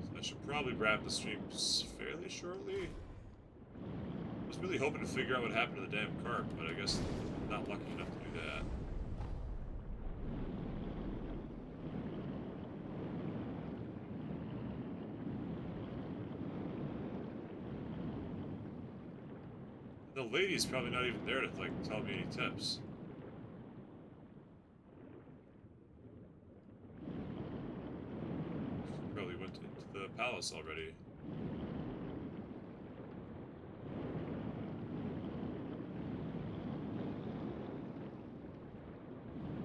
So I should probably wrap the streams fairly shortly. I was really hoping to figure out what happened to the damn carp, but I guess I'm not lucky enough to do that. The lady's probably not even there to, like, tell me any tips. She probably went into the palace already.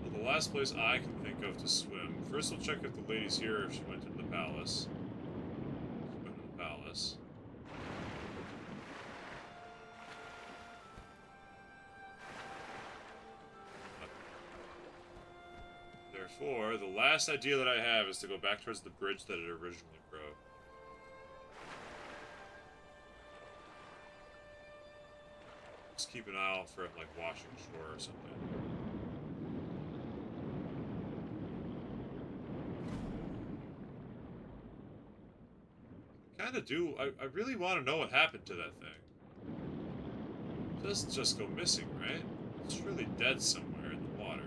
Well, the last place I can think of to swim. First we'll check if the lady's here or if she went into the palace. She went into the palace. Therefore, the last idea that I have is to go back towards the bridge that it originally broke. Just keep an eye out for it, like, washing ashore or something. Kinda do. I really want to know what happened to that thing. It doesn't just go missing, right? It's surely dead somewhere in the water.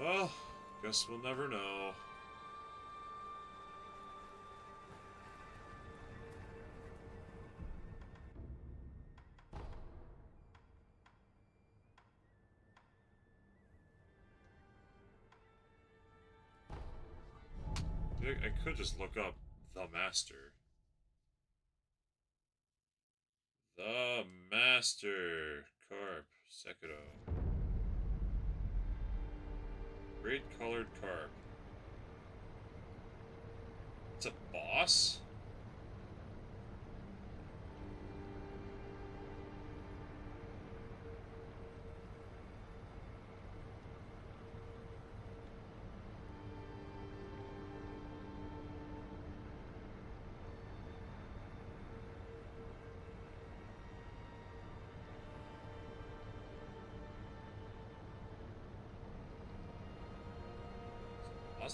Well, guess we'll never know. I could just look up the Master. The Master. Carp. Sekiro. Great colored carp. It's a boss?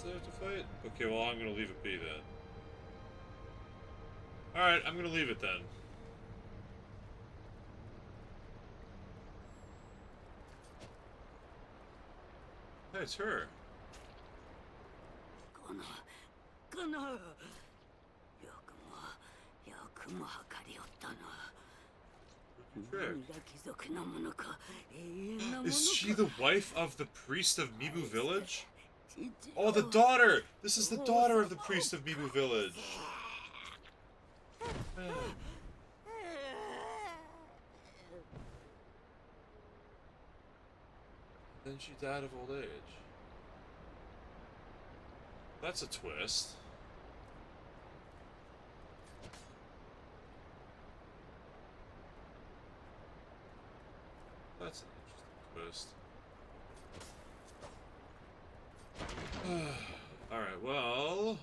They have to fight? Okay, well, I'm gonna leave it be then. Alright, I'm gonna leave it then. Hey, it's her. Is she the wife of the priest of Mibu Village? Oh, the daughter! This is the daughter of the priest of Mibu Village. Man. Then she died of old age. That's a twist. That's an interesting twist. Alright, well...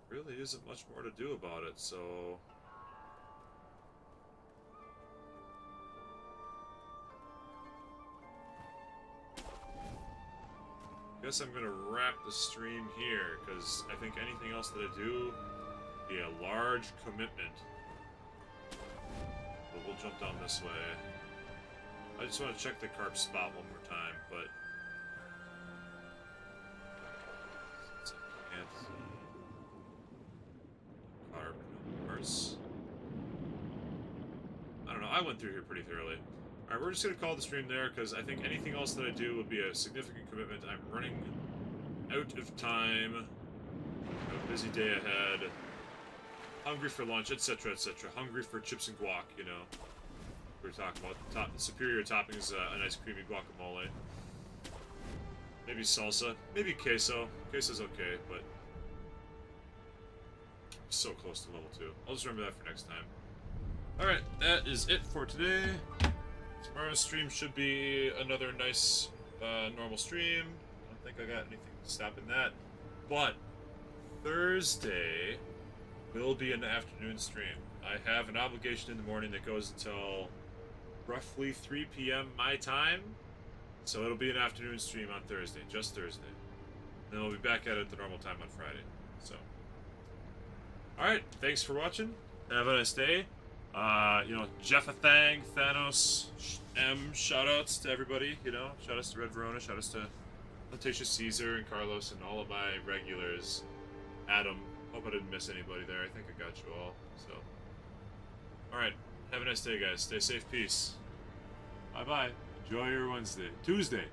really isn't much more to do about it, so... guess I'm gonna wrap the stream here, because I think anything else that I do would be a large commitment. But we'll jump down this way. I just want to check the carp spot one more time, but... since I can't see... carp, no horse... I don't know, I went through here pretty thoroughly. Alright, we're just going to call the stream there, because I think anything else that I do would be a significant commitment. I'm running out of time. A busy day ahead. Hungry for lunch, etc., etc. Hungry for chips and guac, you know. We were talking about superior toppings, a nice creamy guacamole. Maybe salsa, maybe queso. Queso's okay, but so close to level 2. I'll just remember that for next time. Alright, that is it for today. Tomorrow's stream should be another nice, normal stream. I don't think I got anything stopping that. But Thursday will be an afternoon stream. I have an obligation in the morning that goes until roughly 3 p.m. my time. So it'll be an afternoon stream on Thursday, just Thursday. Then we'll be back at it at the normal time on Friday. So, alright, thanks for watching. Have a nice day. You know, Jeffathang, Thanos, M, shoutouts to everybody, you know. Shoutouts to Red Verona, shoutouts to Letitia Caesar and Carlos and all of my regulars. Adam, hope I didn't miss anybody there. I think I got you all. So, alright, have a nice day, guys. Stay safe, peace. Bye-bye. Enjoy your Wednesday. Tuesday.